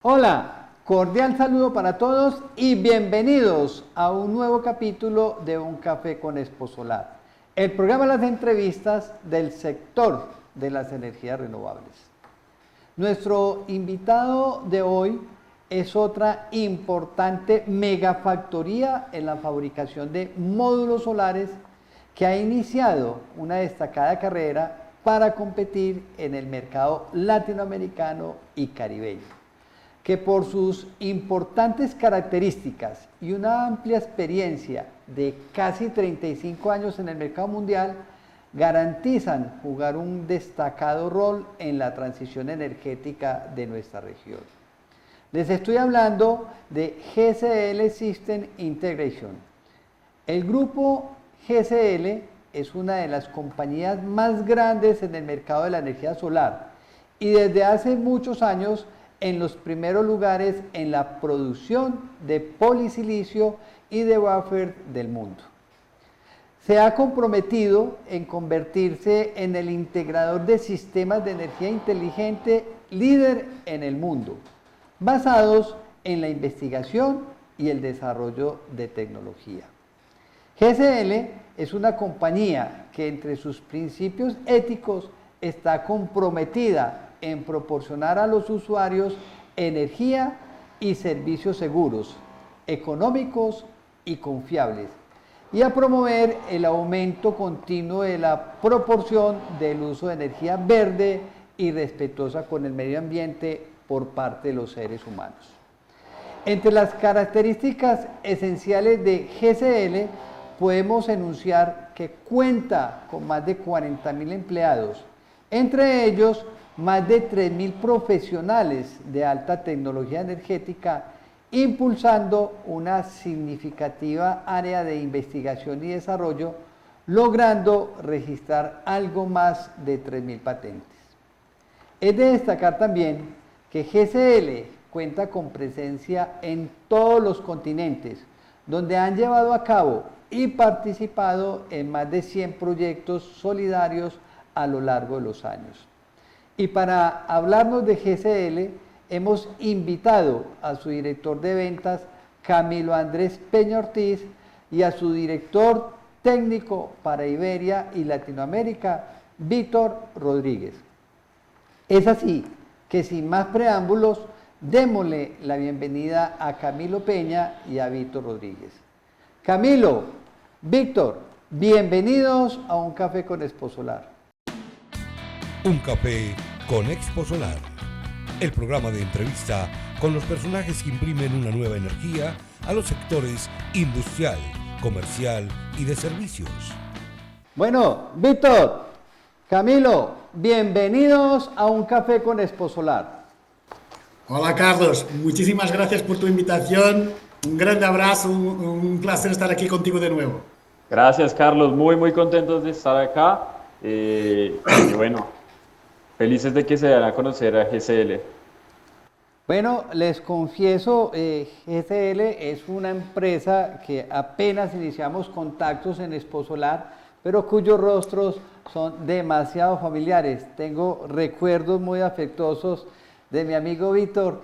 Hola, cordial saludo para todos y bienvenidos a un nuevo capítulo de Un Café con Exposolar, el programa de las entrevistas del sector de las energías renovables. Nuestro invitado de hoy es otra importante megafactoría en la fabricación de módulos solares que ha iniciado una destacada carrera para competir en el mercado latinoamericano y caribeño, que por sus importantes características y una amplia experiencia de casi 35 años en el mercado mundial, garantizan jugar un destacado rol en la transición energética de nuestra región. Les estoy hablando de GCL System Integration. El grupo GCL es una de las compañías más grandes en el mercado de la energía solar y desde hace muchos años en los primeros lugares en la producción de polisilicio y de wafer del mundo. Se ha comprometido en convertirse en el integrador de sistemas de energía inteligente líder en el mundo, basados en la investigación y el desarrollo de tecnología. GCL es una compañía que entre sus principios éticos está comprometida en proporcionar a los usuarios energía y servicios seguros, económicos y confiables, y a promover el aumento continuo de la proporción del uso de energía verde y respetuosa con el medio ambiente por parte de los seres humanos. Entre las características esenciales de GCL podemos enunciar que cuenta con más de 40.000 empleados, entre ellos más de 3.000 profesionales de alta tecnología energética, impulsando una significativa área de investigación y desarrollo, logrando registrar algo más de 3.000 patentes. Es de destacar también que GCL cuenta con presencia en todos los continentes, donde han llevado a cabo y participado en más de 100 proyectos solidarios a lo largo de los años. Y para hablarnos de GCL, hemos invitado a su director de ventas, Camilo Andrés Peña Ortiz, y a su director técnico para Iberia y Latinoamérica, Víctor Rodríguez. Es así que sin más preámbulos, démosle la bienvenida a Camilo Peña y a Víctor Rodríguez. Camilo, Víctor, bienvenidos a Un Café con Exposolar. Un Café con Exposolar, el programa de entrevista con los personajes que imprimen una nueva energía a los sectores industrial, comercial y de servicios. Bueno, Víctor, Camilo, bienvenidos a Un Café con Exposolar. Hola Carlos, muchísimas gracias por tu invitación, un grande abrazo, un placer estar aquí contigo de nuevo. Gracias Carlos, muy contentos de estar acá y bueno, felices de que se den a conocer a GCL. Bueno, les confieso, GCL es una empresa que apenas iniciamos contactos en Exposolar, pero cuyos rostros son demasiado familiares. Tengo recuerdos muy afectuosos de mi amigo Víctor,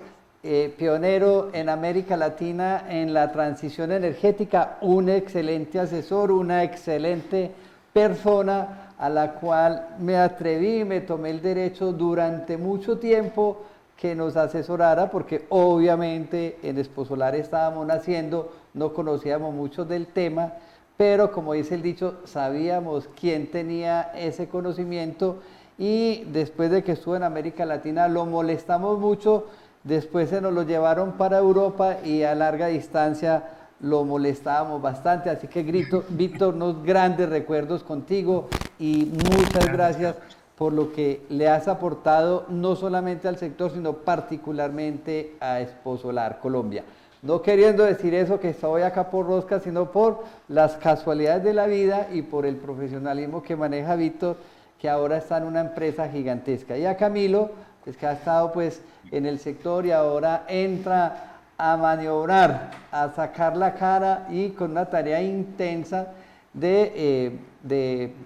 pionero en América Latina en la transición energética, un excelente asesor, una excelente persona a la cual me atreví y me tomé el derecho durante mucho tiempo que nos asesorara, porque obviamente en Exposolar estábamos naciendo, no conocíamos mucho del tema, pero como dice el dicho, sabíamos quién tenía ese conocimiento y después de que estuvo en América Latina lo molestamos mucho, después se nos lo llevaron para Europa y a larga distancia lo molestábamos bastante, así que Víctor, unos grandes recuerdos contigo y muchas gracias por lo que le has aportado no solamente al sector, sino particularmente a Exposolar Colombia. No queriendo decir eso que estoy acá por rosca, sino por las casualidades de la vida y por el profesionalismo que maneja Víctor, que ahora está en una empresa gigantesca. Y a Camilo, pues que ha estado pues en el sector y ahora entra a maniobrar, a sacar la cara y con una tarea intensa de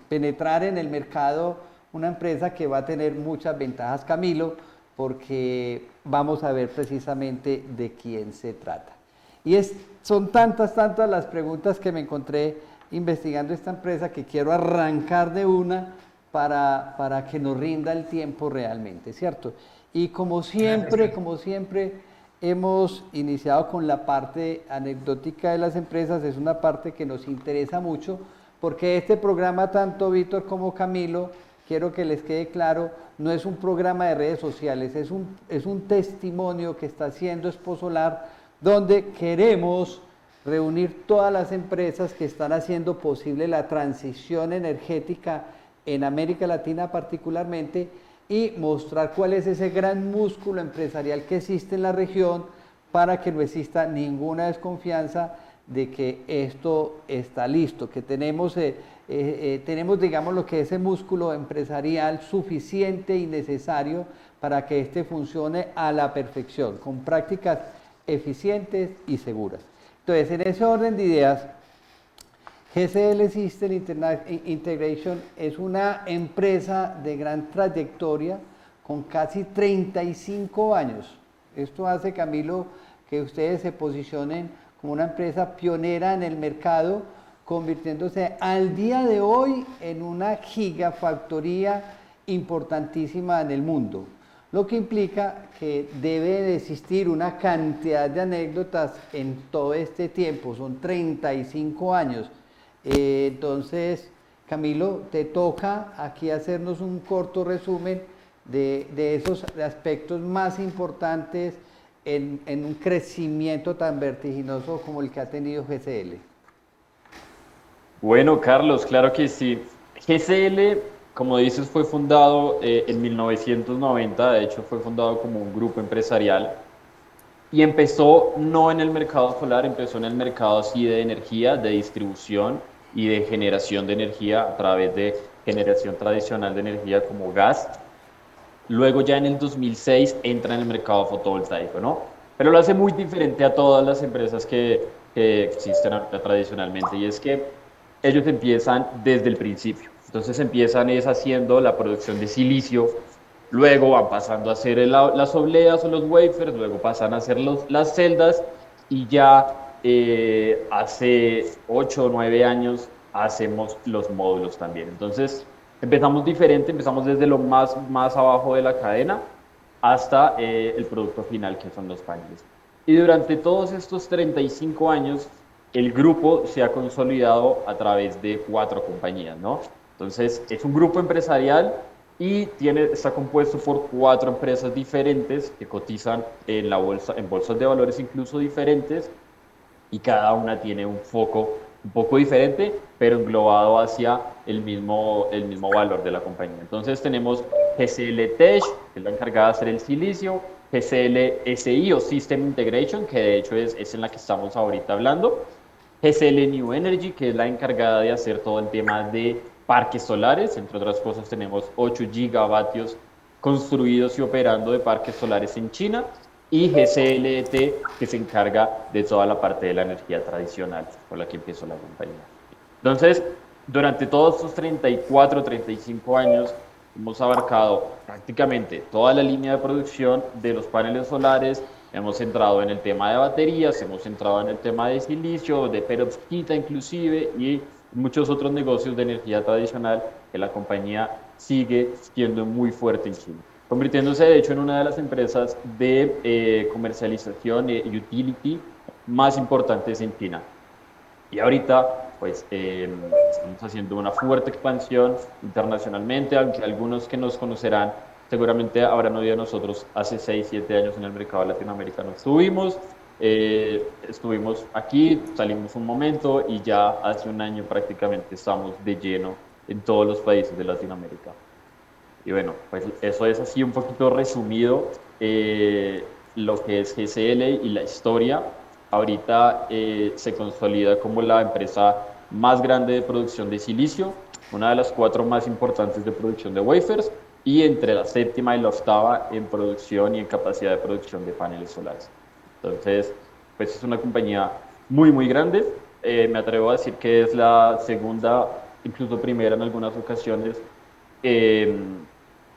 penetrar en el mercado, una empresa que va a tener muchas ventajas, Camilo, porque vamos a ver precisamente de quién se trata. Y son tantas las preguntas que me encontré investigando esta empresa que quiero arrancar de una para que nos rinda el tiempo realmente, ¿cierto? Y como siempre, hemos iniciado con la parte anecdótica de las empresas, es una parte que nos interesa mucho, porque este programa, tanto Víctor como Camilo, quiero que les quede claro, no es un programa de redes sociales, es un testimonio que está haciendo Exposolar, donde queremos reunir todas las empresas que están haciendo posible la transición energética en América Latina particularmente, y mostrar cuál es ese gran músculo empresarial que existe en la región para que no exista ninguna desconfianza de que esto está listo, que tenemos, digamos, lo que es ese músculo empresarial suficiente y necesario para que este funcione a la perfección, con prácticas eficientes y seguras. Entonces, en ese orden de ideas, GCL System Integration es una empresa de gran trayectoria con casi 35 años. Esto hace, Camilo, que ustedes se posicionen como una empresa pionera en el mercado, convirtiéndose al día de hoy en una gigafactoría importantísima en el mundo. Lo que implica que debe de existir una cantidad de anécdotas en todo este tiempo, son 35 años. Entonces, Camilo, te toca aquí hacernos un corto resumen de esos aspectos más importantes en un crecimiento tan vertiginoso como el que ha tenido GCL. Bueno, Carlos, claro que sí. GCL, como dices, fue fundado en 1990, de hecho fue fundado como un grupo empresarial y empezó no en el mercado solar, empezó en el mercado sí de energía, de distribución y de generación de energía a través de generación tradicional de energía como gas. Luego ya en el 2006 entra en el mercado fotovoltaico, ¿no? Pero lo hace muy diferente a todas las empresas que existen tradicionalmente, y es que ellos empiezan desde el principio. Entonces empiezan haciendo la producción de silicio, luego van pasando a hacer las obleas o los wafers, luego pasan a hacer las celdas, y ya hace 8 o 9 años hacemos los módulos también. Entonces empezamos diferente, empezamos desde lo más abajo de la cadena hasta el producto final, que son los paneles. Y durante todos estos 35 años, el grupo se ha consolidado a través de 4 compañías, ¿no? Entonces, es un grupo empresarial y está compuesto por 4 empresas diferentes que cotizan en la bolsa, en bolsas de valores incluso diferentes, y cada una tiene un foco un poco diferente, pero englobado hacia el mismo valor de la compañía. Entonces tenemos GCL Tech, que es la encargada de hacer el silicio, GCL SI o System Integration, que de hecho es en la que estamos ahorita hablando, GCL New Energy, que es la encargada de hacer todo el tema de parques solares. Entre otras cosas tenemos 8 gigavatios construidos y operando de parques solares en China, y GCLT, que se encarga de toda la parte de la energía tradicional con la que empezó la compañía. Entonces, durante todos estos 34, 35 años, hemos abarcado prácticamente toda la línea de producción de los paneles solares, hemos entrado en el tema de baterías, hemos entrado en el tema de silicio, de perovskita inclusive, y muchos otros negocios de energía tradicional que la compañía sigue siendo muy fuerte en China, convirtiéndose de hecho en una de las empresas de comercialización y utility más importantes en China. Y ahorita pues estamos haciendo una fuerte expansión internacionalmente, aunque algunos que nos conocerán seguramente habrán oído nosotros hace 6, 7 años en el mercado latinoamericano. Estuvimos aquí, salimos un momento y ya hace un año prácticamente estamos de lleno en todos los países de Latinoamérica. Y bueno, pues eso es así un poquito resumido lo que es GCL y la historia. Ahorita se consolida como la empresa más grande de producción de silicio, una de las 4 más importantes de producción de wafers, y entre la 7ª y la 8ª en producción y en capacidad de producción de paneles solares. Entonces, pues es una compañía muy, muy grande. Me atrevo a decir que es la segunda, incluso primera en algunas ocasiones,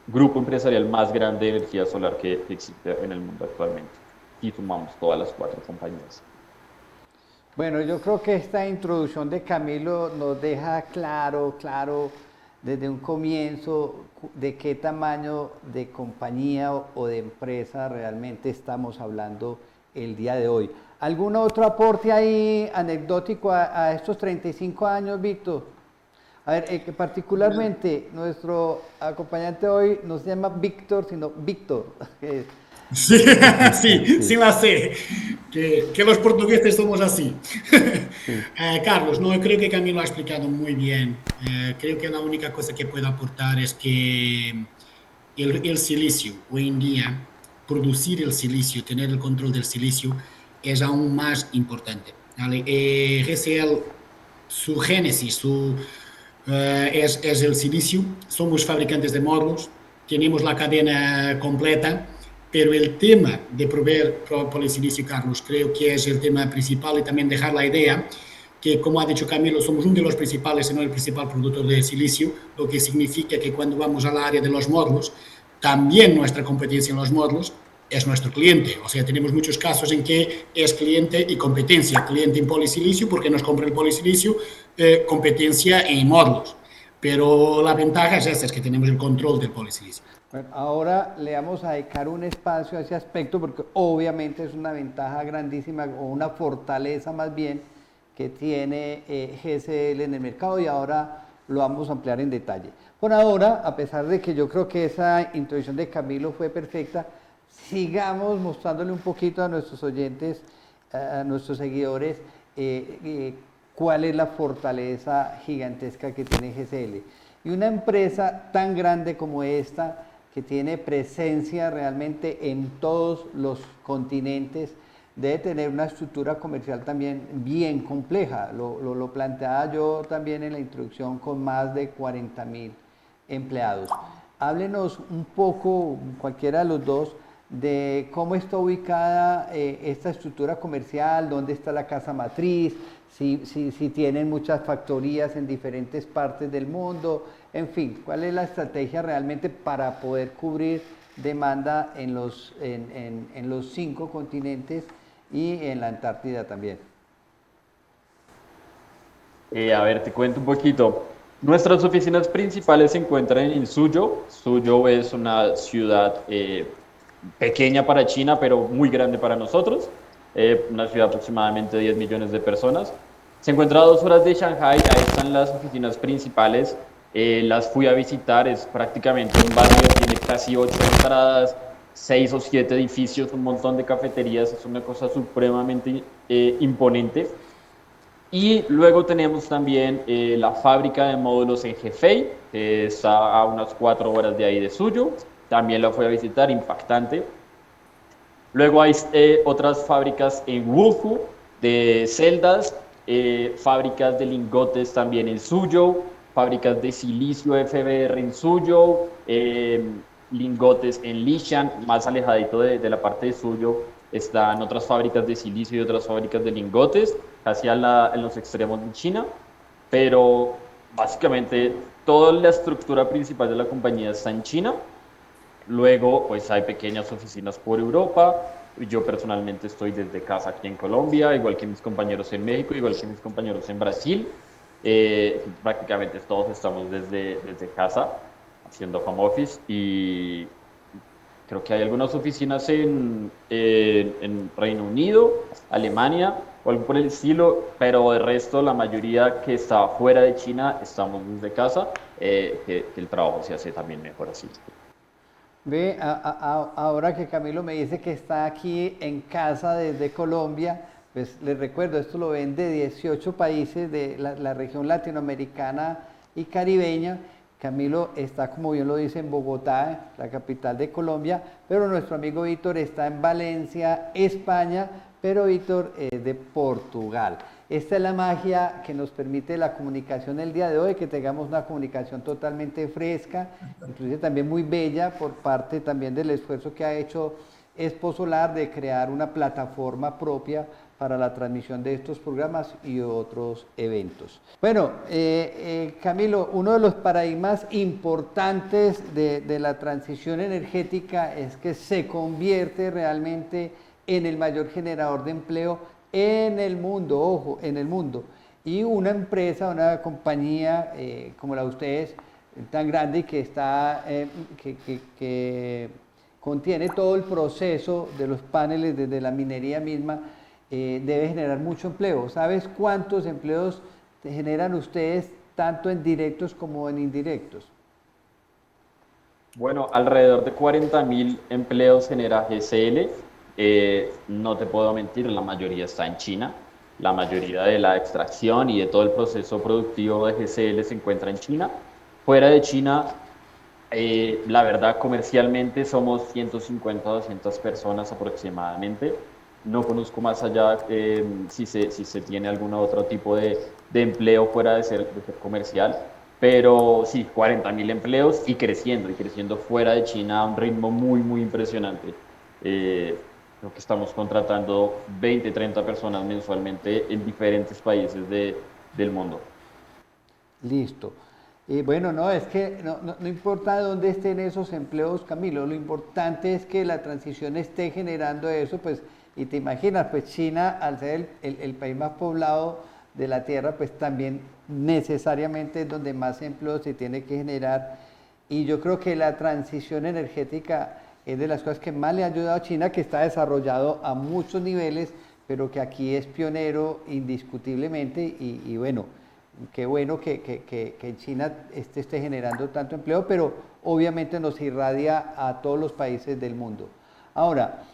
grupo empresarial más grande de energía solar que existe en el mundo actualmente, y sumamos todas las 4 compañías. Bueno, yo creo que esta introducción de Camilo nos deja claro desde un comienzo de qué tamaño de compañía o de empresa realmente estamos hablando el día de hoy. ¿Algún otro aporte ahí anecdótico a estos 35 años, Víctor? A ver, que particularmente nuestro acompañante hoy no se llama Víctor, sino Víctor. Sí, sí, Sí, sí la sé, que los portugueses somos así. sí. Carlos, no, creo que Camilo ha explicado muy bien. Creo que la única cosa que puedo aportar es que el silicio, hoy en día, producir el silicio, tener el control del silicio, es aún más importante. ¿Vale? GCL, su génesis, es el silicio, somos fabricantes de módulos, tenemos la cadena completa, pero el tema de proveer polisilicio, Carlos, creo que es el tema principal, y también dejar la idea que, como ha dicho Camilo, somos uno de los principales, si no el principal productor de silicio, lo que significa que cuando vamos al área de los módulos, también nuestra competencia en los módulos es nuestro cliente. O sea, tenemos muchos casos en que es cliente y competencia. Cliente en polisilicio porque nos compra el polisilicio, competencia en módulos. Pero la ventaja es esta, es que tenemos el control del polisilicio. Bueno, ahora le vamos a dedicar un espacio a ese aspecto porque obviamente es una ventaja grandísima o una fortaleza más bien que tiene GSL en el mercado, y ahora lo vamos a ampliar en detalle. Por ahora, a pesar de que yo creo que esa introducción de Camilo fue perfecta, sigamos mostrándole un poquito a nuestros oyentes, a nuestros seguidores, cuál es la fortaleza gigantesca que tiene GSL. Y una empresa tan grande como esta, que tiene presencia realmente en todos los continentes, debe tener una estructura comercial también bien compleja. Lo planteaba yo también en la introducción, con más de 40.000 empleados. Háblenos un poco, cualquiera de los dos, de cómo está ubicada esta estructura comercial, dónde está la casa matriz, si tienen muchas factorías en diferentes partes del mundo, en fin, cuál es la estrategia realmente para poder cubrir demanda en los 5 continentes y en la Antártida también. A ver, te cuento un poquito. Nuestras oficinas principales se encuentran en Suzhou. Suzhou es una ciudad pequeña para China, pero muy grande para nosotros. Una ciudad de aproximadamente 10 millones de personas. Se encuentra a 2 horas de Shanghai, ahí están las oficinas principales. Las fui a visitar, es prácticamente un barrio, tiene casi 8 entradas, 6 o 7 edificios, un montón de cafeterías, es una cosa supremamente imponente. Y luego tenemos también la fábrica de módulos en Hefei, que está a unas 4 horas de ahí de Suzhou. También la fui a visitar, impactante. Luego hay otras fábricas en Wuhu de celdas, fábricas de lingotes también en Suzhou, fábricas de silicio FBR en Suzhou, lingotes en Lishan, más alejadito de la parte de Suzhou. Están otras fábricas de silicio y otras fábricas de lingotes, casi en los extremos de China, pero básicamente toda la estructura principal de la compañía está en China. Luego, pues hay pequeñas oficinas por Europa. Yo personalmente estoy desde casa aquí en Colombia, igual que mis compañeros en México, igual que mis compañeros en Brasil. Prácticamente todos estamos desde casa haciendo home office, y creo que hay algunas oficinas en Reino Unido, Alemania o algo por el estilo, pero de resto la mayoría que está fuera de China estamos desde casa, que el trabajo se hace también mejor así. Ve, ahora que Camilo me dice que está aquí en casa desde Colombia, pues les recuerdo, esto lo ven de 18 países de la región latinoamericana y caribeña. Camilo está, como bien lo dice, en Bogotá, la capital de Colombia, pero nuestro amigo Víctor está en Valencia, España, pero Víctor es de Portugal. Esta es la magia que nos permite la comunicación el día de hoy, que tengamos una comunicación totalmente fresca, inclusive también muy bella, por parte también del esfuerzo que ha hecho Exposolar de crear una plataforma propia para la transmisión de estos programas y otros eventos. Bueno, Camilo, uno de los paradigmas importantes de la transición energética es que se convierte realmente en el mayor generador de empleo en el mundo, ojo, en el mundo. Y una empresa, una compañía como la de ustedes, tan grande y que está, que contiene todo el proceso de los paneles desde la minería misma, debe generar mucho empleo. ¿Sabes cuántos empleos generan ustedes, tanto en directos como en indirectos? Bueno, alrededor de 40.000 empleos genera GCL. No te puedo mentir, la mayoría está en China. La mayoría de la extracción y de todo el proceso productivo de GCL se encuentra en China. Fuera de China, la verdad, comercialmente somos 150 o 200 personas aproximadamente. No conozco más allá si se tiene algún otro tipo de empleo fuera de ser comercial, pero sí, 40.000 empleos y creciendo fuera de China a un ritmo muy, muy impresionante. Creo que estamos contratando 20, 30 personas mensualmente en diferentes países del mundo. Listo. Bueno, no, es que no importa dónde estén esos empleos, Camilo, lo importante es que la transición esté generando eso, pues, y te imaginas, pues China, al ser el país más poblado de la Tierra, pues también necesariamente es donde más empleo se tiene que generar. Y yo creo que la transición energética es de las cosas que más le ha ayudado a China, que está desarrollado a muchos niveles, pero que aquí es pionero indiscutiblemente y bueno, qué bueno que China esté generando tanto empleo, pero obviamente nos irradia a todos los países del mundo. Ahora,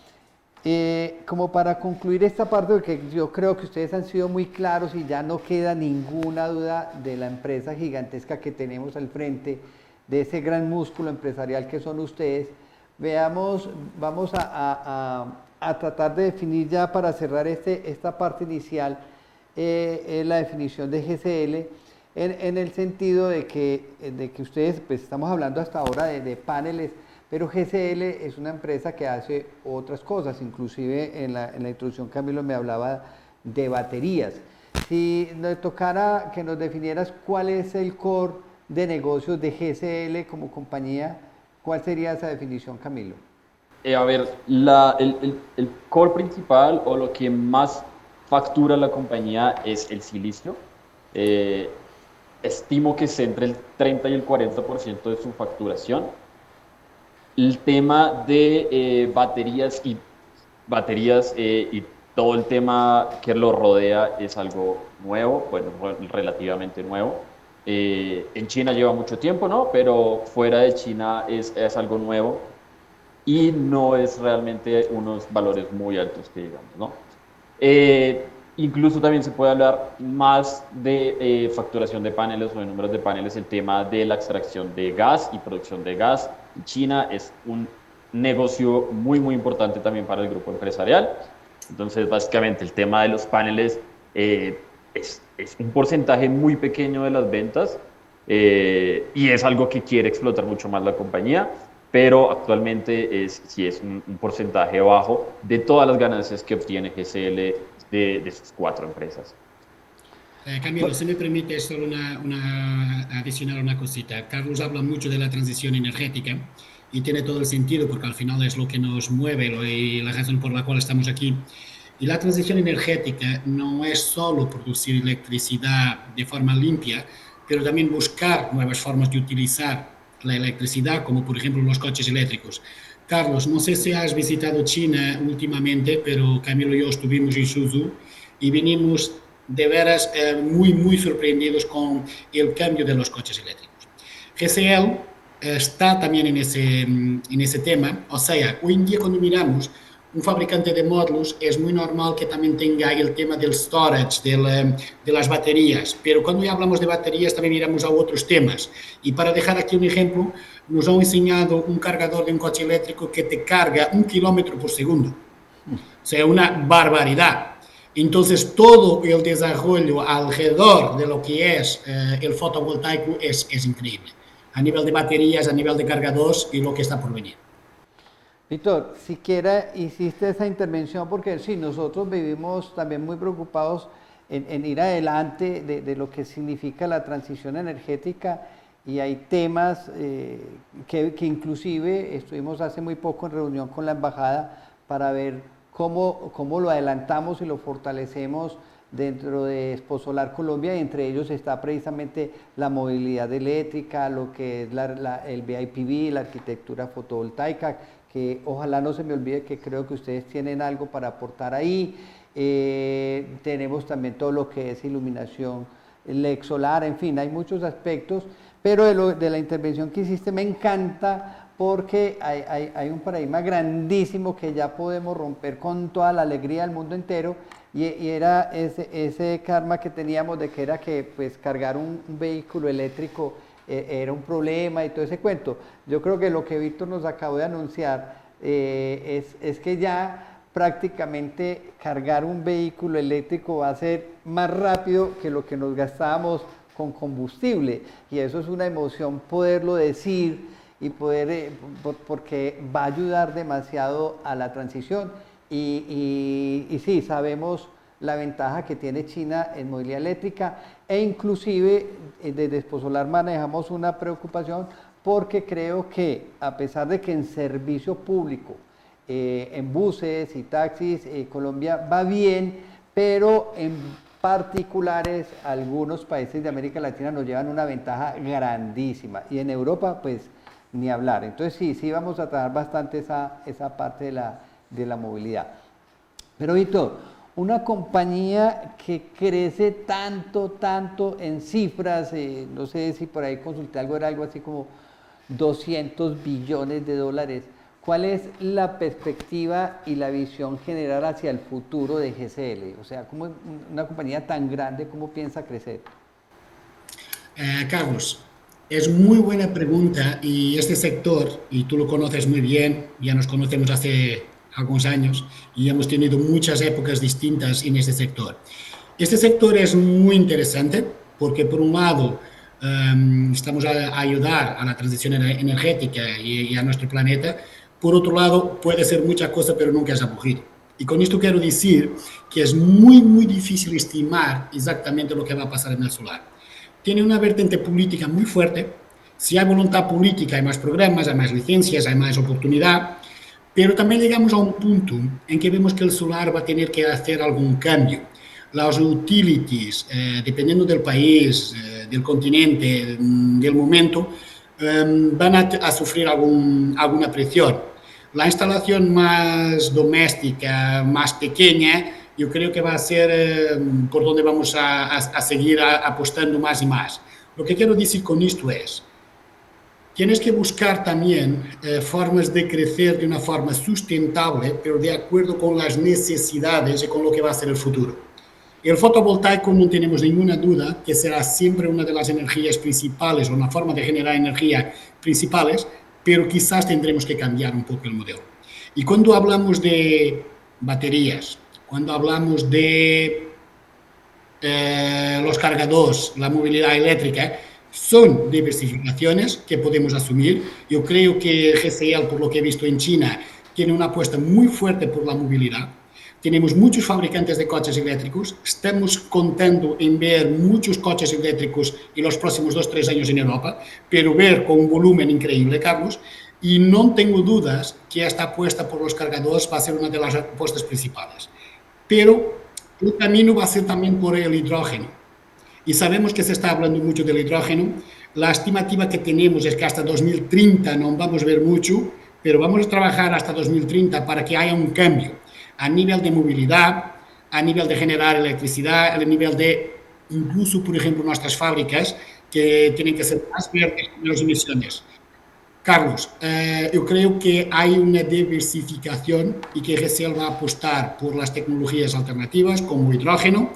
como para concluir esta parte, porque yo creo que ustedes han sido muy claros y ya no queda ninguna duda de la empresa gigantesca que tenemos al frente, de ese gran músculo empresarial que son ustedes, vamos a tratar de definir ya para cerrar esta parte inicial, la definición de GCL en el sentido de que ustedes, pues estamos hablando hasta ahora de paneles, pero GCL es una empresa que hace otras cosas, inclusive en la introducción Camilo me hablaba de baterías. Si nos tocara que nos definieras cuál es el core de negocios de GCL como compañía, ¿cuál sería esa definición, Camilo? A ver, el core principal o lo que más factura la compañía es el silicio. Estimo que es entre el 30 y el 40% de su facturación. El tema de baterías y todo el tema que lo rodea es algo nuevo, bueno, relativamente nuevo. En China lleva mucho tiempo, ¿no? Pero fuera de China es algo nuevo y no es realmente unos valores muy altos que digamos, ¿no? Incluso también se puede hablar más de facturación de paneles o de números de paneles, el tema de la extracción de gas y producción de gas. China es un negocio muy, muy importante también para el grupo empresarial. Entonces, básicamente, el tema de los paneles es un porcentaje muy pequeño de las ventas y es algo que quiere explotar mucho más la compañía, pero actualmente sí es un porcentaje bajo de todas las ganancias que obtiene GCL de sus 4 empresas. Camilo, si me permite solo adicionar una cosita. Carlos habla mucho de la transición energética y tiene todo el sentido porque al final es lo que nos mueve y la razón por la cual estamos aquí. Y la transición energética no es solo producir electricidad de forma limpia, pero también buscar nuevas formas de utilizar la electricidad, como por ejemplo los coches eléctricos. Carlos, no sé si has visitado China últimamente, pero Camilo y yo estuvimos en Suzhou y vinimos de veras muy, muy sorprendidos con el cambio de los coches eléctricos. GCL está también en ese tema, o sea, hoy en día cuando miramos un fabricante de módulos es muy normal que también tenga el tema del storage, de las baterías, pero cuando ya hablamos de baterías también miramos a otros temas. Y para dejar aquí un ejemplo, nos han enseñado un cargador de un coche eléctrico que te carga 1 kilómetro por segundo. O sea, una barbaridad. Entonces, todo el desarrollo alrededor de lo que es el fotovoltaico es increíble. A nivel de baterías, a nivel de cargadores y lo que está por venir. Víctor, siquiera hiciste esa intervención porque sí, nosotros vivimos también muy preocupados en ir adelante de lo que significa la transición energética y hay temas que inclusive estuvimos hace muy poco en reunión con la embajada para ver cómo lo adelantamos y lo fortalecemos dentro de Exposolar Colombia, y entre ellos está precisamente la movilidad eléctrica, lo que es el BIPV, la arquitectura fotovoltaica, que ojalá no se me olvide que creo que ustedes tienen algo para aportar ahí. Tenemos también todo lo que es iluminación LED solar, en fin, hay muchos aspectos, pero de la intervención que hiciste me encanta porque hay un paradigma grandísimo que ya podemos romper con toda la alegría del mundo entero, y era ese karma que teníamos de que era que pues cargar un vehículo eléctrico era un problema y todo ese cuento. Yo creo que lo que Víctor nos acabó de anunciar es que ya prácticamente cargar un vehículo eléctrico va a ser más rápido que lo que nos gastábamos con combustible, y eso es una emoción poderlo decir y poder, porque va a ayudar demasiado a la transición. Y sí, sabemos la ventaja que tiene China en movilidad eléctrica, e inclusive desde Exposolar manejamos una preocupación porque creo que a pesar de que en servicio público, en buses y taxis, Colombia va bien, pero en particulares algunos países de América Latina nos llevan una ventaja grandísima, y en Europa pues ni hablar. Entonces sí vamos a trabajar bastante esa parte de la movilidad. Pero Víctor, una compañía que crece tanto en cifras, no sé si por ahí consulté algo, era algo así como 200 billones de dólares. ¿Cuál es la perspectiva y la visión general hacia el futuro de GCL? O sea, ¿cómo una compañía tan grande, cómo piensa crecer? Carlos, es muy buena pregunta, y este sector, y tú lo conoces muy bien, ya nos conocemos hace algunos años y hemos tenido muchas épocas distintas en este sector. Este sector es muy interesante porque por un lado estamos a ayudar a la transición energética y a nuestro planeta. Por otro lado, puede ser mucha cosa, pero nunca es aburrido. Y con esto quiero decir que es muy difícil estimar exactamente lo que va a pasar en el solar. Tiene una vertiente política muy fuerte. Si hay voluntad política, hay más programas, hay más licencias, hay más oportunidad. Pero también llegamos a un punto en que vemos que el solar va a tener que hacer algún cambio. Las utilities, dependiendo del país, del continente, del momento, van a sufrir alguna presión. La instalación más doméstica, más pequeña, yo creo que va a ser por donde vamos a seguir apostando más y más. Lo que quiero decir con esto es, tienes que buscar también formas de crecer de una forma sustentable, pero de acuerdo con las necesidades y con lo que va a ser el futuro. El fotovoltaico no tenemos ninguna duda que será siempre una de las energías principales o una forma de generar energía principales, pero quizás tendremos que cambiar un poco el modelo. Y cuando hablamos de baterías, cuando hablamos de los cargadores, la movilidad eléctrica, son diversificaciones que podemos asumir. Yo creo que GCL, por lo que he visto en China, tiene una apuesta muy fuerte por la movilidad. Tenemos muchos fabricantes de coches eléctricos, estamos contando en ver muchos coches eléctricos en los próximos 2-3 años en Europa, pero ver con un volumen increíble, Carlos, y no tengo dudas que esta apuesta por los cargadores va a ser una de las apuestas principales. Pero el camino va a ser también por el hidrógeno. Y sabemos que se está hablando mucho del hidrógeno. La estimativa que tenemos es que hasta 2030 no vamos a ver mucho, pero vamos a trabajar hasta 2030 para que haya un cambio a nivel de movilidad, a nivel de generar electricidad, a nivel de, incluso, por ejemplo, nuestras fábricas, que tienen que ser más verdes con las emisiones. Carlos, yo creo que hay una diversificación y que GCL va a apostar por las tecnologías alternativas como hidrógeno,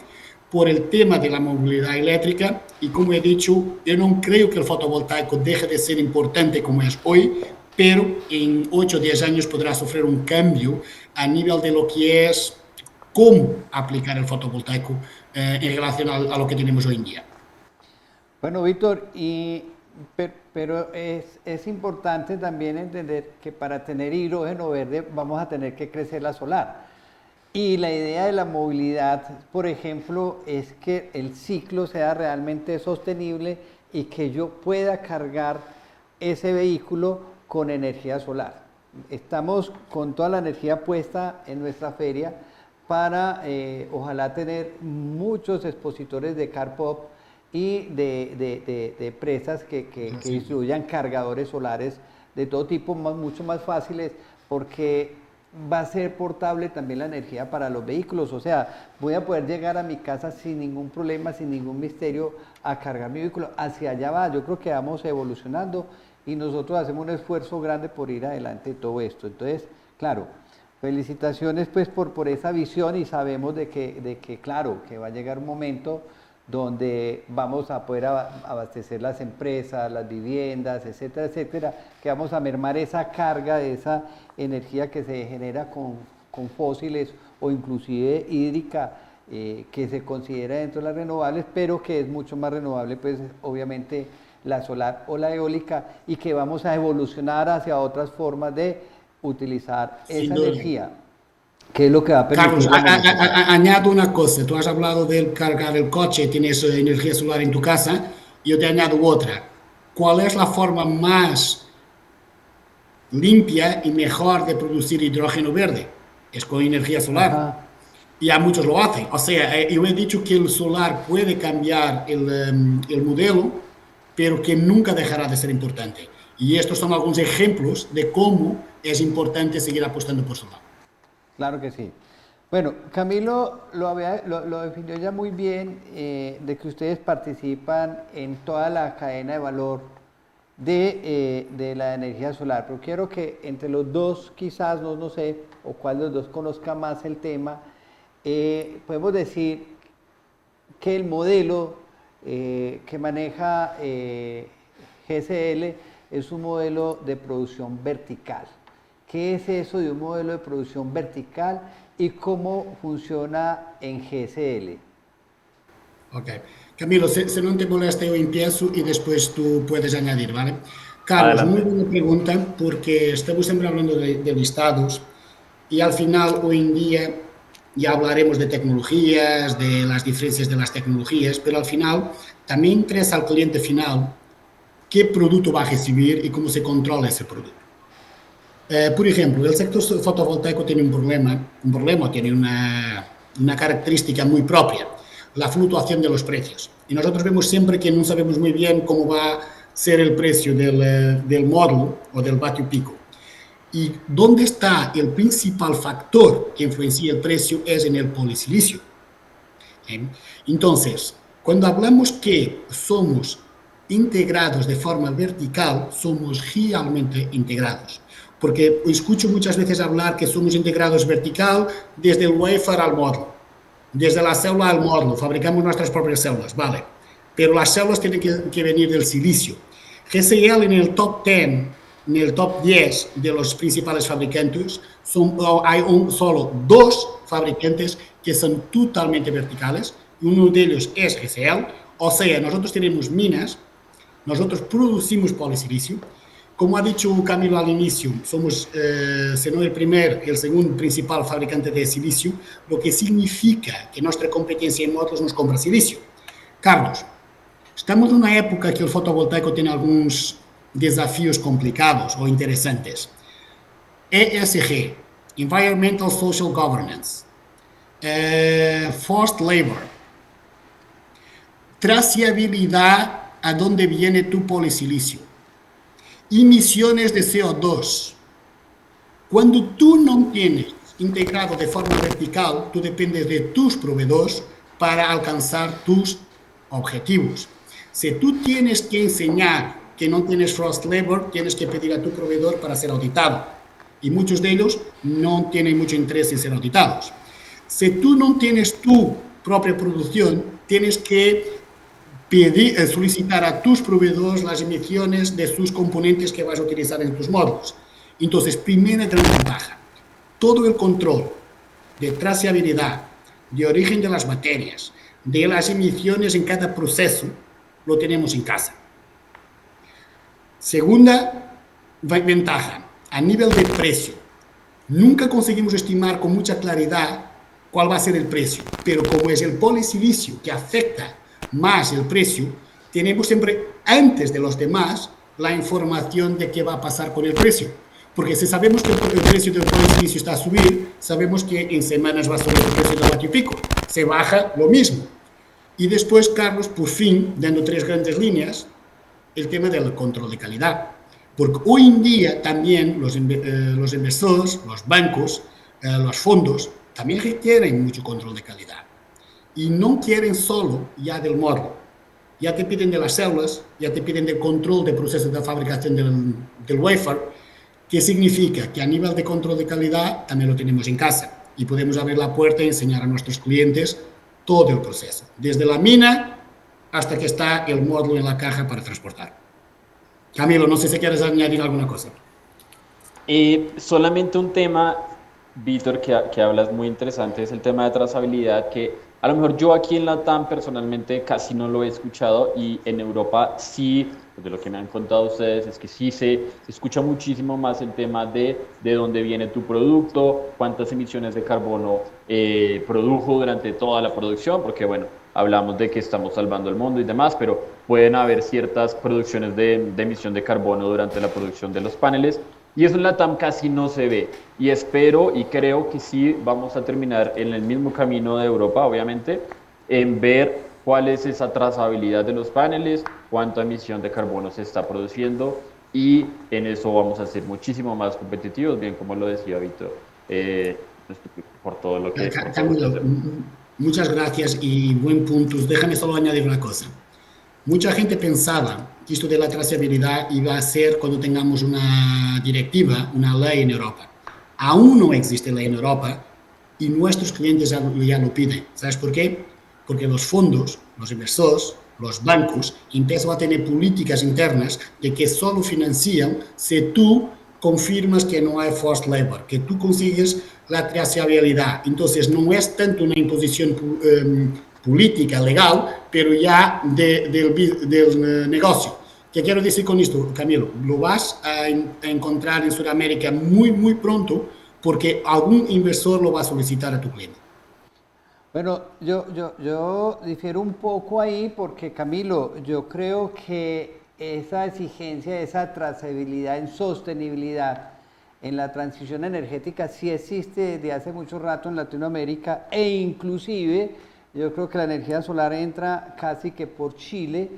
por el tema de la movilidad eléctrica, y como he dicho, yo no creo que el fotovoltaico deje de ser importante como es hoy, pero en 8 o 10 años podrá sufrir un cambio a nivel de lo que es cómo aplicar el fotovoltaico en relación a lo que tenemos hoy en día. Bueno, Víctor, y Pero es importante también entender que para tener hidrógeno verde vamos a tener que crecer la solar. Y la idea de la movilidad, por ejemplo, es que el ciclo sea realmente sostenible y que yo pueda cargar ese vehículo con energía solar. Estamos con toda la energía puesta en nuestra feria para ojalá tener muchos expositores de CarPop y de empresas que distribuyan cargadores solares de todo tipo, mucho más fáciles, porque va a ser portable también la energía para los vehículos. O sea, voy a poder llegar a mi casa sin ningún problema, sin ningún misterio, a cargar mi vehículo. Hacia allá va, yo creo que vamos evolucionando y nosotros hacemos un esfuerzo grande por ir adelante de todo esto. Entonces, claro, felicitaciones pues por esa visión, y sabemos de que claro, que va a llegar un momento donde vamos a poder abastecer las empresas, las viviendas, etcétera, etcétera, que vamos a mermar esa carga de esa energía que se genera con fósiles o inclusive hídrica, que se considera dentro de las renovables, pero que es mucho más renovable, pues obviamente la solar o la eólica, y que vamos a evolucionar hacia otras formas de utilizar esa energía, que es lo que va a permitir. Carlos, añado una cosa. Tú has hablado del cargar el coche, tienes energía solar en tu casa, y yo te añado otra. ¿Cuál es la forma más limpia y mejor de producir hidrógeno verde? Es con energía solar. Ajá. Y a muchos lo hacen. O sea, yo he dicho que el solar puede cambiar el modelo, pero que nunca dejará de ser importante. Y estos son algunos ejemplos de cómo es importante seguir apostando por solar. Claro que sí. Bueno, Camilo lo definió ya muy bien, de que ustedes participan en toda la cadena de valor de la energía solar. Pero quiero que entre los dos, quizás, no sé, o cuál de los dos conozca más el tema, podemos decir que el modelo que maneja GSL es un modelo de producción vertical. ¿Qué es eso de un modelo de producción vertical y cómo funciona en GSL? Ok. Camilo, si no te molesta, yo empiezo y después tú puedes añadir, ¿vale? Carlos, Adelante. muy buena pregunta, porque estamos siempre hablando de listados y al final, hoy en día, ya hablaremos de tecnologías, de las diferencias de las tecnologías, pero al final también interesa al cliente final qué producto va a recibir y cómo se controla ese producto. Por ejemplo, el sector fotovoltaico tiene un problema, tiene una característica muy propia, la fluctuación de los precios. Y nosotros vemos siempre que no sabemos muy bien cómo va a ser el precio del módulo o del vatio pico. Y dónde está el principal factor que influencia el precio es en el polisilicio. Entonces, cuando hablamos que somos integrados de forma vertical, somos realmente integrados. Porque escucho muchas veces hablar que somos integrados vertical desde el wafer al módulo, desde la célula al módulo, fabricamos nuestras propias células, vale. Pero las células tienen que venir del silicio. GSL en el top 10, en el top 10 de los principales fabricantes, hay solo 2 fabricantes que son totalmente verticales. Uno de ellos es GSL, o sea, nosotros tenemos minas, nosotros producimos polisilicio. Como ha dicho Camilo al inicio, somos, si no el primer, el segundo principal fabricante de silicio, lo que significa que nuestra competencia en módulos nos compra silicio. Carlos, estamos en una época que el fotovoltaico tiene algunos desafíos complicados o interesantes. ESG, Environmental Social Governance, Forced Labor, trazabilidad a dónde viene tu polisilicio, emisiones de CO2. Cuando tú no tienes integrado de forma vertical, tú dependes de tus proveedores para alcanzar tus objetivos. Si tú tienes que enseñar que no tienes forced labor, tienes que pedir a tu proveedor para ser auditado. Y muchos de ellos no tienen mucho interés en ser auditados. Si tú no tienes tu propia producción, tienes que solicitar a tus proveedores las emisiones de sus componentes que vas a utilizar en tus módulos. Entonces, primera gran ventaja, todo el control de trazabilidad, de origen de las materias, de las emisiones en cada proceso, lo tenemos en casa. Segunda ventaja, a nivel de precio. Nunca conseguimos estimar con mucha claridad cuál va a ser el precio, pero como es el polisilicio que afecta más el precio, tenemos siempre, antes de los demás, la información de qué va a pasar con el precio. Porque si sabemos que el precio del polisilicio está a subir, sabemos que en semanas va a subir el precio del vatio pico. Se baja lo mismo. Y después, Carlos, por fin, dando 3 grandes líneas, el tema del control de calidad. Porque hoy en día también los inversores, los bancos, los fondos, también requieren mucho control de calidad. Y no quieren solo ya del módulo. Ya te piden de las células, ya te piden del control del proceso de fabricación del wafer, que significa que a nivel de control de calidad también lo tenemos en casa. Y podemos abrir la puerta y enseñar a nuestros clientes todo el proceso. Desde la mina hasta que está el módulo en la caja para transportar. Camilo, no sé si quieres añadir alguna cosa. Solamente un tema, Víctor, que hablas muy interesante, es el tema de trazabilidad, que a lo mejor yo aquí en Latam personalmente casi no lo he escuchado y en Europa sí, de lo que me han contado ustedes, es que sí se escucha muchísimo más el tema de dónde viene tu producto, cuántas emisiones de carbono produjo durante toda la producción, porque bueno, hablamos de que estamos salvando el mundo y demás, pero pueden haber ciertas producciones de emisión de carbono durante la producción de los paneles. Y eso en la TAM casi no se ve. Y espero y creo que sí vamos a terminar en el mismo camino de Europa, obviamente, en ver cuál es esa trazabilidad de los paneles, cuánta emisión de carbono se está produciendo y en eso vamos a ser muchísimo más competitivos, bien como lo decía Víctor, por todo lo que... Camilo, muchas gracias y buen punto. Déjame solo añadir una cosa. Mucha gente pensaba que esto de la trazabilidad iba a ser cuando tengamos una directiva, una ley en Europa. Aún no existe ley en Europa y nuestros clientes ya lo piden. ¿Sabes por qué? Porque los fondos, los inversores, los bancos empiezan a tener políticas internas de que solo financian si tú confirmas que no hay forced labor, que tú consigues la trazabilidad. Entonces no es tanto una imposición política, legal, pero ya del negocio. ¿Qué quiero decir con esto, Camilo? Lo vas a encontrar en Sudamérica muy, muy pronto porque algún inversor lo va a solicitar a tu cliente. Bueno, yo difiero un poco ahí porque, Camilo, yo creo que esa exigencia, esa trazabilidad en sostenibilidad en la transición energética sí existe desde hace mucho rato en Latinoamérica e inclusive yo creo que la energía solar entra casi que por Chile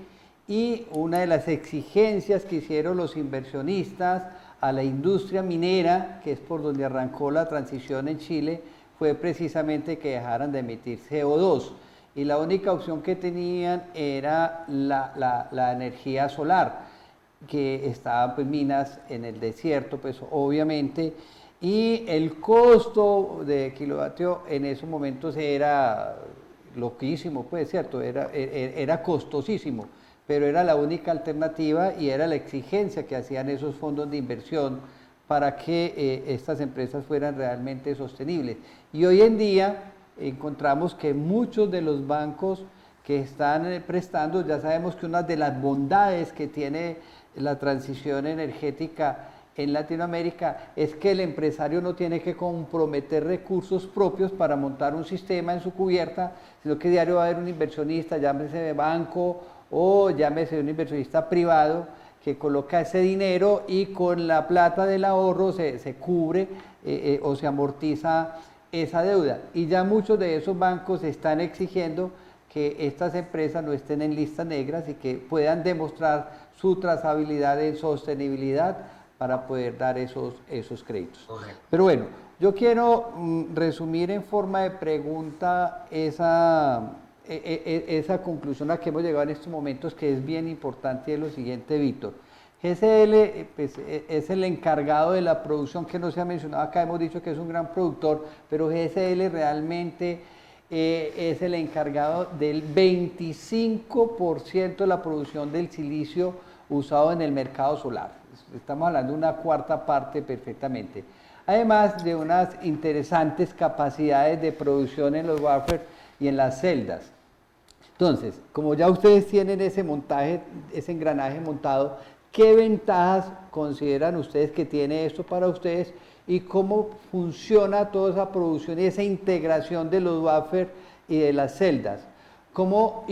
y una de las exigencias que hicieron los inversionistas a la industria minera, que es por donde arrancó la transición en Chile, fue precisamente que dejaran de emitir CO2. Y la única opción que tenían era la energía solar, que estaban pues minas en el desierto, pues obviamente, y el costo de kilovatio en esos momentos era loquísimo, pues cierto, era costosísimo, pero era la única alternativa y era la exigencia que hacían esos fondos de inversión para que estas empresas fueran realmente sostenibles. Y hoy en día encontramos que muchos de los bancos que están prestando, ya sabemos que una de las bondades que tiene la transición energética en Latinoamérica es que el empresario no tiene que comprometer recursos propios para montar un sistema en su cubierta, sino que diario va a haber un inversionista, llámese de banco o llámese un inversionista privado, que coloca ese dinero y con la plata del ahorro se cubre o se amortiza esa deuda. Y ya muchos de esos bancos están exigiendo que estas empresas no estén en listas negras y que puedan demostrar su trazabilidad en sostenibilidad para poder dar esos créditos. Okay. Pero bueno, yo quiero resumir en forma de pregunta esa conclusión a la que hemos llegado en estos momentos, que es bien importante, y es lo siguiente, Víctor. GSL pues, es el encargado de la producción, que no se ha mencionado acá, hemos dicho que es un gran productor, pero GSL realmente es el encargado del 25% de la producción del silicio usado en el mercado solar. Estamos hablando de una cuarta parte perfectamente. Además de unas interesantes capacidades de producción en los wafers y en las celdas. Entonces, como ya ustedes tienen ese montaje, ese engranaje montado, ¿qué ventajas consideran ustedes que tiene esto para ustedes y cómo funciona toda esa producción y esa integración de los wafers y de las celdas? ¿Cómo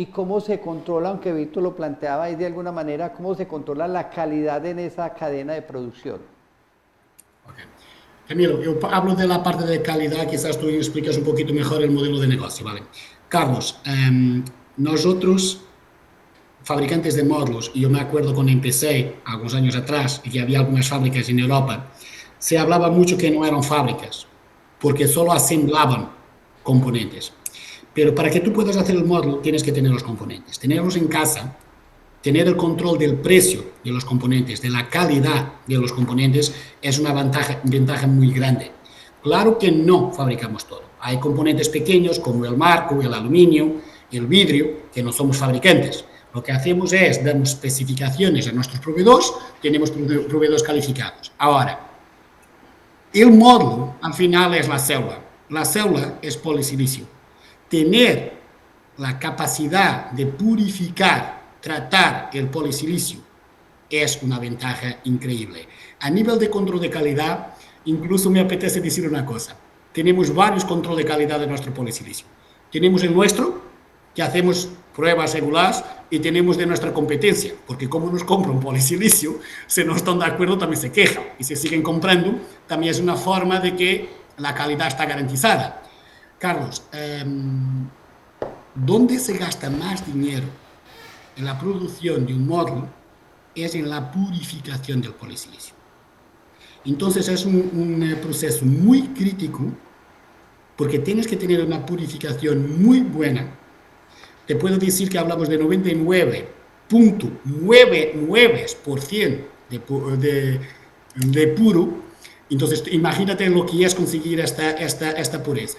se controla, aunque Víctor lo planteaba ahí de alguna manera, cómo se controla la calidad en esa cadena de producción? Okay. Camilo, yo hablo de la parte de calidad, quizás tú explicas un poquito mejor el modelo de negocio, ¿vale? Carlos, nosotros, fabricantes de módulos, y yo me acuerdo cuando empecé, algunos años atrás, y que había algunas fábricas en Europa, se hablaba mucho que no eran fábricas, porque solo asemblaban componentes. Pero para que tú puedas hacer el módulo, tienes que tener los componentes. Tenerlos en casa, tener el control del precio de los componentes, de la calidad de los componentes, es una ventaja muy grande. Claro que no fabricamos todo. Hay componentes pequeños como el marco, el aluminio, el vidrio, que no somos fabricantes. Lo que hacemos es damos especificaciones a nuestros proveedores, tenemos proveedores calificados. Ahora, el módulo al final es la célula. La célula es polisilicio. Tener la capacidad de purificar, tratar el polisilicio es una ventaja increíble. A nivel de control de calidad, incluso me apetece decir una cosa. Tenemos varios controles de calidad de nuestro polisilicio. Tenemos el nuestro, que hacemos pruebas regulares, y tenemos de nuestra competencia, porque como nos compran polisilicio, si no están de acuerdo también se quejan, y se siguen comprando, también es una forma de que la calidad está garantizada. Carlos, ¿dónde se gasta más dinero en la producción de un módulo? Es en la purificación del polisilicio. Entonces es un proceso muy crítico, porque tienes que tener una purificación muy buena. Te puedo decir que hablamos de 99.99% de puro. Entonces imagínate lo que es conseguir esta pureza.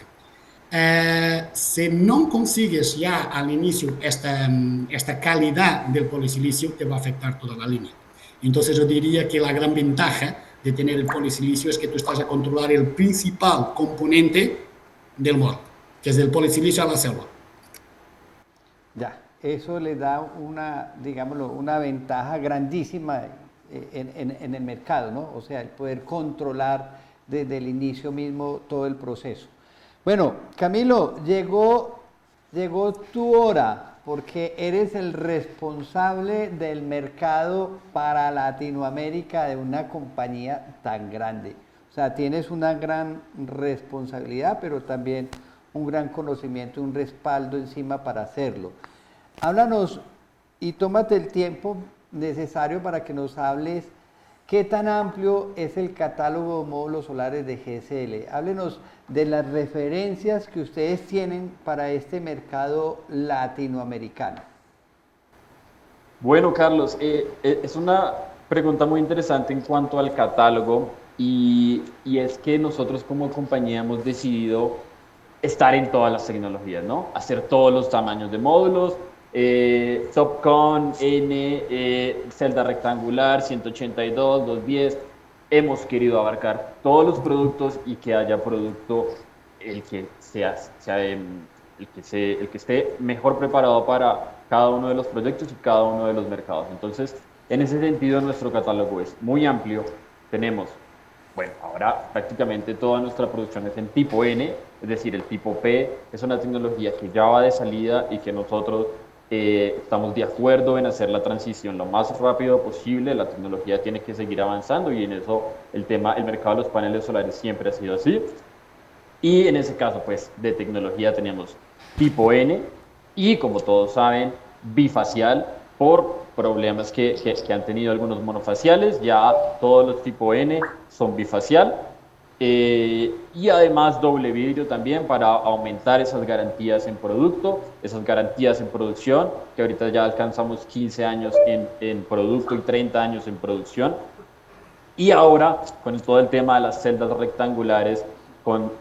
Si no consigues ya al inicio esta calidad del polisilicio, te va a afectar toda la línea. Entonces yo diría que la gran ventaja de tener el polisilicio es que tú estás a controlar el principal componente del módulo, que es el polisilicio a la célula. Ya, eso le da una ventaja grandísima en el mercado, ¿no? O sea, el poder controlar desde el inicio mismo todo el proceso. Bueno, Camilo, llegó tu hora, porque eres el responsable del mercado para Latinoamérica de una compañía tan grande. O sea, tienes una gran responsabilidad, pero también un gran conocimiento, un respaldo encima para hacerlo. Háblanos y tómate el tiempo necesario para que nos hables qué tan amplio es el catálogo de módulos solares de GSL. Háblenos de las referencias que ustedes tienen para este mercado latinoamericano. Bueno, Carlos, es una pregunta muy interesante en cuanto al catálogo y es que nosotros como compañía hemos decidido estar en todas las tecnologías, ¿no? Hacer todos los tamaños de módulos, TOPCon, N, celda rectangular, 182, 210. Hemos querido abarcar todos los productos y que haya producto el que esté mejor preparado para cada uno de los proyectos y cada uno de los mercados. Entonces, en ese sentido, nuestro catálogo es muy amplio. Tenemos, bueno, ahora prácticamente toda nuestra producción es en tipo N, es decir, el tipo P es una tecnología que ya va de salida y que nosotros estamos de acuerdo en hacer la transición lo más rápido posible. La tecnología tiene que seguir avanzando y en eso el mercado de los paneles solares siempre ha sido así. Y en ese caso, pues, de tecnología tenemos tipo N y, como todos saben, bifacial por problemas que han tenido algunos monofaciales. Ya todos los tipo N son bifacial. Y además doble vidrio también para aumentar esas garantías en producto, esas garantías en producción, que ahorita ya alcanzamos 15 años en producto y 30 años en producción. Y ahora, con todo el tema de las celdas rectangulares con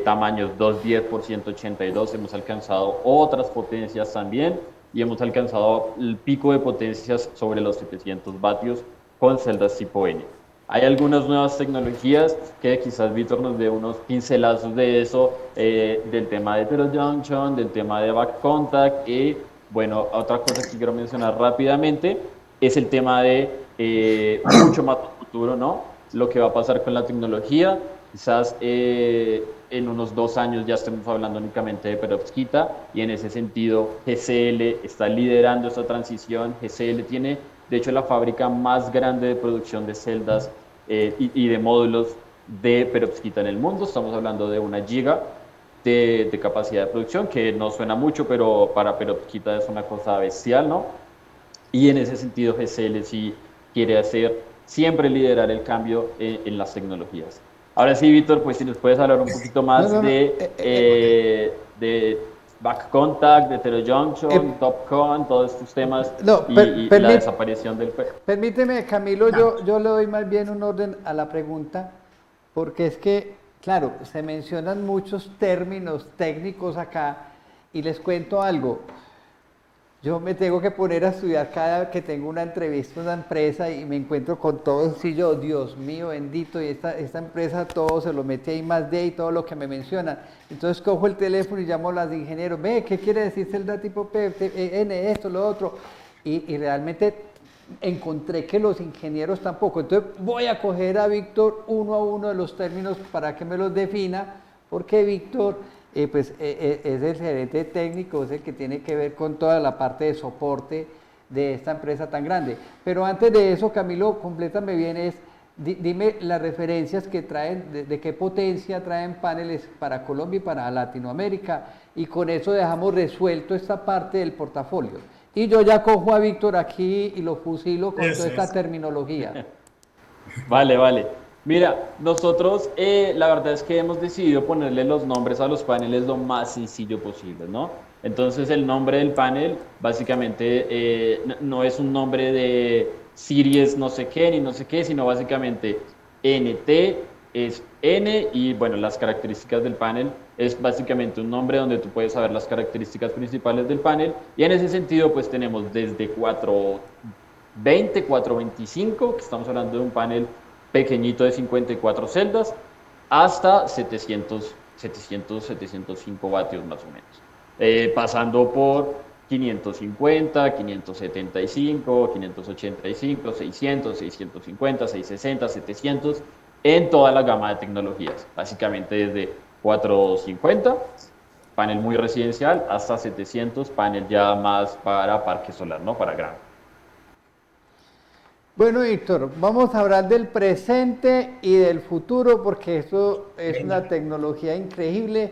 tamaños 210 por 182, hemos alcanzado otras potencias también y hemos alcanzado el pico de potencias sobre los 700 vatios con celdas tipo N. Hay algunas nuevas tecnologías que quizás Víctor nos dé unos pincelazos de eso, del tema de heterojunction, del tema de back contact y, bueno, otra cosa que quiero mencionar rápidamente es el tema de mucho más futuro, ¿no? Lo que va a pasar con la tecnología, quizás en unos 2 años ya estemos hablando únicamente de perovskita y en ese sentido GCL está liderando esta transición. GCL tiene, de hecho, la fábrica más grande de producción de celdas y de módulos de perovskita en el mundo. Estamos hablando de 1 giga de capacidad de producción, que no suena mucho, pero para perovskita es una cosa bestial, ¿no? Y en ese sentido GCL sí quiere siempre liderar el cambio en las tecnologías. Ahora sí, Víctor, pues si nos puedes hablar un poquito más de back contact, de heterojunction, TOPCon, todos estos temas y la desaparición del... Permíteme, Camilo, yo le doy más bien un orden a la pregunta, porque es que, claro, se mencionan muchos términos técnicos acá y les cuento algo. Yo me tengo que poner a estudiar cada que tengo una entrevista en una empresa y me encuentro con todo así, yo, Dios mío, bendito, y esta empresa todo se lo mete ahí más de y todo lo que me mencionan. Entonces cojo el teléfono y llamo a las ingenieros, ve, ¿qué quiere decir celda tipo P, N, esto, lo otro? Y realmente encontré que los ingenieros tampoco. Entonces voy a coger a Víctor uno a uno de los términos para que me los defina, porque Víctor... es el gerente técnico, es el que tiene que ver con toda la parte de soporte de esta empresa tan grande. Pero antes de eso, Camilo, complétame bien, dime las referencias que traen, de qué potencia traen paneles para Colombia y para Latinoamérica, y con eso dejamos resuelto esta parte del portafolio. Y yo ya cojo a Víctor aquí y lo fusilo con toda esta terminología. Vale. Mira, nosotros la verdad es que hemos decidido ponerle los nombres a los paneles lo más sencillo posible, ¿no? Entonces el nombre del panel básicamente no es un nombre de series no sé qué ni no sé qué, sino básicamente NT es N y bueno, las características del panel es básicamente un nombre donde tú puedes saber las características principales del panel y en ese sentido pues tenemos desde 420, 425, que estamos hablando de un panel pequeñito de 54 celdas, hasta 705 vatios más o menos, pasando por 550, 575, 585, 600, 650, 660, 700, en toda la gama de tecnologías, básicamente desde 450, panel muy residencial, hasta 700, panel ya más para parque solar, ¿no? Para granja. Bueno, Víctor, vamos a hablar del presente y del futuro porque esto es una tecnología increíble.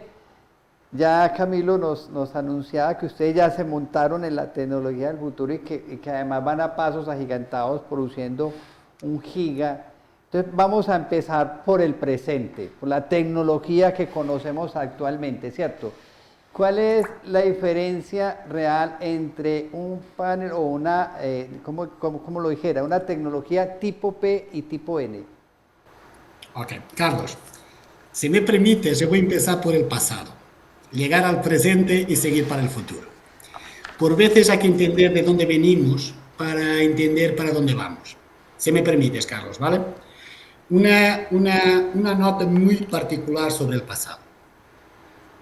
Ya Camilo nos anunciaba que ustedes ya se montaron en la tecnología del futuro y que además van a pasos agigantados produciendo 1 giga. Entonces vamos a empezar por el presente, por la tecnología que conocemos actualmente, ¿cierto? ¿Cuál es la diferencia real entre un panel o una, como lo dijera, una tecnología tipo P y tipo N? Ok, Carlos, si me permites, yo voy a empezar por el pasado, llegar al presente y seguir para el futuro. Por veces hay que entender de dónde venimos para entender para dónde vamos. Si me permites, Carlos, ¿vale? Una nota muy particular sobre el pasado.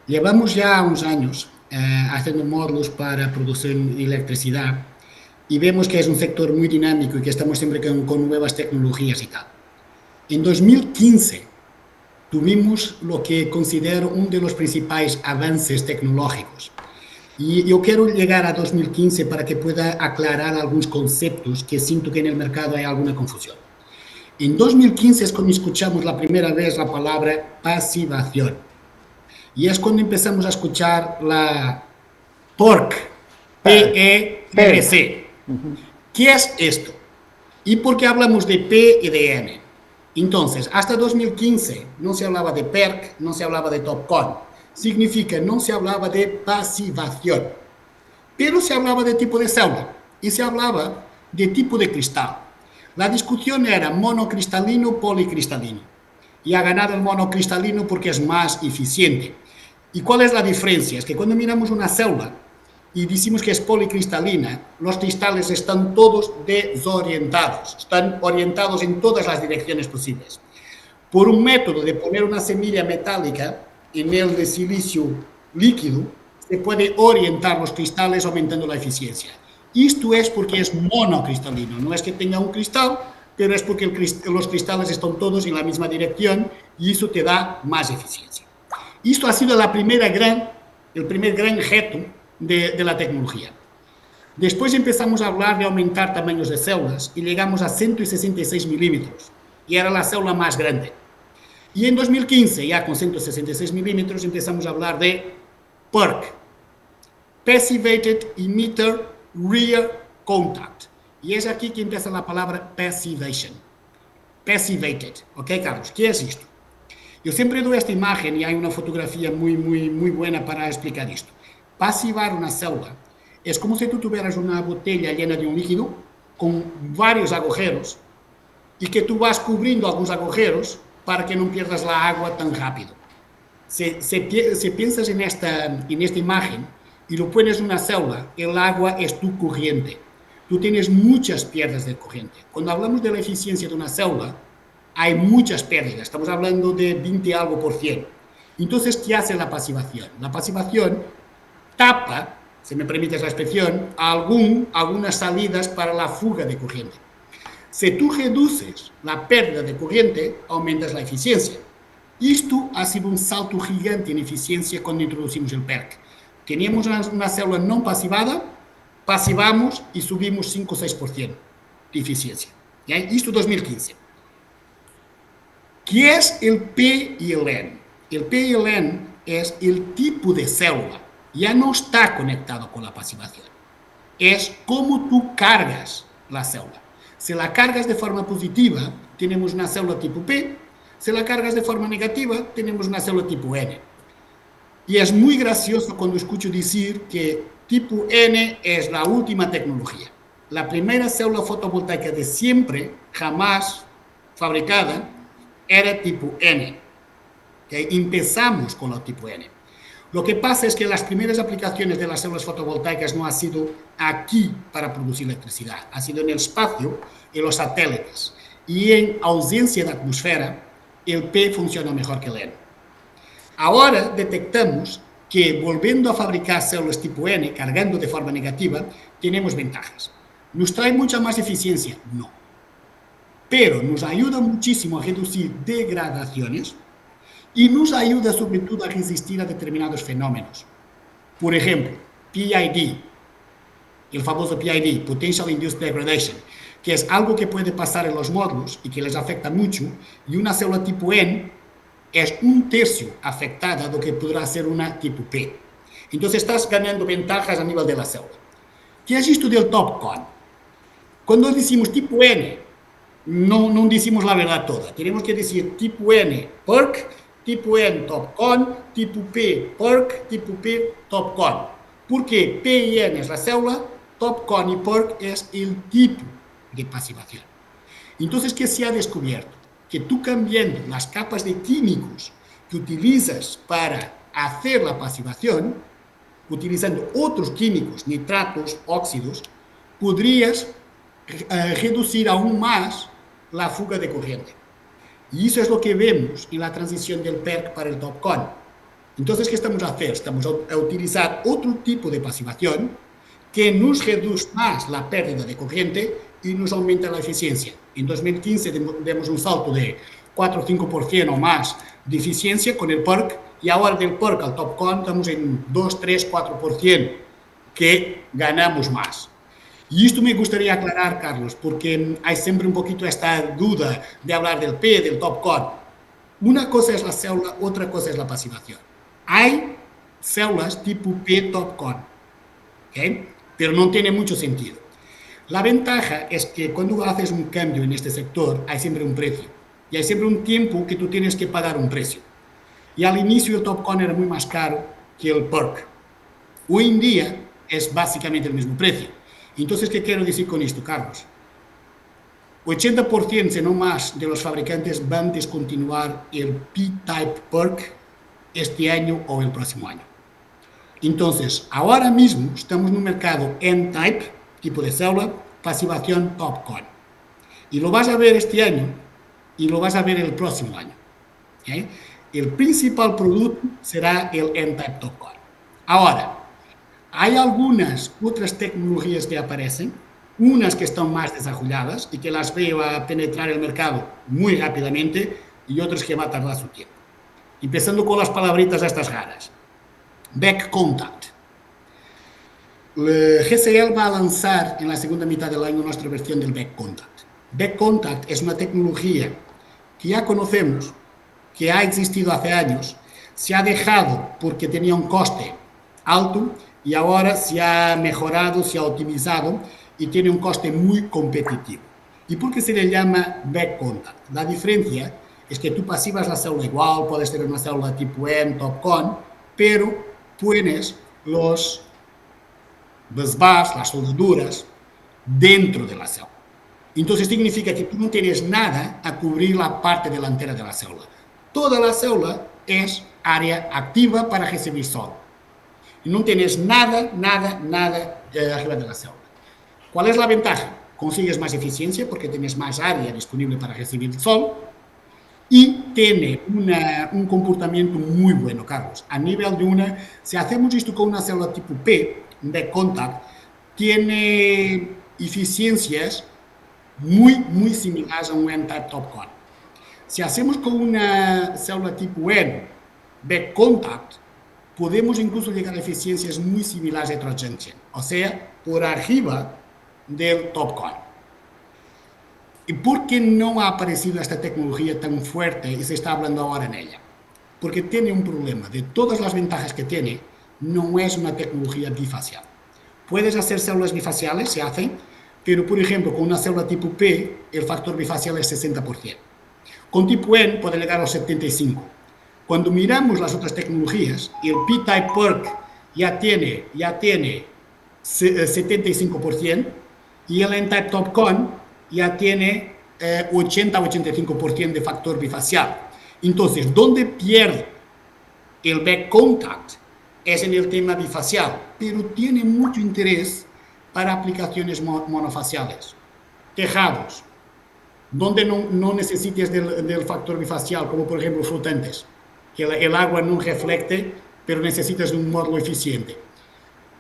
Llevamos ya unos años haciendo módulos para producir electricidad y vemos que es un sector muy dinámico y que estamos siempre con nuevas tecnologías y tal. En 2015 tuvimos lo que considero uno de los principales avances tecnológicos. Y yo quiero llegar a 2015 para que pueda aclarar algunos conceptos que siento que en el mercado hay alguna confusión. En 2015 es cuando escuchamos la primera vez la palabra pasivación. Y es cuando empezamos a escuchar la PORC, P-E-R-C. ¿Qué es esto? ¿Y por qué hablamos de P y de N? Entonces, hasta 2015 no se hablaba de PERC, no se hablaba de TOPCon. Significa, no se hablaba de pasivación. Pero se hablaba de tipo de célula y se hablaba de tipo de cristal. La discusión era monocristalino, policristalino. Y ha ganado el monocristalino porque es más eficiente. ¿Y cuál es la diferencia? Es que cuando miramos una célula y decimos que es policristalina, los cristales están todos desorientados, están orientados en todas las direcciones posibles. Por un método de poner una semilla metálica en el de silicio líquido, se puede orientar los cristales aumentando la eficiencia. Isto é porque é monocristalino, não é que tenha um cristal, pero es porque los cristales están todos en la misma dirección y eso te da más eficiencia. Esto ha sido el primer gran reto de la tecnología. Después empezamos a hablar de aumentar tamaños de células y llegamos a 166 milímetros y era la célula más grande. Y en 2015, ya con 166 milímetros, empezamos a hablar de PERC, Passivated Emitter Rear Contact. Y es aquí que empieza la palabra passivation. Passivated. ¿Ok, Carlos? ¿Qué es esto? Yo siempre doy esta imagen y hay una fotografía muy buena para explicar esto. Pasivar una célula es como si tú tuvieras una botella llena de un líquido con varios agujeros y que tú vas cubriendo algunos agujeros para que no pierdas la agua tan rápido. Si piensas en esta imagen y lo pones en una célula, el agua es tu corriente. Tú tienes muchas pérdidas de corriente. Cuando hablamos de la eficiencia de una célula, hay muchas pérdidas. Estamos hablando de 20 algo por cien. Entonces, ¿qué hace la pasivación? La pasivación tapa, si me permites la expresión, algunas salidas para la fuga de corriente. Si tú reduces la pérdida de corriente, aumentas la eficiencia. Esto ha sido un salto gigante en eficiencia cuando introducimos el PERC. Teníamos una célula no pasivada, pasivamos y subimos 5 o 6% de eficiencia. ¿Ya? Esto 2015. ¿Qué es el P y el N? El P y el N es el tipo de célula. Ya no está conectado con la pasivación. Es cómo tú cargas la célula. Si la cargas de forma positiva, tenemos una célula tipo P. Si la cargas de forma negativa, tenemos una célula tipo N. Y es muy gracioso cuando escucho decir que tipo N es la última tecnología. La primera célula fotovoltaica de siempre, jamás fabricada, era tipo N. ¿Okay? Empezamos con la tipo N. Lo que pasa es que las primeras aplicaciones de las células fotovoltaicas no han sido aquí para producir electricidad, ha sido en el espacio, en los satélites. Y en ausencia de atmósfera, el P funciona mejor que el N. Ahora detectamos que volviendo a fabricar células tipo N, cargando de forma negativa, tenemos ventajas. ¿Nos trae mucha más eficiencia? No. Pero nos ayuda muchísimo a reducir degradaciones y nos ayuda sobre todo a resistir a determinados fenómenos. Por ejemplo, PID, el famoso PID, Potential Induced Degradation, que es algo que puede pasar en los módulos y que les afecta mucho, y una célula tipo N es 1/3 afectada de lo que podrá ser una tipo P. Entonces estás ganando ventajas a nivel de la célula. ¿Qué es esto del TOPCon? Cuando decimos tipo N, no decimos la verdad toda. Tenemos que decir tipo N PERC, tipo N TOPCon, tipo P PERC, tipo P TOPCon. Porque P y N es la célula, TOPCon y PERC es el tipo de pasivación. Entonces, ¿qué se ha descubierto? Que tú cambiando las capas de químicos que utilizas para hacer la pasivación, utilizando otros químicos, nitratos, óxidos, podrías reducir aún más la fuga de corriente. Y eso es lo que vemos en la transición del PERC para el TOPCon. Entonces, ¿qué estamos a hacer? Estamos a utilizar otro tipo de pasivación que nos reduce más la pérdida de corriente y nos aumenta la eficiencia. En 2015 demos un salto de 4 o 5% o más de eficiencia con el PERC y ahora del PERC al TOPCon estamos en 2, 3, 4% que ganamos más. Y esto me gustaría aclarar, Carlos, porque hay siempre un poquito esta duda de hablar del P, del TOPCon. Una cosa es la célula, otra cosa es la pasivación. Hay células tipo P TOPCon, ¿okay? Pero no tiene mucho sentido. La ventaja es que cuando haces un cambio en este sector hay siempre un precio y hay siempre un tiempo que tú tienes que pagar un precio. Y al inicio el TOPCon era muy más caro que el PERC. Hoy en día es básicamente el mismo precio. Entonces, ¿qué quiero decir con esto, Carlos? 80%, si no más, de los fabricantes van a descontinuar el P-Type PERC este año o el próximo año. Entonces, ahora mismo estamos en un mercado N-Type, tipo de célula, pasivación TOPCon. Y lo vas a ver este año y lo vas a ver el próximo año. ¿Okay? El principal producto será el N-Type TOPCon. Ahora, Hay algunas otras tecnologías que aparecen, unas que están más desarrolladas y que las veo a penetrar el mercado muy rápidamente y otras que va a tardar su tiempo. Empezando con las palabritas estas raras. Back Contact. GCL va a lanzar en la segunda mitad del año nuestra versión del Back Contact. Back Contact es una tecnología que ya conocemos, que ha existido hace años, se ha dejado porque tenía un coste alto y ahora se ha mejorado, se ha optimizado y tiene un coste muy competitivo. ¿Y por qué se le llama Back Contact? La diferencia es que tú pasivas la célula igual, puede ser una célula tipo N, TOPCon, pero pones los busbars, las soldaduras, dentro de la célula. Entonces significa que tú no tienes nada a cubrir la parte delantera de la célula. Toda la célula es área activa para recibir sol. Y no tienes nada arriba de la célula. ¿Cuál es la ventaja? Consigues más eficiencia porque tienes más área disponible para recibir el sol y tiene un comportamiento muy bueno, Carlos. A nivel de si hacemos esto con una célula tipo P, de contact, tiene eficiencias muy similares a un N-type TOPCon. Si hacemos con una célula tipo N, back contact, podemos incluso llegar a eficiencias muy similares a heterojunction, o sea, por arriba del TOPCon. ¿Y por qué no ha aparecido esta tecnología tan fuerte y se está hablando ahora en ella? Porque tiene un problema. De todas las ventajas que tiene, no es una tecnología bifacial. Puedes hacer células bifaciales, se hacen, pero por ejemplo, con una célula tipo P, el factor bifacial es 60%. Con tipo N puede llegar a los 75%. Cuando miramos las otras tecnologías, el P-type PERC ya tiene 75% y el N-type TOPCon ya tiene 80-85% de factor bifacial. Entonces, ¿dónde pierde el back contact? Es en el tema bifacial, pero tiene mucho interés para aplicaciones monofaciales. Tejados, donde no necesites del factor bifacial, como por ejemplo flotantes, que el agua no reflecte, pero necesitas de un módulo eficiente.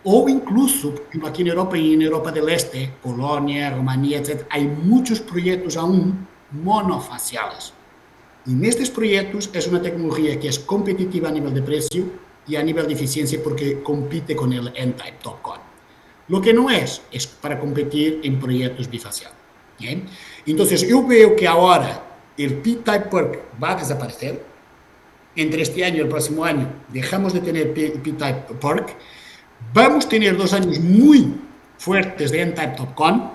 O incluso, aquí en Europa y en Europa del Este, Polonia, Rumanía, etc., hay muchos proyectos aún monofaciales. Y en estos proyectos es una tecnología que es competitiva a nivel de precio y a nivel de eficiencia porque compite con el N-type TOPCon. Lo que no es para competir en proyectos bifaciales. ¿Bien? Entonces, yo veo que ahora el P-type PERC va a desaparecer. Entre este año y el próximo año dejamos de tener P-type PERC. Vamos a tener 2 años muy fuertes de N-type TOPCon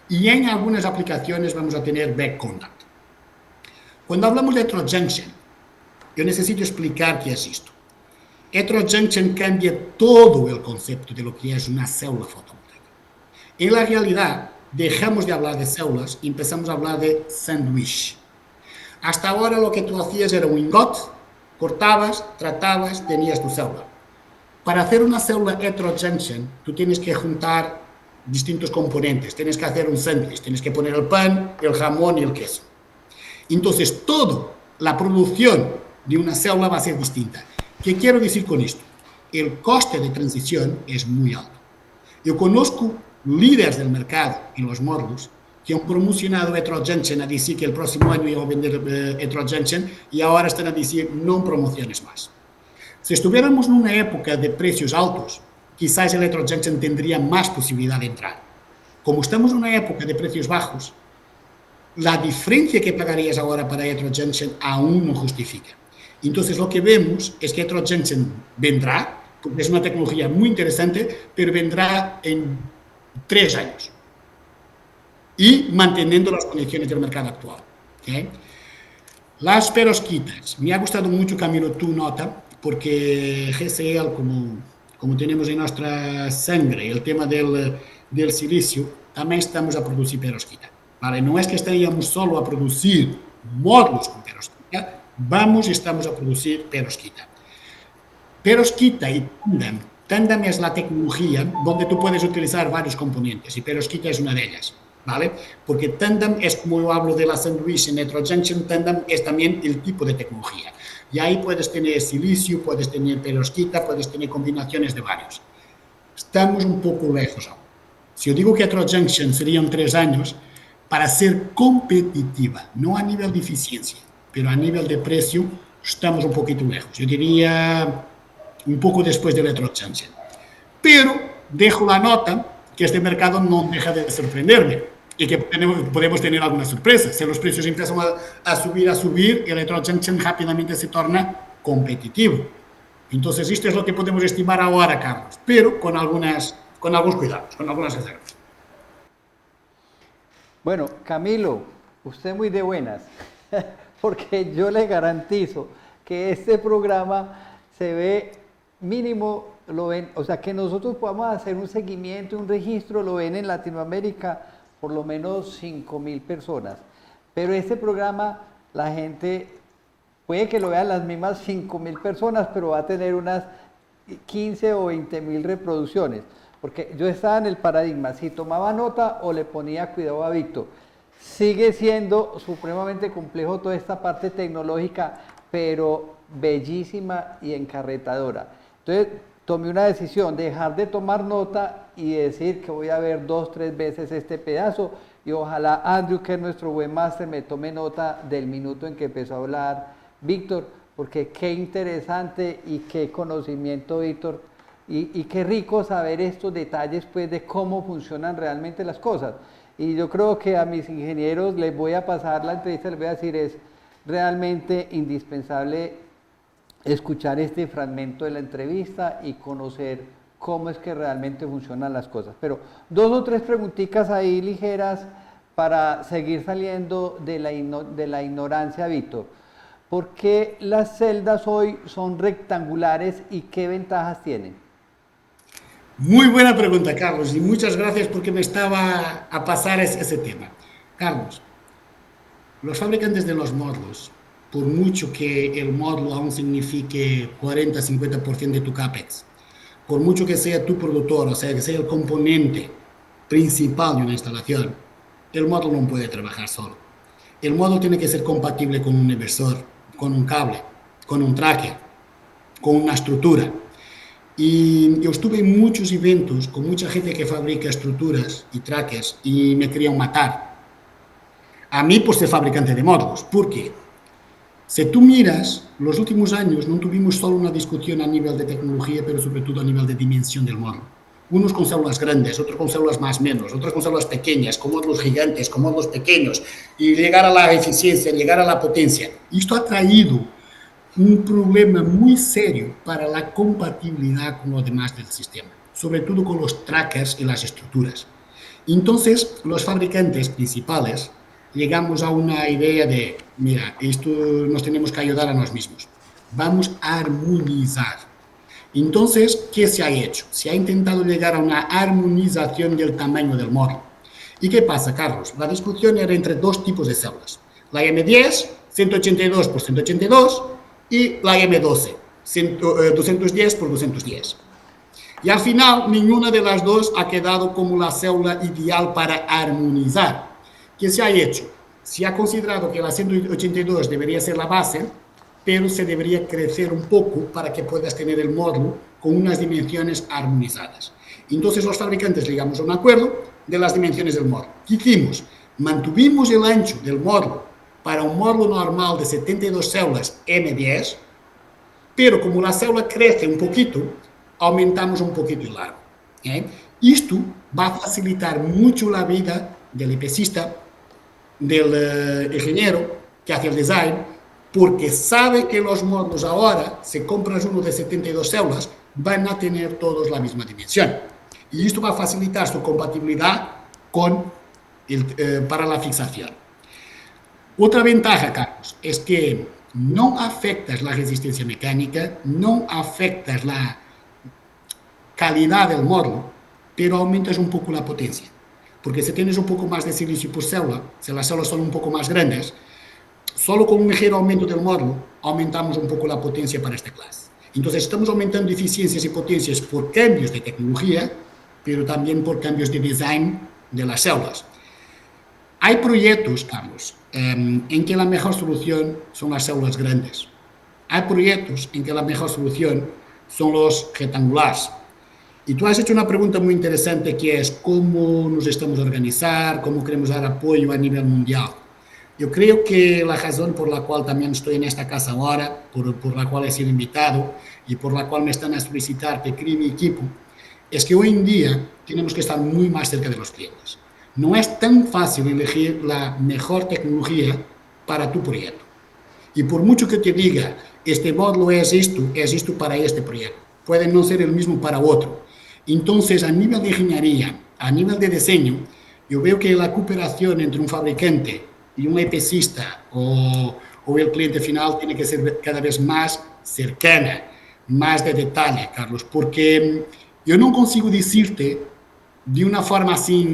y en algunas aplicaciones vamos a tener back contact. Cuando hablamos de heterojunction, yo necesito explicar qué es esto. Heterojunction cambia todo el concepto de lo que es una célula fotovoltaica. En la realidad, dejamos de hablar de células y empezamos a hablar de sándwich. Hasta ahora lo que tú hacías era un ingot, cortabas, tratabas, tenías tu célula. Para hacer una célula heterojunction, tú tienes que juntar distintos componentes, tienes que hacer un sándwich, tienes que poner el pan, el jamón y el queso. Entonces, toda la producción de una célula va a ser distinta. ¿Qué quiero decir con esto? El coste de transición es muy alto. Yo conozco líderes del mercado en los módulos que han promocionado heterojunction a decir que el próximo año iban a vender heterojunction y ahora están a decir no promociones más. Si estuviéramos en una época de precios altos, quizás el heterojunction tendría más posibilidad de entrar. Como estamos en una época de precios bajos, la diferencia que pagarías ahora para heterojunction aún no justifica. Entonces lo que vemos es que heterojunction vendrá, porque es una tecnología muy interesante, pero vendrá en 3 años y manteniendo las condiciones del mercado actual. ¿Okay? Las perovskitas. Me ha gustado mucho, Camilo, tu nota, porque GCL, como tenemos en nuestra sangre el tema del silicio, también estamos a producir perovskita. ¿Vale? No es que estaríamos solo a producir módulos con perovskita, estamos a producir perovskita. Perovskita y tandem. Tandem es la tecnología donde tú puedes utilizar varios componentes y perovskita es una de ellas. ¿Vale? Porque tandem es, como yo hablo de la sandwich en heterojunction, tandem es también el tipo de tecnología. Y ahí puedes tener silicio, puedes tener perovskita, puedes tener combinaciones de varios. estamos un poco lejos aún. Si yo digo que heterojunction serían 3 años, para ser competitiva, no a nivel de eficiencia, pero a nivel de precio, estamos un poquito lejos. Yo diría un poco después del heterojunction. Pero dejo la nota que este mercado no deja de sorprenderme y que podemos tener alguna sorpresa. Si los precios empiezan a subir, el heterojunction rápidamente se torna competitivo. Entonces, esto es lo que podemos estimar ahora, Carlos, pero con algunos cuidados, con algunas reservas. Bueno, Camilo, usted muy de buenas, porque yo le garantizo que este programa se ve mínimo, lo ven, o sea, que nosotros podamos hacer un seguimiento, un registro, lo ven en Latinoamérica por lo menos 5.000 personas. Pero este programa, la gente puede que lo vean las mismas 5.000 personas, pero va a tener unas 15 o 20.000 reproducciones. Porque yo estaba en el paradigma, si tomaba nota o le ponía cuidado a Víctor. Sigue siendo supremamente complejo toda esta parte tecnológica, pero bellísima y encarretadora. Entonces tomé una decisión, dejar de tomar nota y decir que voy a ver 2, 3 veces este pedazo, y ojalá Andrew, que es nuestro webmaster, me tome nota del minuto en que empezó a hablar Víctor, porque qué interesante y qué conocimiento, Víctor, y qué rico saber estos detalles, pues, de cómo funcionan realmente las cosas. Y yo creo que a mis ingenieros les voy a pasar la entrevista, les voy a decir, es realmente indispensable escuchar este fragmento de la entrevista y conocer cómo es que realmente funcionan las cosas. Pero 2 o 3 preguntitas ahí ligeras para seguir saliendo de la ignorancia, Víctor. ¿Por qué las celdas hoy son rectangulares y qué ventajas tienen? Muy buena pregunta, Carlos, y muchas gracias porque me estaba a pasar ese tema. Carlos, los fabricantes de los módulos, por mucho que el módulo aún signifique 40-50% de tu CAPEX, por mucho que sea tu productor, o sea, que sea el componente principal de una instalación, el módulo no puede trabajar solo. El módulo tiene que ser compatible con un inversor, con un cable, con un tracker, con una estructura. Y yo estuve en muchos eventos con mucha gente que fabrica estructuras y trackers y me querían matar. A mí por ser fabricante de módulos. ¿Por qué? Si tú miras, los últimos años no tuvimos solo una discusión a nivel de tecnología, pero sobre todo a nivel de dimensión del módulo. Unos con células grandes, otros con células más menos, otros con células pequeñas, con módulos gigantes, con módulos pequeños, y llegar a la eficiencia, llegar a la potencia. Y esto ha traído un problema muy serio para la compatibilidad con los demás del sistema, sobre todo con los trackers y las estructuras. Entonces, los fabricantes principales llegamos a una idea de, mira, esto nos tenemos que ayudar a nosotros mismos. Vamos a armonizar. Entonces, ¿qué se ha hecho? Se ha intentado llegar a una armonización del tamaño del módulo. ¿Y qué pasa, Carlos? La discusión era entre 2 tipos de células. La M10, 182 por 182, y la M12, 210 por 210. Y al final, ninguna de las dos ha quedado como la célula ideal para armonizar. ¿Qué se ha hecho? Se ha considerado que la 182 debería ser la base, pero se debería crecer un poco para que puedas tener el módulo con unas dimensiones armonizadas. Entonces los fabricantes llegamos a un acuerdo de las dimensiones del módulo. ¿Qué hicimos? Mantuvimos el ancho del módulo para un módulo normal de 72 células M10, pero como la célula crece un poquito, aumentamos un poquito el largo. Esto va a facilitar mucho la vida del IPCista, del ingeniero que hace el design, porque sabe que los módulos ahora, si compras uno de 72 células, van a tener todos la misma dimensión. Y esto va a facilitar su compatibilidad para la fixación. Otra ventaja, Carlos, es que no afectas la resistencia mecánica, no afectas la calidad del módulo, pero aumentas un poco la potencia. Porque si tienes un poco más de silicio por célula, si las células son un poco más grandes, solo con un ligero aumento del módulo, aumentamos un poco la potencia para esta clase. Entonces, estamos aumentando eficiencias y potencias por cambios de tecnología, pero también por cambios de design de las células. Hay proyectos, Carlos, en que la mejor solución son las células grandes. Hay proyectos en que la mejor solución son los rectangulares. Y tú has hecho una pregunta muy interesante que es cómo nos estamos a organizar, cómo queremos dar apoyo a nivel mundial. Yo creo que la razón por la cual también estoy en esta casa ahora, por la cual he sido invitado y por la cual me están a solicitar que cree mi equipo, es que hoy en día tenemos que estar muy más cerca de los clientes. No es tan fácil elegir la mejor tecnología para tu proyecto. Y por mucho que te diga, este módulo es esto para este proyecto, puede no ser el mismo para otro. Entonces, a nivel de ingeniería, a nivel de diseño, yo veo que la cooperación entre un fabricante y un EPCista o el cliente final tiene que ser cada vez más cercana, más de detalle, Carlos, porque yo no consigo decirte de una forma así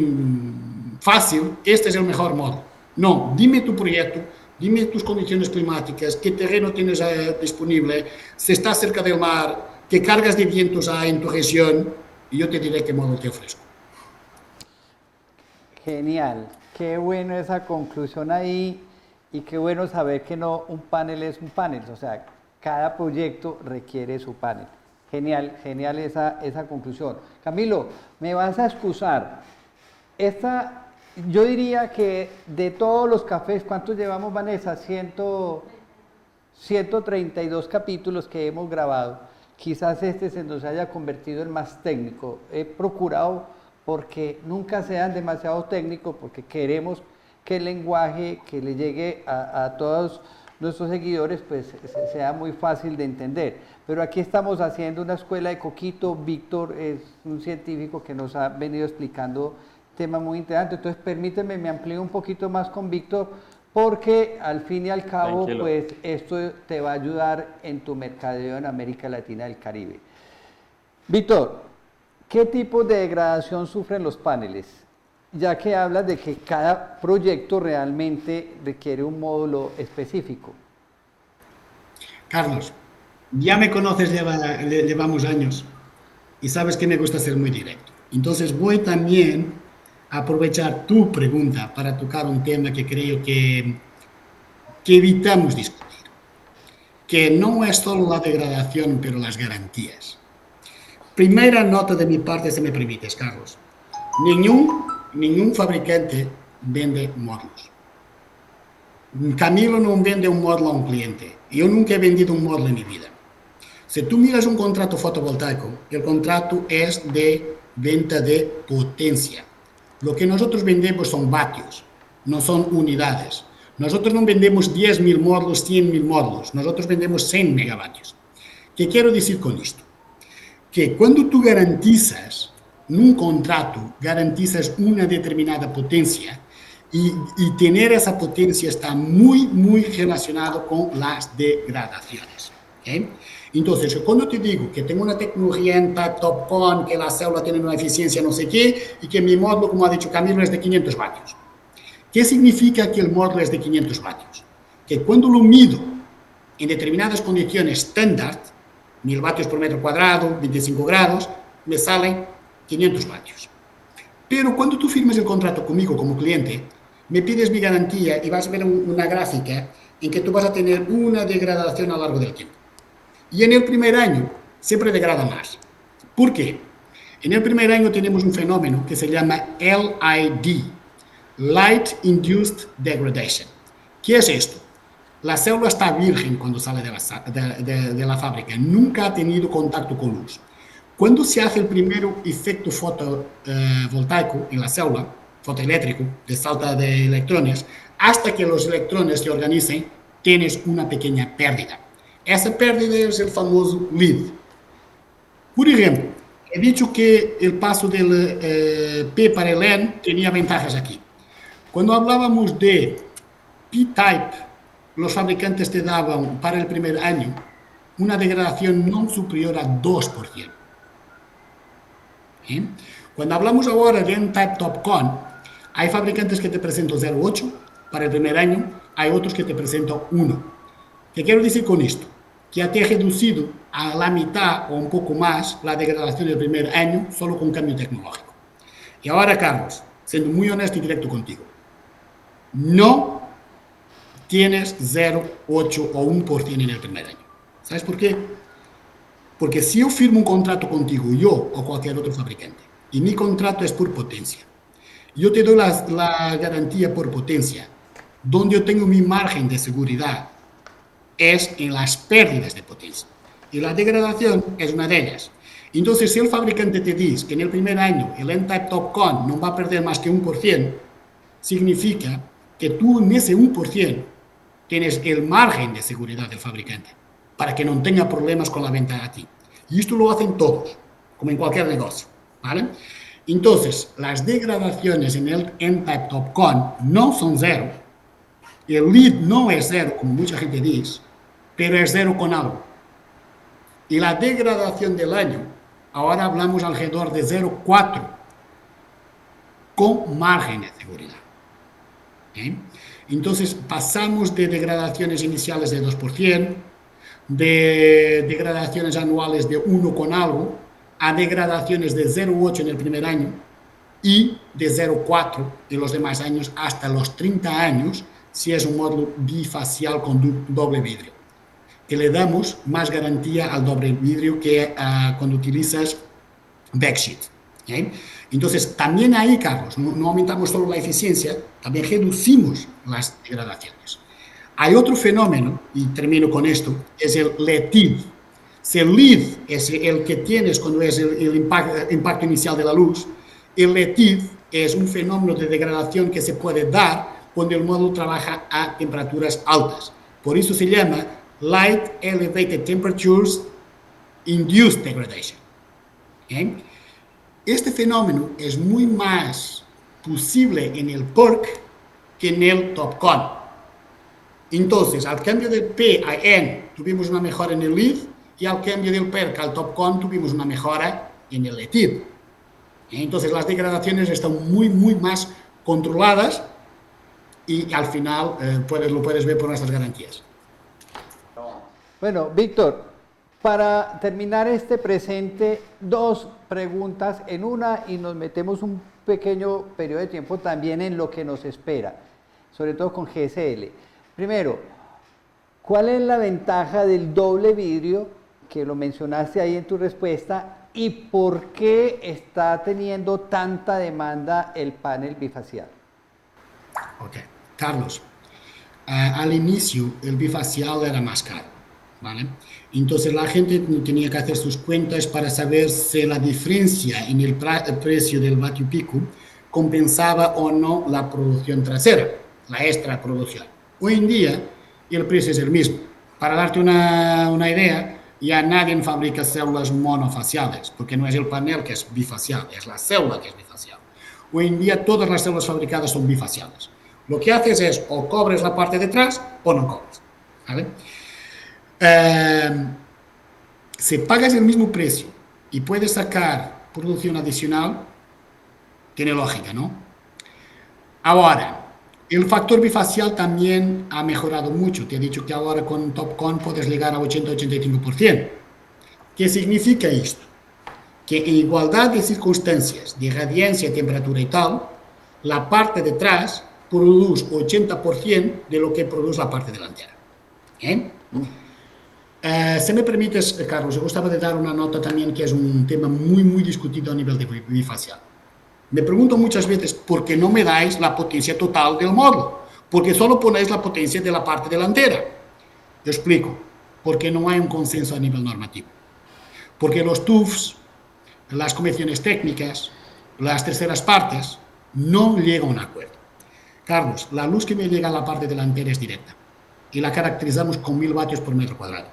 fácil, este es el mejor modo. No, dime tu proyecto, dime tus condiciones climáticas, qué terreno tienes disponible, si estás cerca del mar, qué cargas de vientos hay en tu región, y yo te diré qué modo te ofrezco. Genial, qué bueno esa conclusión ahí y qué bueno saber que no un panel es un panel, o sea, cada proyecto requiere su panel. Genial, genial esa conclusión. Camilo, me vas a excusar. Yo diría que de todos los cafés, ¿cuántos llevamos, Vanessa? 132 capítulos que hemos grabado. Quizás este se nos haya convertido en más técnico. He procurado porque nunca sean demasiado técnicos, porque queremos que el lenguaje que le llegue a todos nuestros seguidores pues sea muy fácil de entender. Pero aquí estamos haciendo una escuela de coquito. Víctor es un científico que nos ha venido explicando temas muy interesantes. Entonces permíteme, me amplío un poquito más con Víctor, porque al fin y al cabo, Tranquilo. pues esto te va a ayudar en tu mercadeo en América Latina y el Caribe. Víctor, ¿qué tipo de degradación sufren los paneles? Ya que hablas de que cada proyecto realmente requiere un módulo específico. Carlos, ya me conoces, llevamos años, y sabes que me gusta ser muy directo. Entonces voy también a aprovechar tu pregunta para tocar un tema que creo que evitamos discutir, que no es solo la degradación, pero las garantías. Primera nota de mi parte, si me permites, Carlos. Ningún fabricante vende módulos. Camilo no vende un módulo a un cliente. Yo nunca he vendido un módulo en mi vida. Si tú miras un contrato fotovoltaico, el contrato es de venta de potencia. Lo que nosotros vendemos son vatios, no son unidades. Nosotros no vendemos 10.000 módulos, 100.000 módulos. Nosotros vendemos 100 megavatios. ¿Qué quiero decir con esto? Que cuando tú garantizas, en un contrato, garantizas una determinada potencia y tener esa potencia está muy, muy relacionado con las degradaciones. ¿Okay? Entonces, cuando te digo que tengo una tecnología en TopCon, que la célula tiene una eficiencia no sé qué, y que mi módulo, como ha dicho Camilo, es de 500 vatios. ¿Qué significa que el módulo es de 500 vatios? Que cuando lo mido en determinadas condiciones estándar, 1000 vatios por metro cuadrado, 25 grados, me salen 500 vatios. Pero cuando tú firmes el contrato conmigo como cliente, me pides mi garantía y vas a ver una gráfica en que tú vas a tener una degradación a lo largo del tiempo. Y en el primer año siempre degrada más. ¿Por qué? En el primer año tenemos un fenómeno que se llama LID, Light Induced Degradation. ¿Qué es esto? La célula está virgen cuando sale de la fábrica, nunca ha tenido contacto con luz. Cuando se hace el primer efecto fotovoltaico en la célula, fotoeléctrico, de salta de electrones, hasta que los electrones se organicen, tienes una pequeña pérdida. Esa pérdida es el famoso LID. Por ejemplo, he dicho que el paso del P para el N tenía ventajas aquí. Cuando hablábamos de P-Type, los fabricantes te daban para el primer año una degradación no superior a 2%. ¿Eh? Cuando hablamos ahora de N-Type TopCon, hay fabricantes que te presentan 0,8 para el primer año, hay otros que te presentan 1. ¿Qué quiero decir con esto? Que ya te he reducido a la mitad o un poco más la degradación del primer año solo con cambio tecnológico. Y ahora, Carlos, siendo muy honesto y directo contigo, no tienes 0,8 o 1% en el primer año. ¿Sabes por qué? Porque si yo firmo un contrato contigo, yo o cualquier otro fabricante, y mi contrato es por potencia, yo te doy la garantía por potencia, donde yo tengo mi margen de seguridad es en las pérdidas de potencia. Y la degradación es una de ellas. Entonces, si el fabricante te dice que en el primer año el N-Type TOPCon no va a perder más que 1%, significa que tú en ese 1% tienes el margen de seguridad del fabricante para que no tenga problemas con la venta a ti. Y esto lo hacen todos, como en cualquier negocio, ¿vale? Entonces, las degradaciones en el N-Type TOPCon no son cero. El lead no es cero, como mucha gente dice, pero es cero con algo. Y la degradación del año, ahora hablamos alrededor de 0,4, con margen de seguridad. ¿Okay? Entonces, pasamos de degradaciones iniciales de 2%, de degradaciones anuales de 1 con algo, a degradaciones de 0,8 en el primer año y de 0,4 en los demás años hasta los 30 años, si es un módulo bifacial con doble vidrio, que le damos más garantía al doble vidrio que cuando utilizas backsheet. ¿Okay? Entonces, también ahí, Carlos, no aumentamos solo la eficiencia, también reducimos las degradaciones. Hay otro fenómeno, y termino con esto, es el LED. Si el LED es el que tienes cuando es el impacto inicial de la luz, el LED es un fenómeno de degradación que se puede dar cuando el módulo trabaja a temperaturas altas. Por eso se llama Light Elevated Temperatures Induced Degradation. ¿Okay? Este fenómeno es muy más posible en el PERC que en el TOPCon. Entonces, al cambio del P a N, tuvimos una mejora en el LED, y al cambio del PERC al TOPCon, tuvimos una mejora en el LED. Entonces, las degradaciones están muy más controladas, y al final lo puedes ver por nuestras garantías. Bueno, Víctor, para terminar este presente, 2 preguntas en una y nos metemos un pequeño periodo de tiempo también en lo que nos espera, sobre todo con GSL. Primero, ¿cuál es la ventaja del doble vidrio, que lo mencionaste ahí en tu respuesta, y por qué está teniendo tanta demanda el panel bifacial? Ok, Carlos, al inicio el bifacial era más caro, ¿vale? Entonces la gente tenía que hacer sus cuentas para saber si la diferencia en el precio del vatio pico compensaba o no la producción trasera, la extra producción. Hoy en día el precio es el mismo. Para darte una idea, ya nadie fabrica células monofaciales, porque no es el panel que es bifacial, es la célula que es bifacial. Hoy en día todas las células fabricadas son bifaciales. Lo que haces es o cobres la parte de atrás o no cobres, ¿vale? Si pagas el mismo precio y puedes sacar producción adicional, tiene lógica, ¿no? Ahora, el factor bifacial también ha mejorado mucho. Te he dicho que ahora con TOPCon puedes llegar a 80-85%. ¿Qué significa esto? Que en igualdad de circunstancias, de radiancia, temperatura y tal, la parte de atrás produce 80% de lo que produce la parte delantera. ¿Eh? Si me permites, Carlos, me gustaba de dar una nota también, que es un tema muy discutido a nivel de bifacial. Me pregunto muchas veces, ¿por qué no me dais la potencia total del módulo? Porque solo ponéis la potencia de la parte delantera. Yo explico, porque no hay un consenso a nivel normativo. Porque los TÜVs, las convenciones técnicas, las terceras partes, no llegan a un acuerdo. Carlos, la luz que me llega a la parte delantera es directa y la caracterizamos con 1000 vatios por metro cuadrado.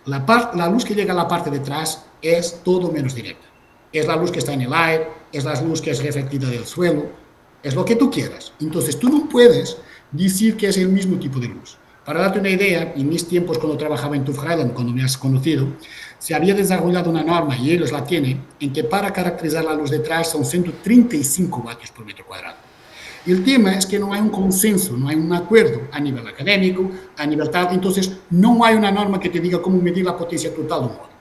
La luz que llega a la parte de atrás es todo menos directa. Es la luz que está en el aire, es la luz que es reflectida del suelo, es lo que tú quieras. Entonces tú no puedes decir que es el mismo tipo de luz. Para darte una idea, en mis tiempos cuando trabajaba en TÜV Rheinland, cuando me has conocido, se había desarrollado una norma, y ellos la tienen, en que para caracterizar la luz detrás son 135 vatios por metro cuadrado. El tema es que no hay un consenso, no hay un acuerdo a nivel académico, a nivel tal, entonces no hay una norma que te diga cómo medir la potencia total de un módulo.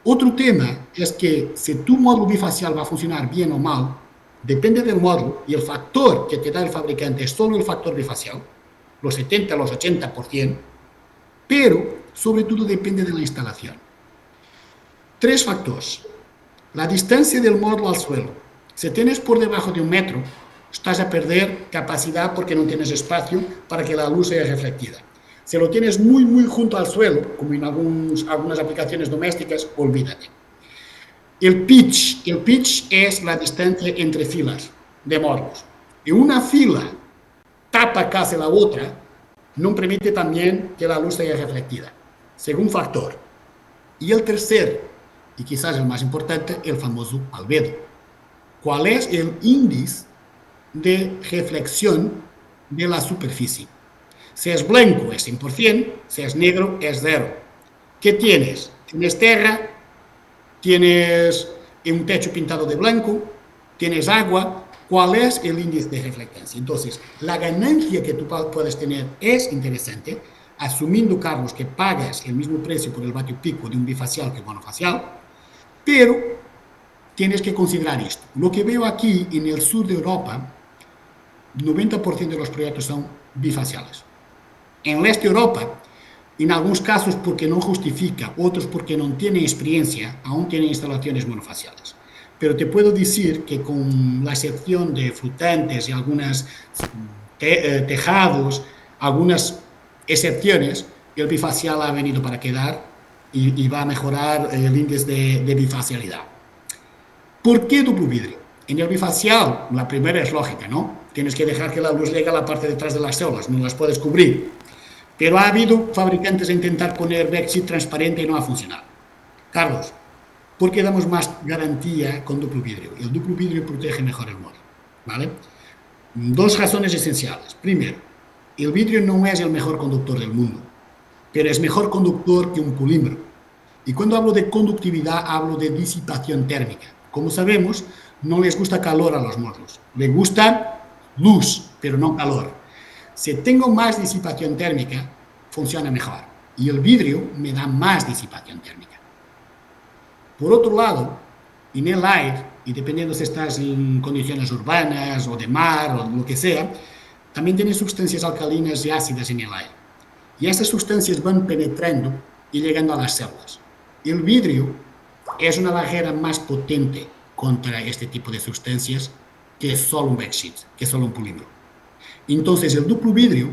Otro tema es que si tu módulo bifacial va a funcionar bien o mal, depende del módulo, y el factor que te da el fabricante es solo el factor bifacial, los 70, los 80%, pero sobre todo depende de la instalación. 3 factores. La distancia del módulo al suelo. Si tienes por debajo de 1 metro, estás a perder capacidad porque no tienes espacio para que la luz sea reflectida. Si lo tienes muy, muy junto al suelo, como en algunas aplicaciones domésticas, olvídate. El pitch es la distancia entre filas de módulos. Y una fila tapa casi la otra, no permite también que la luz sea reflectida. Segundo factor. Y el tercer, y quizás el más importante, el famoso albedo. ¿Cuál es el índice de reflexión de la superficie? Si es blanco es 100%, si es negro es 0. ¿Qué tienes? Tienes tierra, tienes un techo pintado de blanco, tienes agua. ¿Cuál es el índice de reflectancia? Entonces, la ganancia que tú puedes tener es interesante, asumiendo, Carlos, que pagas el mismo precio por el vatio pico de un bifacial que monofacial, pero tienes que considerar esto. Lo que veo aquí en el sur de Europa, 90% de los proyectos son bifaciales. En el este de Europa, en algunos casos porque no justifica, otros porque no tienen experiencia, aún tienen instalaciones monofaciales. Pero te puedo decir que con la excepción de flotantes y algunos tejados, algunas excepciones, el bifacial ha venido para quedar y va a mejorar el índice de bifacialidad. ¿Por qué duplo vidrio? En el bifacial, la primera es lógica, ¿no? Tienes que dejar que la luz llegue a la parte de atrás de las células, no las puedes cubrir. Pero ha habido fabricantes a intentar poner backsheet transparente y no ha funcionado. Carlos, ¿por qué damos más garantía con duplo vidrio? El duplo vidrio protege mejor el módulo, ¿vale? 2 razones esenciales. Primero, el vidrio no es el mejor conductor del mundo, pero es mejor conductor que un polímero. Y cuando hablo de conductividad, hablo de disipación térmica. Como sabemos, no les gusta calor a los módulos, les gusta luz, pero no calor. Si tengo más disipación térmica, funciona mejor. Y el vidrio me da más disipación térmica. Por otro lado, en el aire, y dependiendo si estás en condiciones urbanas o de mar o lo que sea, también tienes sustancias alcalinas y ácidas en el aire. Y estas sustancias van penetrando y llegando a las células. El vidrio es una barrera más potente contra este tipo de sustancias que solo un backsheet, que solo un polímero. Entonces, el duplo vidrio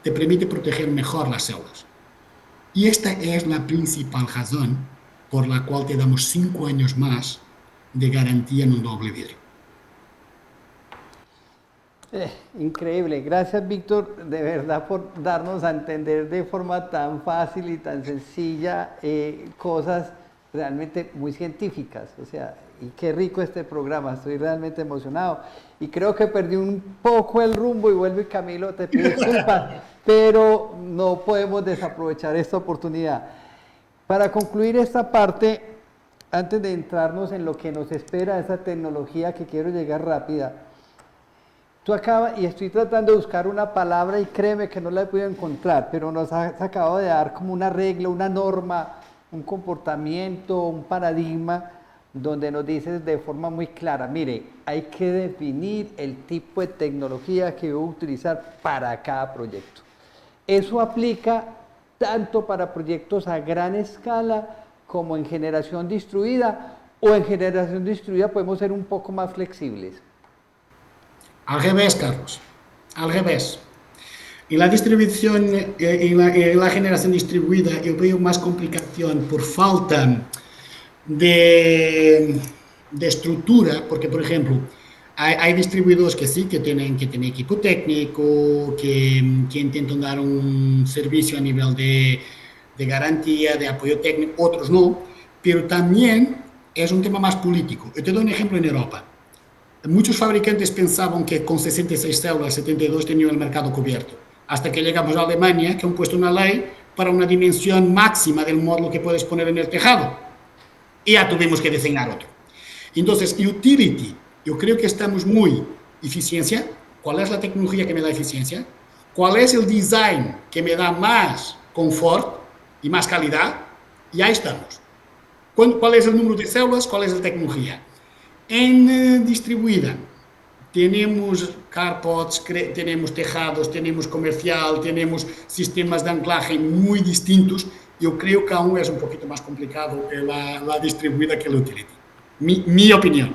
te permite proteger mejor las células. Y esta es la principal razón por la cual te damos 5 años más de garantía en un doble vidrio. Increíble. Gracias, Víctor, de verdad, por darnos a entender de forma tan fácil y tan sencilla cosas realmente muy científicas. O sea, y qué rico este programa. Estoy realmente emocionado. Y creo que perdí un poco el rumbo y vuelvo, y Camilo, te pido disculpas, pero no podemos desaprovechar esta oportunidad. Para concluir esta parte, antes de entrarnos en lo que nos espera, esa tecnología que quiero llegar rápida, tú acabas, y estoy tratando de buscar una palabra y créeme que no la he podido encontrar, pero nos has acabado de dar como una regla, una norma, un comportamiento, un paradigma, donde nos dices de forma muy clara, mire, hay que definir el tipo de tecnología que voy a utilizar para cada proyecto. Eso aplica tanto para proyectos a gran escala como en generación distribuida, o en generación distribuida podemos ser un poco más flexibles. Al revés, Carlos, al revés. En la distribución, en la generación distribuida, yo veo más complicación por falta de estructura, porque, por ejemplo, hay distribuidores que sí, que tienen equipo técnico, que intentan dar un servicio a nivel de garantía, de apoyo técnico, otros no, pero también es un tema más político. Yo te doy un ejemplo en Europa. Muchos fabricantes pensaban que con 66 células, 72 tenían el mercado cubierto, hasta que llegamos a Alemania, que han puesto una ley para una dimensión máxima del módulo que puedes poner en el tejado. Y ya tuvimos que diseñar otro. Entonces, utility, yo creo que estamos muy eficiencia. ¿Cuál es la tecnología que me da eficiencia? ¿Cuál es el design que me da más confort y más calidad? Y ahí estamos. ¿Cuál es el número de células? ¿Cuál es la tecnología? En distribuida, tenemos carports, tenemos tejados, tenemos comercial, tenemos sistemas de anclaje muy distintos yo creo que aún es un poquito más complicado la distribuida que la utility. Mi opinión.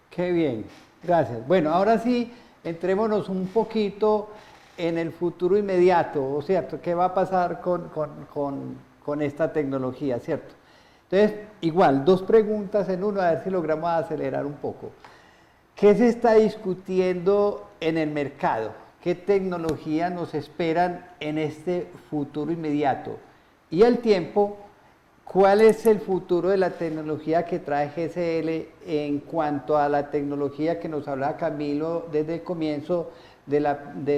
Qué bien, gracias. Bueno, ahora sí, entrémonos un poquito en el futuro inmediato, ¿cierto? ¿Qué va a pasar con esta tecnología, ¿cierto? Entonces, igual, dos preguntas en uno, a ver si logramos acelerar un poco. ¿Qué se está discutiendo en el mercado? ¿Qué tecnología nos esperan en este futuro inmediato? Y al tiempo, ¿cuál es el futuro de la tecnología que trae GSL en cuanto a la tecnología que nos hablaba Camilo desde el comienzo de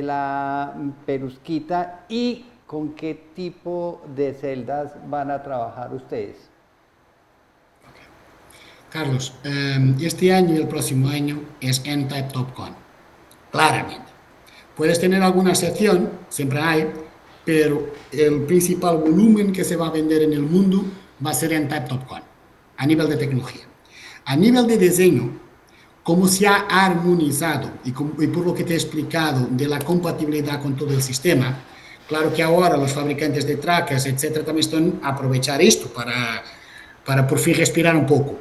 la perusquita y con qué tipo de celdas van a trabajar ustedes? Carlos, este año y el próximo año es N-Type TopCon, claramente. Puedes tener alguna excepción, siempre hay, pero el principal volumen que se va a vender en el mundo va a ser N-Type TopCon, a nivel de tecnología. A nivel de diseño, como se ha armonizado y por lo que te he explicado de la compatibilidad con todo el sistema, claro que ahora los fabricantes de trackers, etcétera, también están a aprovechar esto para por fin respirar un poco.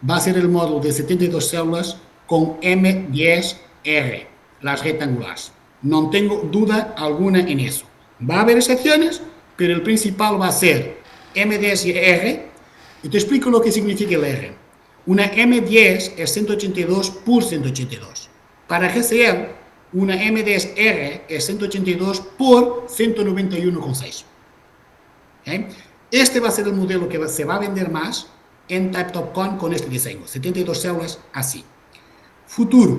Va a ser el módulo de 72 células con M10R, las rectangulares. No tengo duda alguna en eso. Va a haber excepciones, pero el principal va a ser M10R. Y te explico lo que significa el R. Una M10 es 182 por 182. Para GCL, una M10R es 182 por 191,6. Este va a ser el modelo que se va a vender más en Type TopCon con este diseño, 72 células así. Futuro.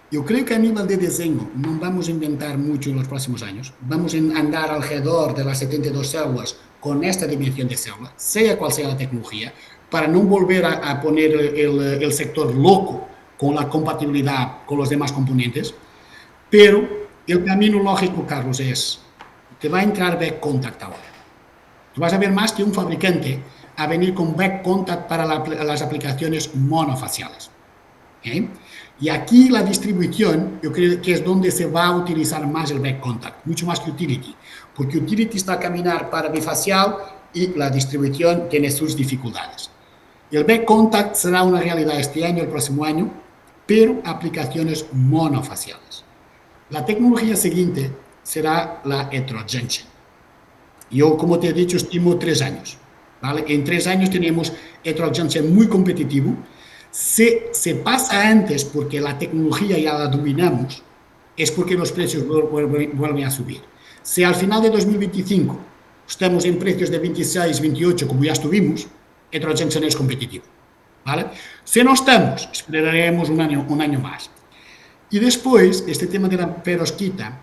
Yo creo que a nivel de diseño no vamos a inventar mucho en los próximos años. Vamos a andar alrededor de las 72 células con esta dimensión de célula, sea cual sea la tecnología, para no volver a poner el sector loco con la compatibilidad con los demás componentes. Pero el camino lógico, Carlos, es que va a entrar back contact ahora. Tú vas a ver más que un fabricante a venir con back contact para las aplicaciones monofaciales. Y aquí la distribución, yo creo que es donde se va a utilizar más el back contact, mucho más que utility, porque utility está a caminar para bifacial y la distribución tiene sus dificultades. El back contact será una realidad este año, el próximo año, pero aplicaciones monofaciales. La tecnología siguiente será la heterojunction. Yo, como te he dicho, estimo 3 años. ¿Vale? En 3 años tenemos heterojunction muy competitivo. Se pasa antes porque la tecnología ya la dominamos, es porque los precios vuelven a subir. Si al final de 2025 estamos en precios de 26, 28, como ya estuvimos, heterojunction es competitivo. ¿Vale? Si no estamos, esperaremos un año más. Y después, este tema de la perovskita,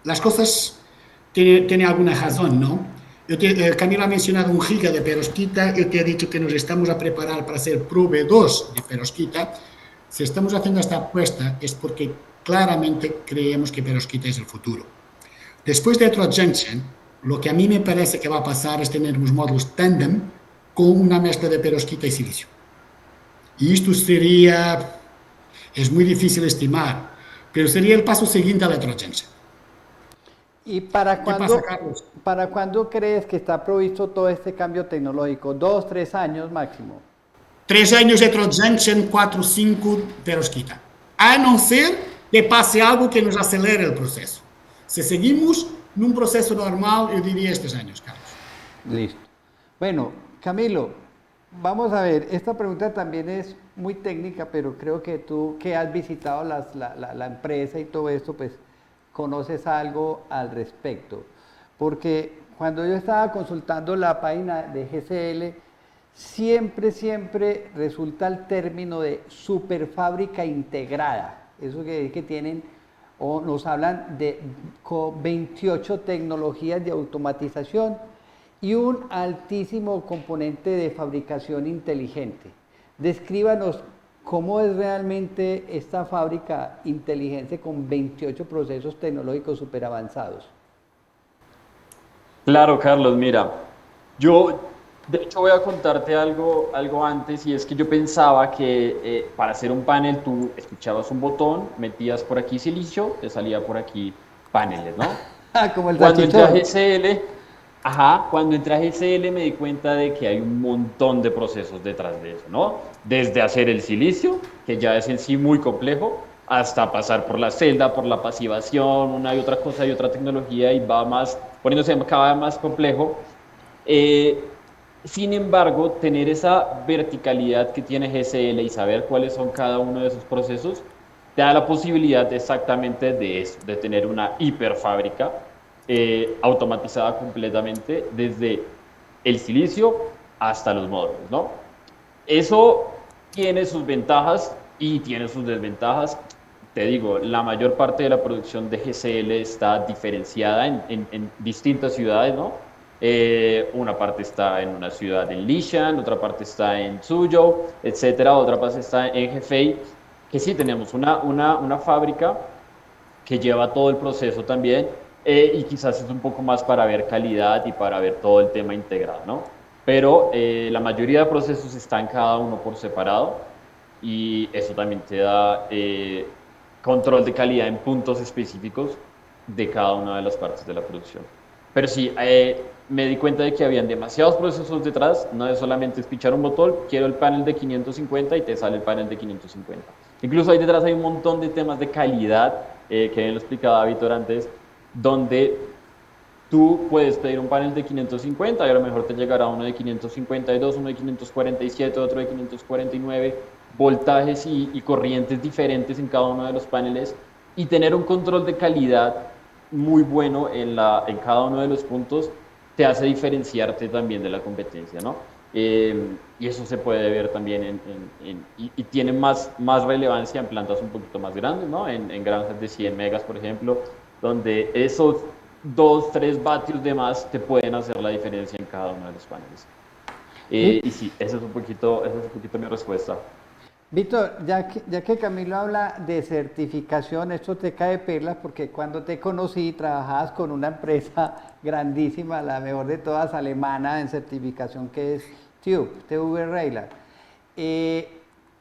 las cosas tienen alguna razón, ¿no? Camilo ha mencionado 1 giga de perovskita, yo te he dicho que nos estamos a preparar para ser proveedores de perovskita. Si estamos haciendo esta apuesta es porque claramente creemos que perovskita es el futuro. Después de heterojunction, lo que a mí me parece que va a pasar es tener unos módulos tandem con una mezcla de perovskita y silicio. Y esto es muy difícil estimar, pero sería el paso siguiente a la heterojunction. ¿Y para cuándo crees que está provisto todo este cambio tecnológico? 2, 3 años máximo. 3 años de heterojunction, 4, 5 perovskita. A no ser que pase algo que nos acelere el proceso. Si seguimos en un proceso normal, yo diría 3 años, Carlos. Listo. Bueno, Camilo, vamos a ver, esta pregunta también es muy técnica, pero creo que tú que has visitado la empresa y todo esto, pues conoces algo al respecto. Porque cuando yo estaba consultando la página de GSL, siempre resulta el término de superfábrica integrada. Eso que tienen, o nos hablan de 28 tecnologías de automatización y un altísimo componente de fabricación inteligente. Descríbanos cómo es realmente esta fábrica inteligente con 28 procesos tecnológicos súper avanzados. Claro, Carlos, mira, yo de hecho voy a contarte algo antes, y es que yo pensaba que para hacer un panel tú escuchabas un botón, metías por aquí silicio, te salía por aquí paneles, ¿no? Como el Cuando entré a salchichón. GCL, cuando entré a GCL me di cuenta de que hay un montón de procesos detrás de eso, ¿no? Desde hacer el silicio, que ya es en sí muy complejo, hasta pasar por la celda, por la pasivación, una y otra cosa y otra tecnología y va más, poniéndose cada vez más complejo. Eh, Sin embargo, tener esa verticalidad que tiene GCL y saber cuáles son cada uno de esos procesos, te da la posibilidad exactamente de eso, de tener una hiperfábrica automatizada completamente desde el silicio hasta los módulos, ¿no? Eso tiene sus ventajas y tiene sus desventajas. Te digo, la mayor parte de la producción de GCL está diferenciada en distintas ciudades, ¿no? Una parte está en una ciudad en Lishan, otra parte está en Suzhou, etcétera, otra parte está en Hefei, que sí tenemos una fábrica que lleva todo el proceso también, y quizás es un poco más para ver calidad y para ver todo el tema integrado, ¿no? Pero la mayoría de procesos están cada uno por separado y eso también te da control de calidad en puntos específicos de cada una de las partes de la producción. Pero sí, me di cuenta de que habían demasiados procesos detrás, no es solamente pichar un motor, quiero el panel de 550 y te sale el panel de 550. Incluso ahí detrás hay un montón de temas de calidad, que bien lo explicaba Víctor antes, donde tú puedes pedir un panel de 550 y a lo mejor te llegará uno de 552, uno de 547, otro de 549, voltajes y corrientes diferentes en cada uno de los paneles y tener un control de calidad muy bueno en cada uno de los puntos te hace diferenciarte también de la competencia, ¿no? Y eso se puede ver también y tiene más relevancia en plantas un poquito más grandes, ¿no? En granjas de 100 megas, por ejemplo, donde esos 2, 3 vatios de más te pueden hacer la diferencia en cada uno de los paneles. Y sí, esa es un poquito mi respuesta. Víctor, ya que Camilo habla de certificación, esto te cae perlas porque cuando te conocí trabajabas con una empresa grandísima, la mejor de todas, alemana en certificación, que es TÜV Rheinland.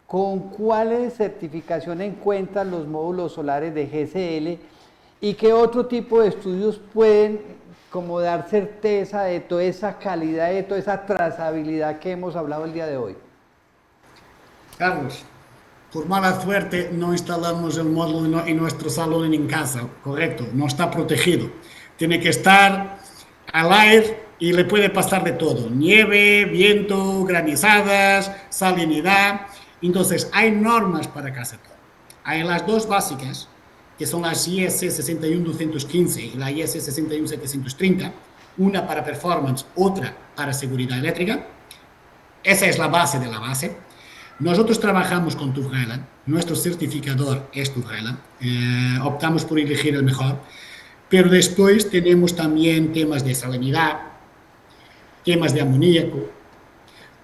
¿Con cuáles certificaciones encuentran los módulos solares de GCL y qué otro tipo de estudios pueden como dar certeza de toda esa calidad, de toda esa trazabilidad que hemos hablado el día de hoy? Carlos, por mala suerte no instalamos el módulo en nuestro salón en casa, correcto, no está protegido. Tiene que estar al aire y le puede pasar de todo, nieve, viento, granizadas, salinidad. Entonces, hay normas para casi todo. Hay las dos básicas, que son las IS 61215 y la IS 61730, una para performance, otra para seguridad eléctrica. Esa es la base de la base. Nosotros trabajamos con TÜV Rheinland, nuestro certificador es TÜV Rheinland, optamos por elegir el mejor, pero después tenemos también temas de salinidad, temas de amoníaco,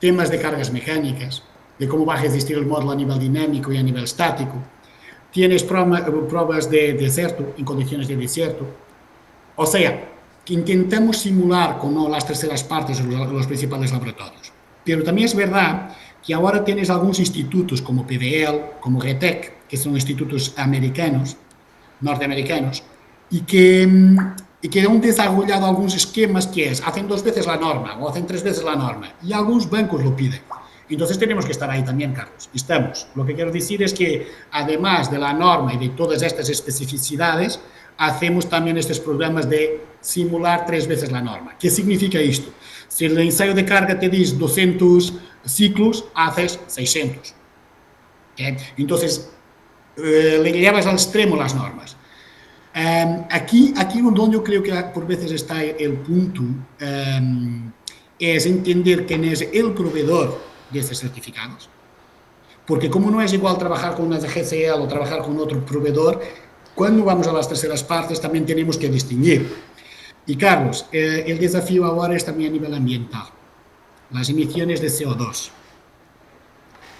temas de cargas mecánicas, de cómo va a resistir el módulo a nivel dinámico y a nivel estático. Tienes pruebas de desierto, en condiciones de desierto. O sea, que intentamos simular con las terceras partes los principales laboratorios. Pero también es verdad que ahora tienes algunos institutos como PBL, como RETEC, que son institutos americanos, norteamericanos, y que han desarrollado algunos esquemas que hacen 2 veces la norma o hacen 3 veces la norma, y algunos bancos lo piden. Entonces tenemos que estar ahí también, Carlos. Estamos. Lo que quiero decir es que, además de la norma y de todas estas especificidades, hacemos también estos programas de simular 3 veces la norma. ¿Qué significa esto? Si el ensayo de carga te dice 200 ciclos, haces 600. ¿Okay? Entonces, le llevas al extremo las normas. Aquí donde yo creo que por veces está el punto, es entender quién es el proveedor de estos certificados. Porque como no es igual trabajar con una GCL o trabajar con otro proveedor, cuando vamos a las terceras partes también tenemos que distinguir. Y Carlos, el desafío ahora es también a nivel ambiental. Las emisiones de CO2.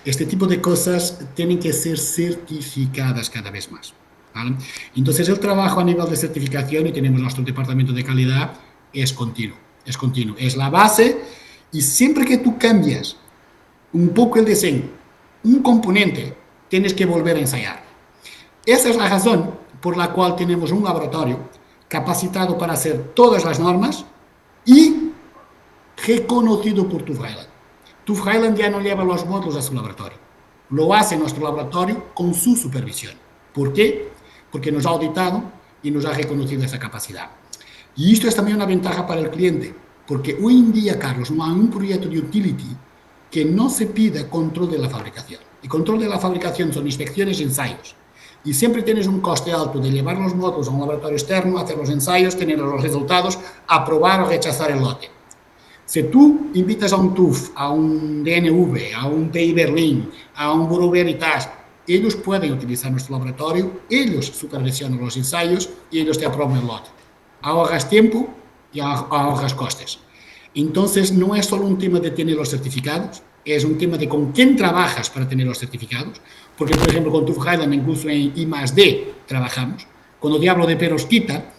Este tipo de cosas tienen que ser certificadas cada vez más, ¿vale? Entonces el trabajo a nivel de certificación, y tenemos nuestro departamento de calidad, es continuo. Es la base, y siempre que tú cambias un poco el diseño, un componente, tienes que volver a ensayar. Esa es la razón por la cual tenemos un laboratorio capacitado para hacer todas las normas y reconocido por TÜV Rheinland. TÜV Rheinland ya no lleva los módulos a su laboratorio, lo hace nuestro laboratorio con su supervisión. ¿Por qué? Porque nos ha auditado y nos ha reconocido esa capacidad. Y esto es también una ventaja para el cliente, porque hoy en día, Carlos, no hay un proyecto de utility que no se pida control de la fabricación. Y control de la fabricación son inspecciones y ensayos. Y siempre tienes un coste alto de llevar los módulos a un laboratorio externo, hacer los ensayos, tener los resultados, aprobar o rechazar el lote. Si tú invitas a un TÜV, a un DNV, a un TI Berlín, a un Bureau Veritas, ellos pueden utilizar nuestro laboratorio, ellos supervisionan los ensayos y ellos te aprueban el lote. Ahorras tiempo y ahorras costes. Entonces, no es solo un tema de tener los certificados, es un tema de con quién trabajas para tener los certificados, porque, por ejemplo, con TÜV Rheinland, incluso en I+D trabajamos. Cuando te hablo de perovskita,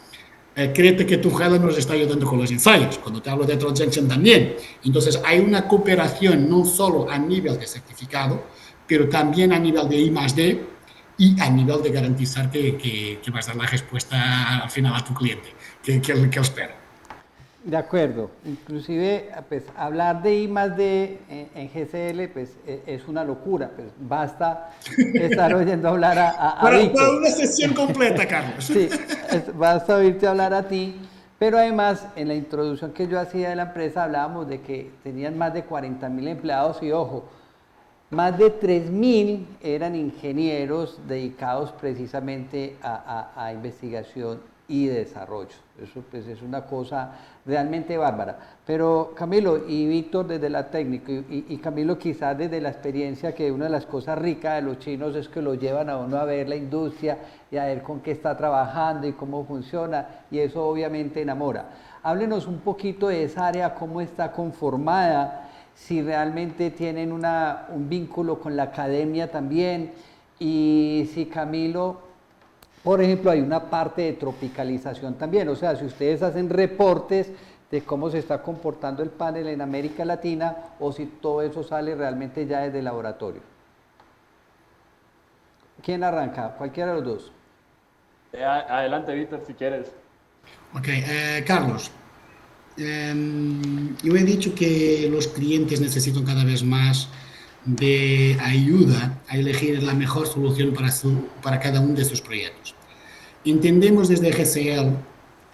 créete que TÜV Rheinland nos está ayudando con los ensayos. Cuando te hablo de Trojan también. Entonces, hay una cooperación no solo a nivel de certificado, pero también a nivel de I+D y a nivel de garantizar que vas a dar la respuesta al final a tu cliente, que espera. De acuerdo, inclusive pues, hablar de I+D en GCL pues, es una locura, pues, basta estar oyendo hablar a Víctor. Para una sesión completa, Carlos. Sí, basta oírte hablar a ti, pero además en la introducción que yo hacía de la empresa hablábamos de que tenían más de 40.000 empleados y ojo, más de 3.000 eran ingenieros dedicados precisamente a investigación y desarrollo. Eso pues es una cosa realmente bárbara. Pero Camilo y Víctor desde la técnica y Camilo quizás desde la experiencia, que una de las cosas ricas de los chinos es que lo llevan a uno a ver la industria y a ver con qué está trabajando y cómo funciona, y eso obviamente enamora. Háblenos un poquito de esa área, cómo está conformada, si realmente tienen un vínculo con la academia también, y si Camilo, por ejemplo, hay una parte de tropicalización también, o sea, si ustedes hacen reportes de cómo se está comportando el panel en América Latina o si todo eso sale realmente ya desde el laboratorio. ¿Quién arranca? Cualquiera de los dos. Adelante, Víctor, si quieres. Ok, Carlos, yo he dicho que los clientes necesitan cada vez más de ayuda a elegir la mejor solución para cada uno de sus proyectos. Entendemos desde GCL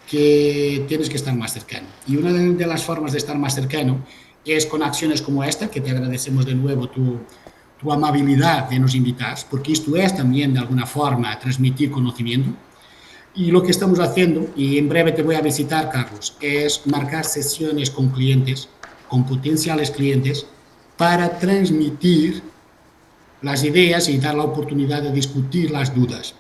que tienes que estar más cercano. Y una de las formas de estar más cercano es con acciones como esta, que te agradecemos de nuevo tu amabilidad de nos invitar, porque esto es también de alguna forma transmitir conocimiento. Y lo que estamos haciendo, y en breve te voy a visitar, Carlos, es marcar sesiones con clientes, con potenciales clientes, para transmitir las ideas y dar la oportunidad de discutir las dudas.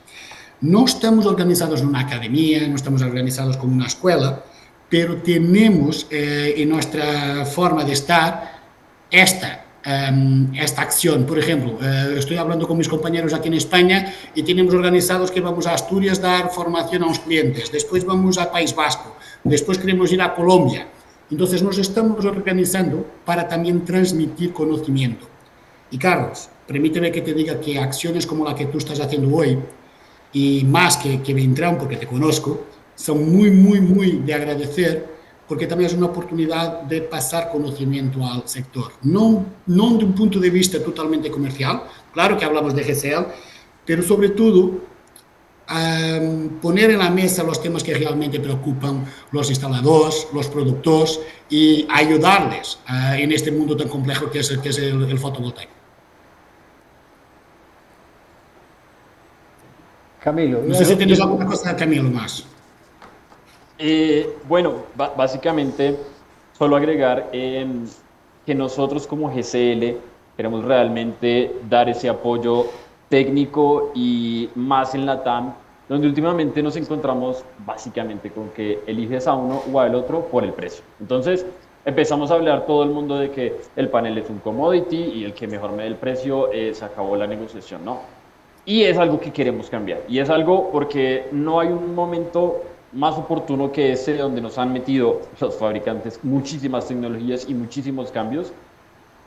No estamos organizados en una academia, no estamos organizados como una escuela, pero tenemos en nuestra forma de estar esta acción. Por ejemplo, estoy hablando con mis compañeros aquí en España y tenemos organizados que vamos a Asturias a dar formación a unos clientes, después vamos a País Vasco, después queremos ir a Colombia. Entonces nos estamos organizando para también transmitir conocimiento. Y Carlos, permíteme que te diga que acciones como la que tú estás haciendo hoy, y más que vendrán porque te conozco, son muy, muy, muy de agradecer, porque también es una oportunidad de pasar conocimiento al sector. No de un punto de vista totalmente comercial, claro que hablamos de GCL, pero sobre todo poner en la mesa los temas que realmente preocupan los instaladores, los productores y ayudarles en este mundo tan complejo que es el fotovoltaico. Camilo. No sé si tienes alguna cosa, Camilo, más. Bueno, básicamente, solo agregar que nosotros como GCL queremos realmente dar ese apoyo técnico y más en la TAM, donde últimamente nos encontramos básicamente con que eliges a uno o al otro por el precio. Entonces empezamos a hablar todo el mundo de que el panel es un commodity y el que mejor me dé el precio se acabó la negociación, no. Y es algo que queremos cambiar, y es algo porque no hay un momento más oportuno que ese donde nos han metido los fabricantes muchísimas tecnologías y muchísimos cambios,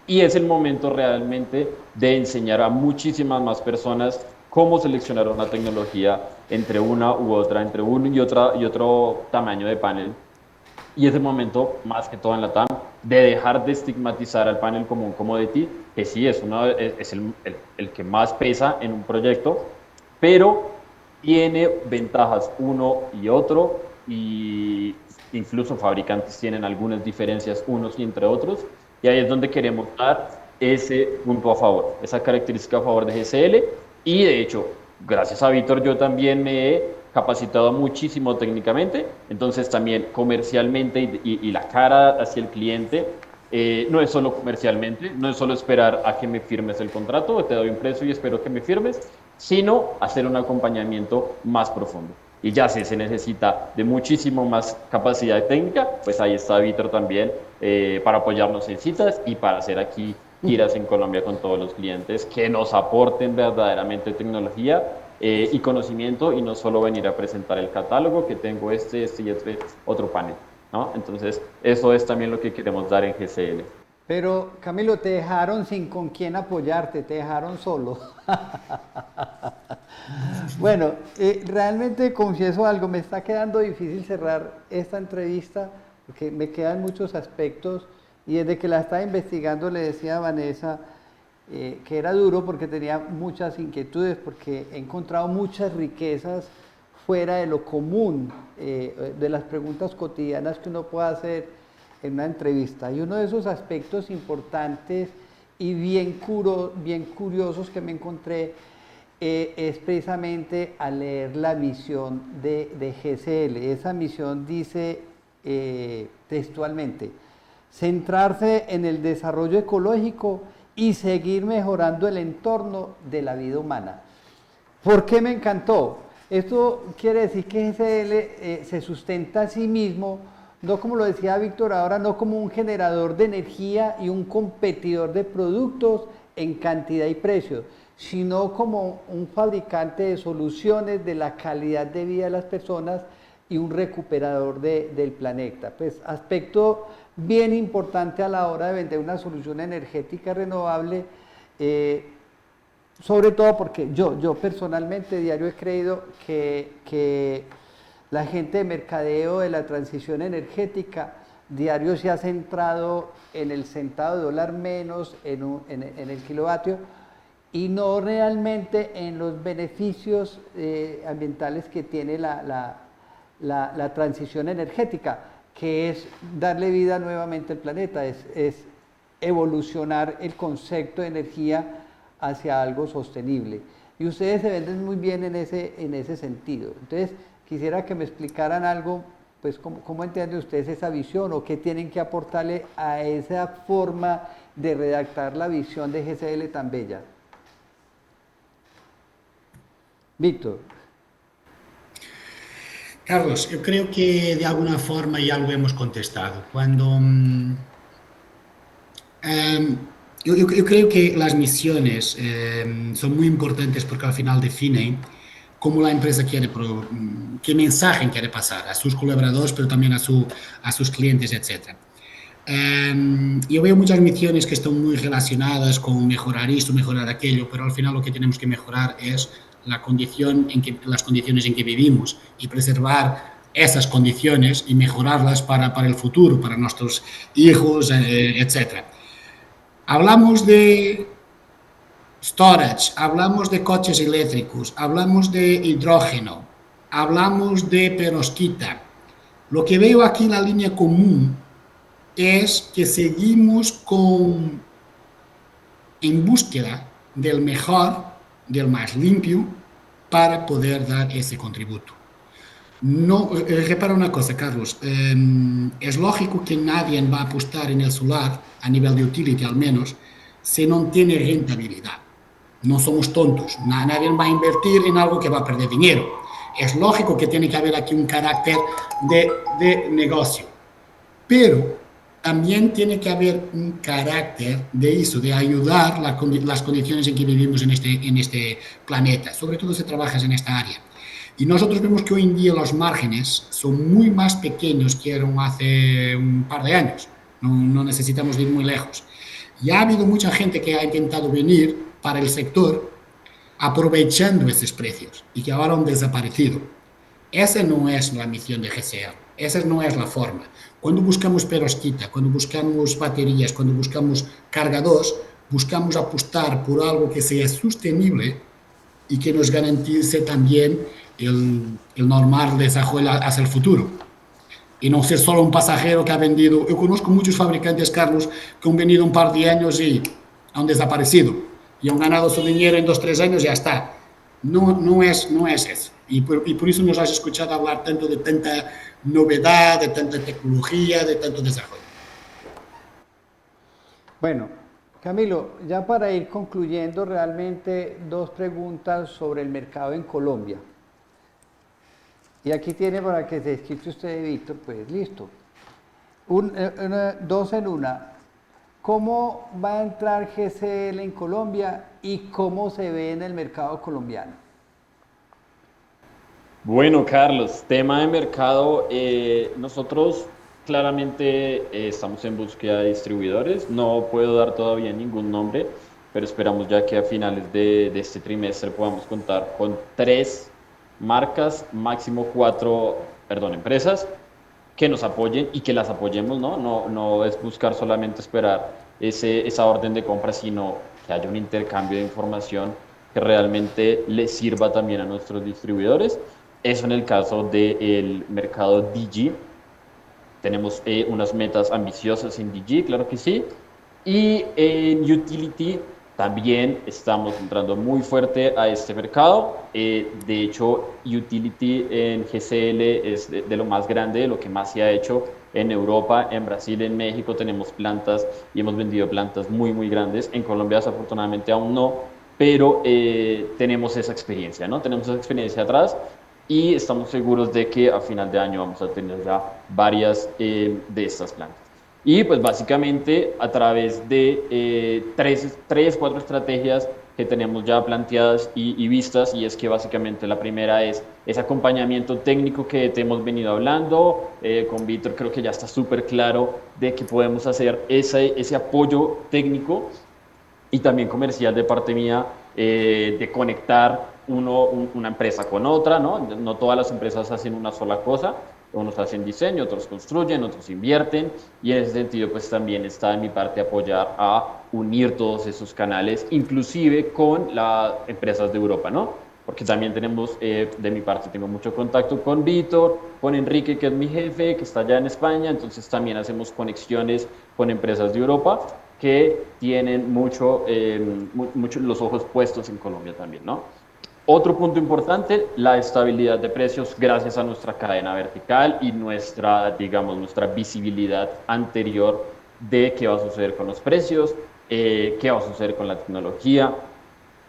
y es el momento realmente de enseñar a muchísimas más personas cómo seleccionar una tecnología entre una u otra, entre uno y otro tamaño de panel. Y es el momento, más que todo en la TAM, de dejar de estigmatizar al panel como un commodity, que sí es el que más pesa en un proyecto, pero tiene ventajas uno y otro, y incluso fabricantes tienen algunas diferencias unos y entre otros, y ahí es donde queremos dar ese punto a favor, esa característica a favor de GSL. Y de hecho, gracias a Víctor, yo también me he capacitado muchísimo técnicamente, entonces también comercialmente y la cara hacia el cliente, no es solo comercialmente, no es solo esperar a que me firmes el contrato, o te doy un precio y espero que me firmes, sino hacer un acompañamiento más profundo. Y ya si se necesita de muchísimo más capacidad técnica, pues ahí está Víctor también para apoyarnos en citas y para hacer aquí giras en Colombia con todos los clientes que nos aporten verdaderamente tecnología y conocimiento, y no solo venir a presentar el catálogo que tengo este y este otro panel, ¿no? Entonces, eso es también lo que queremos dar en GSL. Pero, Camilo, te dejaron sin con quién apoyarte, te dejaron solo. Bueno, realmente confieso algo, me está quedando difícil cerrar esta entrevista porque me quedan muchos aspectos, y desde que la estaba investigando le decía a Vanessa que era duro porque tenía muchas inquietudes, porque he encontrado muchas riquezas fuera de lo común, de las preguntas cotidianas que uno puede hacer en una entrevista. Y uno de esos aspectos importantes y bien curiosos que me encontré es precisamente al leer la misión de GSL. Esa misión dice textualmente: centrarse en el desarrollo ecológico y seguir mejorando el entorno de la vida humana. ¿Por qué me encantó? Esto quiere decir que GSL se sustenta a sí mismo, no como lo decía Víctor ahora, no como un generador de energía y un competidor de productos en cantidad y precio, sino como un fabricante de soluciones de la calidad de vida de las personas y un recuperador del planeta. Pues aspecto bien importante a la hora de vender una solución energética renovable, sobre todo porque yo personalmente diario he creído que la gente de mercadeo de la transición energética diario se ha centrado en el centavo de dólar menos en el kilovatio, y no realmente en los beneficios ambientales que tiene la transición energética, que es darle vida nuevamente al planeta, es evolucionar el concepto de energía hacia algo sostenible. Y ustedes se venden muy bien en ese sentido. Entonces, quisiera que me explicaran algo, pues, cómo entienden ustedes esa visión, o qué tienen que aportarle a esa forma de redactar la visión de GSL tan bella. Víctor. Carlos, yo creo que de alguna forma ya lo hemos contestado. Yo creo que las misiones son muy importantes porque al final definen cómo la empresa quiere, qué mensaje quiere pasar a sus colaboradores, pero también a sus clientes, etc. Yo veo muchas misiones que están muy relacionadas con mejorar esto, mejorar aquello, pero al final lo que tenemos que mejorar es las condiciones en que vivimos, y preservar esas condiciones y mejorarlas para el futuro, para nuestros hijos, etc. Hablamos de storage, hablamos de coches eléctricos, hablamos de hidrógeno, hablamos de perovskita. Lo que veo aquí, la línea común, es que seguimos en búsqueda del mejor, del más limpio, para poder dar ese contributo. No, repara una cosa, Carlos, es lógico que nadie va a apostar en el solar, a nivel de utility al menos, si no tiene rentabilidad. No somos tontos, nadie va a invertir en algo que va a perder dinero. Es lógico que tiene que haber aquí un carácter de negocio, pero también tiene que haber un carácter de eso, de ayudar las condiciones en que vivimos en este planeta, sobre todo si trabajas en esta área. Y nosotros vemos que hoy en día los márgenes son muy más pequeños que eran hace un par de años. No necesitamos ir muy lejos. Ya ha habido mucha gente que ha intentado venir para el sector aprovechando esos precios y que ahora han desaparecido. Esa no es la misión de GCL, esa no es la forma. Cuando buscamos perovskita, cuando buscamos baterías, cuando buscamos cargadores, buscamos apostar por algo que sea sostenible y que nos garantice también el normal desarrollo hacia el futuro. Y no ser solo un pasajero que ha vendido. Yo conozco muchos fabricantes, Carlos, que han venido un par de años y han desaparecido. Y han ganado su dinero en 2 o 3 años y ya está. No es eso. Y por eso nos has escuchado hablar tanto de tanta novedad, de tanta tecnología, de tanto desarrollo. Bueno, Camilo, ya para ir concluyendo, realmente 2 preguntas sobre el mercado en Colombia. Y aquí tiene para que se desquite usted, Víctor, pues listo. 2 en 1. ¿Cómo va a entrar GCL en Colombia y cómo se ve en el mercado colombiano? Bueno, Carlos, tema de mercado, nosotros claramente estamos en búsqueda de distribuidores, no puedo dar todavía ningún nombre, pero esperamos ya que a finales de este trimestre podamos contar con 3 marcas, máximo 4, empresas que nos apoyen y que las apoyemos, ¿no? No es buscar solamente esperar esa orden de compra, sino que haya un intercambio de información que realmente les sirva también a nuestros distribuidores. Eso en el caso del mercado DG. Tenemos unas metas ambiciosas en DG, claro que sí. Y en Utility también estamos entrando muy fuerte a este mercado. De hecho, Utility en GCL es de lo más grande, de lo que más se ha hecho en Europa, en Brasil, en México. Tenemos plantas y hemos vendido plantas muy, muy grandes. En Colombia, desafortunadamente, aún no, pero tenemos esa experiencia, ¿no? Tenemos esa experiencia atrás y estamos seguros de que a final de año vamos a tener ya varias de estas plantas. Y pues básicamente a través de 4 estrategias que tenemos ya planteadas y vistas, y es que básicamente la primera es ese acompañamiento técnico que te hemos venido hablando. Con Víctor creo que ya está súper claro de que podemos hacer ese apoyo técnico y también comercial de parte mía, de conectar una empresa con otra, ¿no? No todas las empresas hacen una sola cosa. Unos hacen diseño, otros construyen, otros invierten, y en ese sentido pues también está en mi parte apoyar a unir todos esos canales, inclusive con las empresas de Europa, ¿no? Porque también tenemos, de mi parte tengo mucho contacto con Víctor, con Enrique, que es mi jefe, que está allá en España, entonces también hacemos conexiones con empresas de Europa que tienen mucho los ojos puestos en Colombia también, ¿no? Otro punto importante, la estabilidad de precios gracias a nuestra cadena vertical y nuestra visibilidad anterior de qué va a suceder con los precios, qué va a suceder con la tecnología.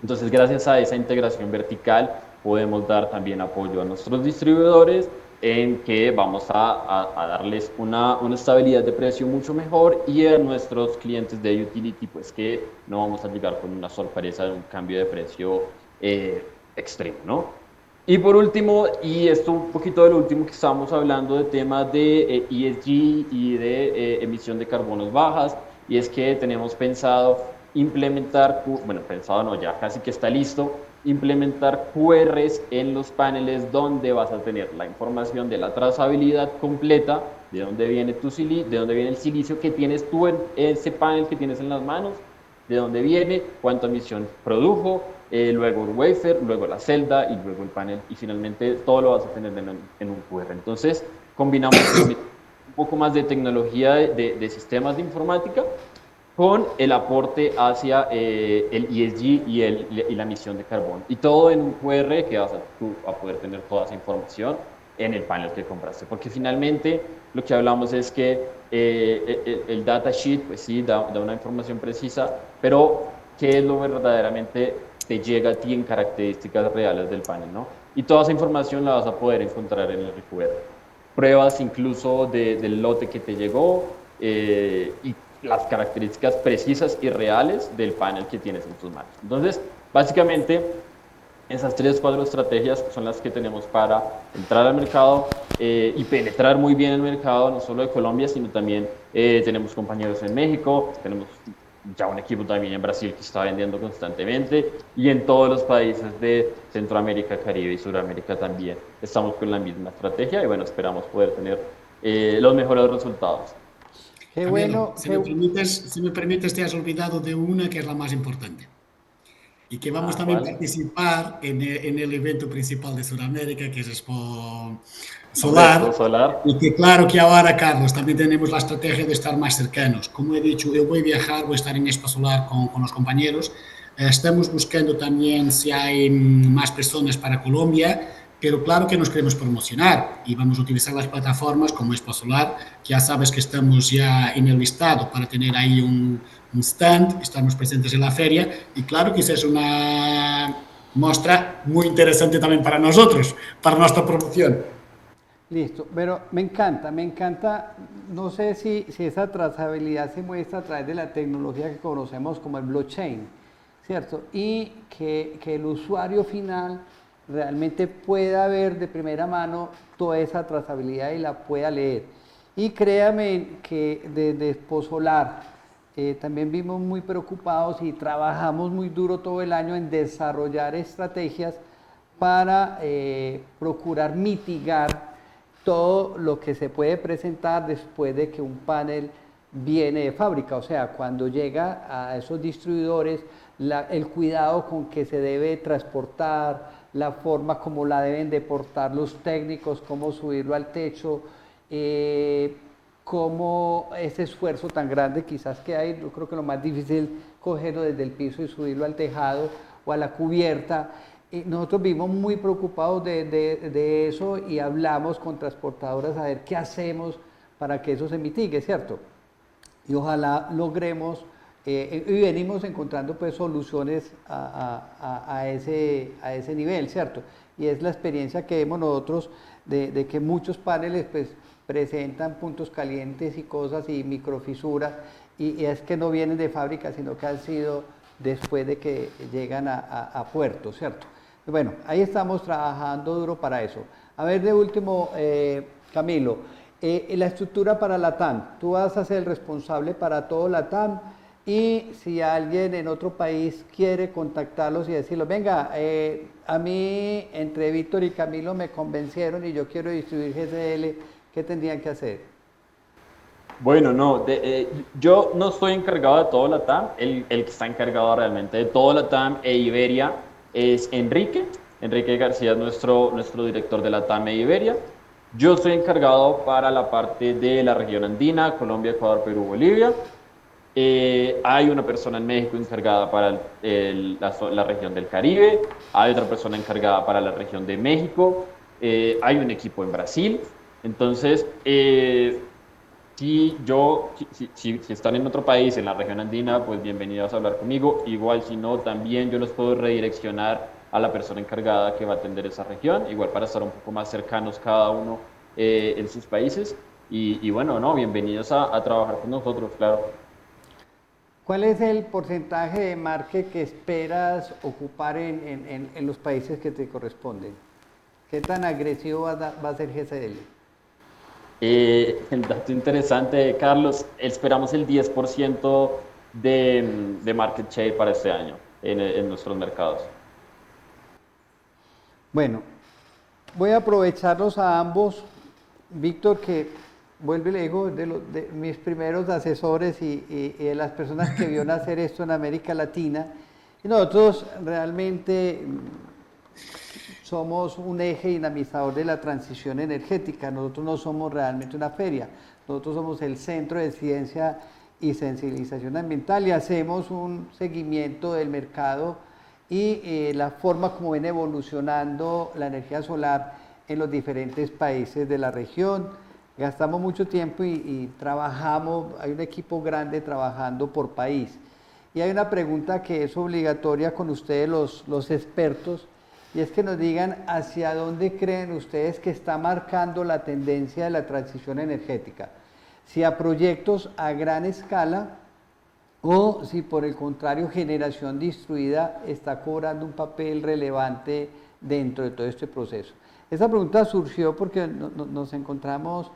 Entonces, gracias a esa integración vertical, podemos dar también apoyo a nuestros distribuidores en que vamos a darles una estabilidad de precio mucho mejor, y a nuestros clientes de Utility, pues que no vamos a llegar con una sorpresa de un cambio de precio extremo, ¿no? Y por último, y esto un poquito de lo último que estábamos hablando, de temas de ESG y de emisión de carbonos bajas, y es que tenemos pensado implementar, ya casi que está listo, implementar QRs en los paneles donde vas a tener la información de la trazabilidad completa, de dónde viene de dónde viene el silicio que tienes tú en ese panel que tienes en las manos, de dónde viene, cuánta emisión produjo, luego el wafer, luego la celda y luego el panel, y finalmente todo lo vas a tener en un QR. Entonces combinamos un poco más de tecnología de sistemas de informática con el aporte hacia el ESG y la emisión de carbono, y todo en un QR que vas a poder tener toda esa información en el panel que compraste, porque finalmente lo que hablamos es que el datasheet pues sí da una información precisa, pero ¿qué es lo verdaderamente te llega a ti en características reales del panel, ¿no? Y toda esa información la vas a poder encontrar en el QR. Pruebas incluso del lote que te llegó, y las características precisas y reales del panel que tienes en tus manos. Entonces, básicamente, esas 4 estrategias son las que tenemos para entrar al mercado y penetrar muy bien el mercado, no solo de Colombia, sino también tenemos compañeros en México, tenemos ya un equipo también en Brasil que está vendiendo constantemente y en todos los países de Centroamérica, Caribe y Sudamérica también estamos con la misma estrategia y bueno, esperamos poder tener los mejores resultados. Qué Camilo, bueno, si me permites, te has olvidado de una que es la más importante y que vamos también a ¿Cuál? participar en el evento principal de Sudamérica, que es Expo Expo Solar. Solar. Y que claro que ahora, Carlos, también tenemos la estrategia de estar más cercanos. Como he dicho, yo voy a viajar, voy a estar en Expo Solar con los compañeros. Estamos buscando también si hay más personas para Colombia, pero claro que nos queremos promocionar y vamos a utilizar las plataformas como Expo Solar, que ya sabes que estamos ya en el listado para tener ahí un stand, estamos presentes en la feria y claro que esa es una muestra muy interesante también para nosotros, para nuestra promoción. listo, pero me encanta, no sé si esa trazabilidad se muestra a través de la tecnología que conocemos como el blockchain, ¿cierto? Y que el usuario final realmente pueda ver de primera mano toda esa trazabilidad y la pueda leer. Y créame que desde Exposolar también vimos muy preocupados y trabajamos muy duro todo el año en desarrollar estrategias para procurar mitigar todo lo que se puede presentar después de que un panel viene de fábrica, o sea, cuando llega a esos distribuidores, el cuidado con que se debe transportar, la forma como la deben de portar los técnicos, cómo subirlo al techo, cómo ese esfuerzo tan grande quizás que hay, yo creo que lo más difícil es cogerlo desde el piso y subirlo al tejado o a la cubierta. Nosotros vimos muy preocupados de eso y hablamos con transportadoras a ver qué hacemos para que eso se mitigue, ¿cierto? Y ojalá logremos, y venimos encontrando pues soluciones a ese nivel, ¿cierto? Y es la experiencia que vemos nosotros de que muchos paneles pues presentan puntos calientes y cosas y microfisuras, y es que no vienen de fábrica, sino que han sido después de que llegan a puerto, ¿cierto? Bueno, ahí estamos trabajando duro para eso. A ver, de último, Camilo, la estructura para LATAM. Tú vas a ser el responsable para todo LATAM y si alguien en otro país quiere contactarlos y decirles, venga, a mí entre Víctor y Camilo me convencieron y yo quiero distribuir GSL, ¿qué tendrían que hacer? Bueno, no, yo no estoy encargado de todo LATAM, el que está encargado realmente de todo LATAM e Iberia es Enrique. Enrique García es nuestro director de LATAM e Iberia. Yo estoy encargado para la parte de la región andina, Colombia, Ecuador, Perú, Bolivia. Hay una persona en México encargada para la región del Caribe, hay otra persona encargada para la región de México, hay un equipo en Brasil. Entonces, si están en otro país, en la región andina, pues bienvenidos a hablar conmigo. Igual si no, también yo los puedo redireccionar a la persona encargada que va a atender esa región, igual para estar un poco más cercanos cada uno en sus países. Y bueno, no, bienvenidos a trabajar con nosotros, claro. ¿Cuál es el porcentaje de market que esperas ocupar en los países que te corresponden? ¿Qué tan agresivo va a ser GSL? El dato interesante, Carlos, esperamos el 10% de market share para este año en nuestros mercados. Bueno, voy a aprovecharlos a ambos. Víctor, que vuelve y le digo, de mis primeros asesores y de las personas que vio nacer esto en América Latina. Y nosotros realmente somos un eje dinamizador de la transición energética. Nosotros no somos realmente una feria. Nosotros somos el Centro de Ciencia y Sensibilización Ambiental y hacemos un seguimiento del mercado y la forma como viene evolucionando la energía solar en los diferentes países de la región. Gastamos mucho tiempo y trabajamos, hay un equipo grande trabajando por país. Y hay una pregunta que es obligatoria con ustedes los expertos, y es que nos digan hacia dónde creen ustedes que está marcando la tendencia de la transición energética. Si a proyectos a gran escala o si por el contrario generación distribuida está cobrando un papel relevante dentro de todo este proceso. Esa pregunta surgió porque nos encontramos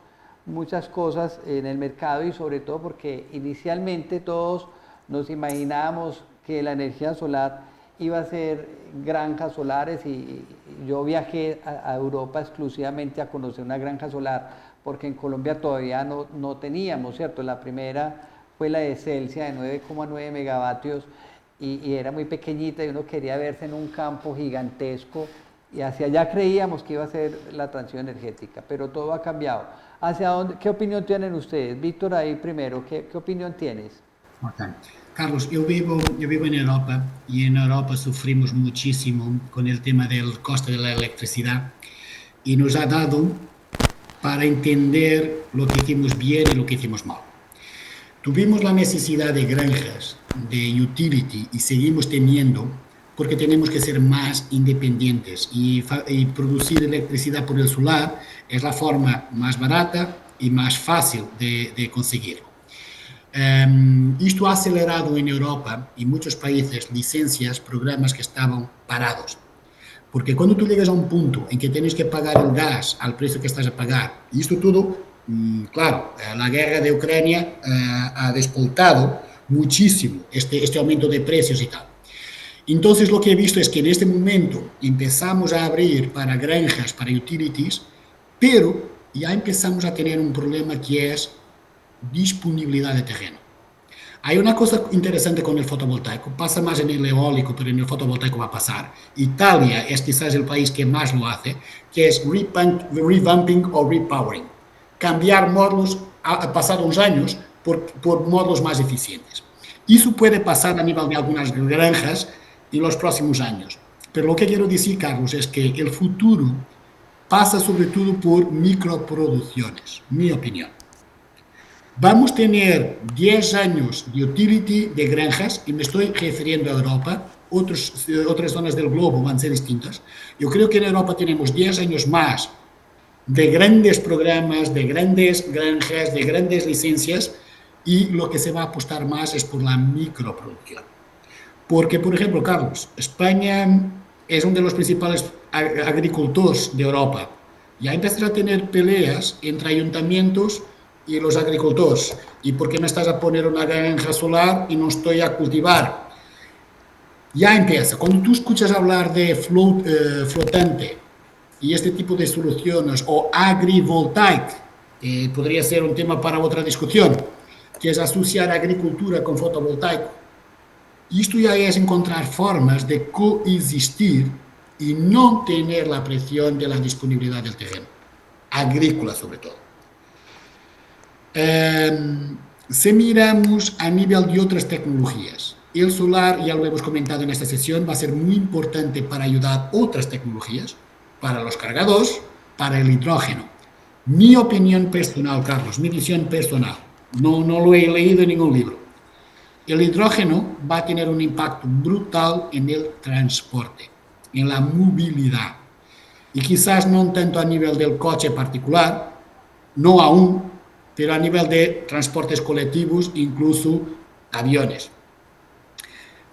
muchas cosas en el mercado y sobre todo porque inicialmente todos nos imaginábamos que la energía solar iba a ser granjas solares y yo viajé a Europa exclusivamente a conocer una granja solar porque en Colombia todavía no teníamos, ¿cierto? La primera fue la de Celsia de 9,9 megavatios y era muy pequeñita y uno quería verse en un campo gigantesco y hacia allá creíamos que iba a ser la transición energética, pero todo ha cambiado. ¿Hacia dónde, qué opinión tienen ustedes? Víctor, ahí primero, ¿qué opinión tienes? Ok. Carlos, yo vivo en Europa y en Europa sufrimos muchísimo con el tema del coste de la electricidad y nos ha dado para entender lo que hicimos bien y lo que hicimos mal. Tuvimos la necesidad de granjas, de utility y seguimos teniendo porque tenemos que ser más independientes y producir electricidad por el solar es la forma más barata y más fácil de conseguirlo. Isto ha acelerado en Europa y muchos países licencias, programas que estaban parados. Porque cuando tú llegas a un punto en que tienes que pagar el gas al precio que estás a pagar, y esto todo, claro, la guerra de Ucrania ha despoltado muchísimo este aumento de precios y tal. Entonces lo que he visto es que en este momento empezamos a abrir para granjas, para utilities, pero ya empezamos a tener un problema que es disponibilidad de terreno. Hay una cosa interesante con el fotovoltaico, pasa más en el eólico, pero en el fotovoltaico va a pasar. Italia es quizás el país que más lo hace, que es revamping o repowering. Cambiar módulos, pasado unos años, por módulos más eficientes. Eso puede pasar a nivel de algunas granjas en los próximos años. Pero lo que quiero decir, Carlos, es que el futuro pasa sobre todo por microproducciones, mi opinión. Vamos a tener 10 años de utility de granjas, y me estoy refiriendo a Europa, otras zonas del globo van a ser distintas. Yo creo que en Europa tenemos 10 años más de grandes programas, de grandes granjas, de grandes licencias, y lo que se va a apostar más es por la microproducción. Porque, por ejemplo, Carlos, España es uno de los principales agricultores de Europa. Ya empezará a tener peleas entre ayuntamientos y los agricultores. ¿Y por qué me estás a poner una granja solar y no estoy a cultivar? Ya empieza. Cuando tú escuchas hablar de flotante y este tipo de soluciones, o agrivoltaic, podría ser un tema para otra discusión, que es asociar agricultura con fotovoltaico. Y esto ya es encontrar formas de coexistir y no tener la presión de la disponibilidad del terreno, agrícola sobre todo. Si miramos a nivel de otras tecnologías, el solar, ya lo hemos comentado en esta sesión, va a ser muy importante para ayudar a otras tecnologías, para los cargadores, para el hidrógeno. Mi opinión personal, Carlos, mi visión personal, no lo he leído en ningún libro. El hidrógeno va a tener un impacto brutal en el transporte, en la movilidad. Y quizás no tanto a nivel del coche particular, no aún, pero a nivel de transportes colectivos, incluso aviones.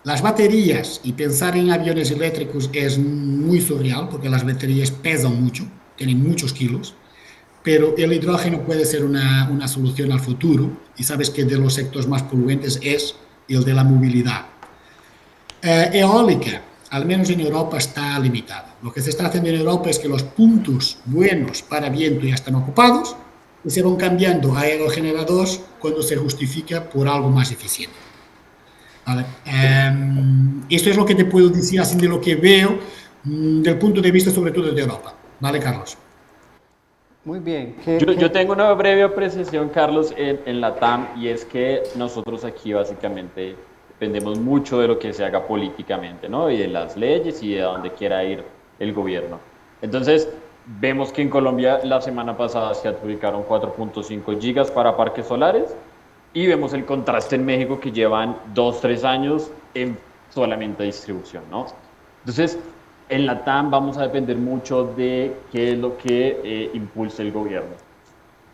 Las baterías, y pensar en aviones eléctricos es muy surreal, porque las baterías pesan mucho, tienen muchos kilos, pero el hidrógeno puede ser una solución al futuro, y sabes que de los sectores más poluentes es el de la movilidad. Eólica, al menos en Europa, está limitada. Lo que se está haciendo en Europa es que los puntos buenos para viento ya están ocupados, y se van cambiando a aerogeneradores cuando se justifica por algo más eficiente. ¿Vale? Esto es lo que te puedo decir así de lo que veo del punto de vista sobre todo de Europa. ¿Vale, Carlos? Muy bien. Yo tengo una breve apreciación, Carlos, en la TAM, y es que nosotros aquí básicamente dependemos mucho de lo que se haga políticamente, ¿no? Y de las leyes y de dónde quiera ir el gobierno. Entonces, vemos que en Colombia la semana pasada se adjudicaron 4.5 gigas para parques solares, y vemos el contraste en México, que llevan 2-3 años en solamente distribución, ¿no? Entonces, en la TAM vamos a depender mucho de qué es lo que impulse el gobierno.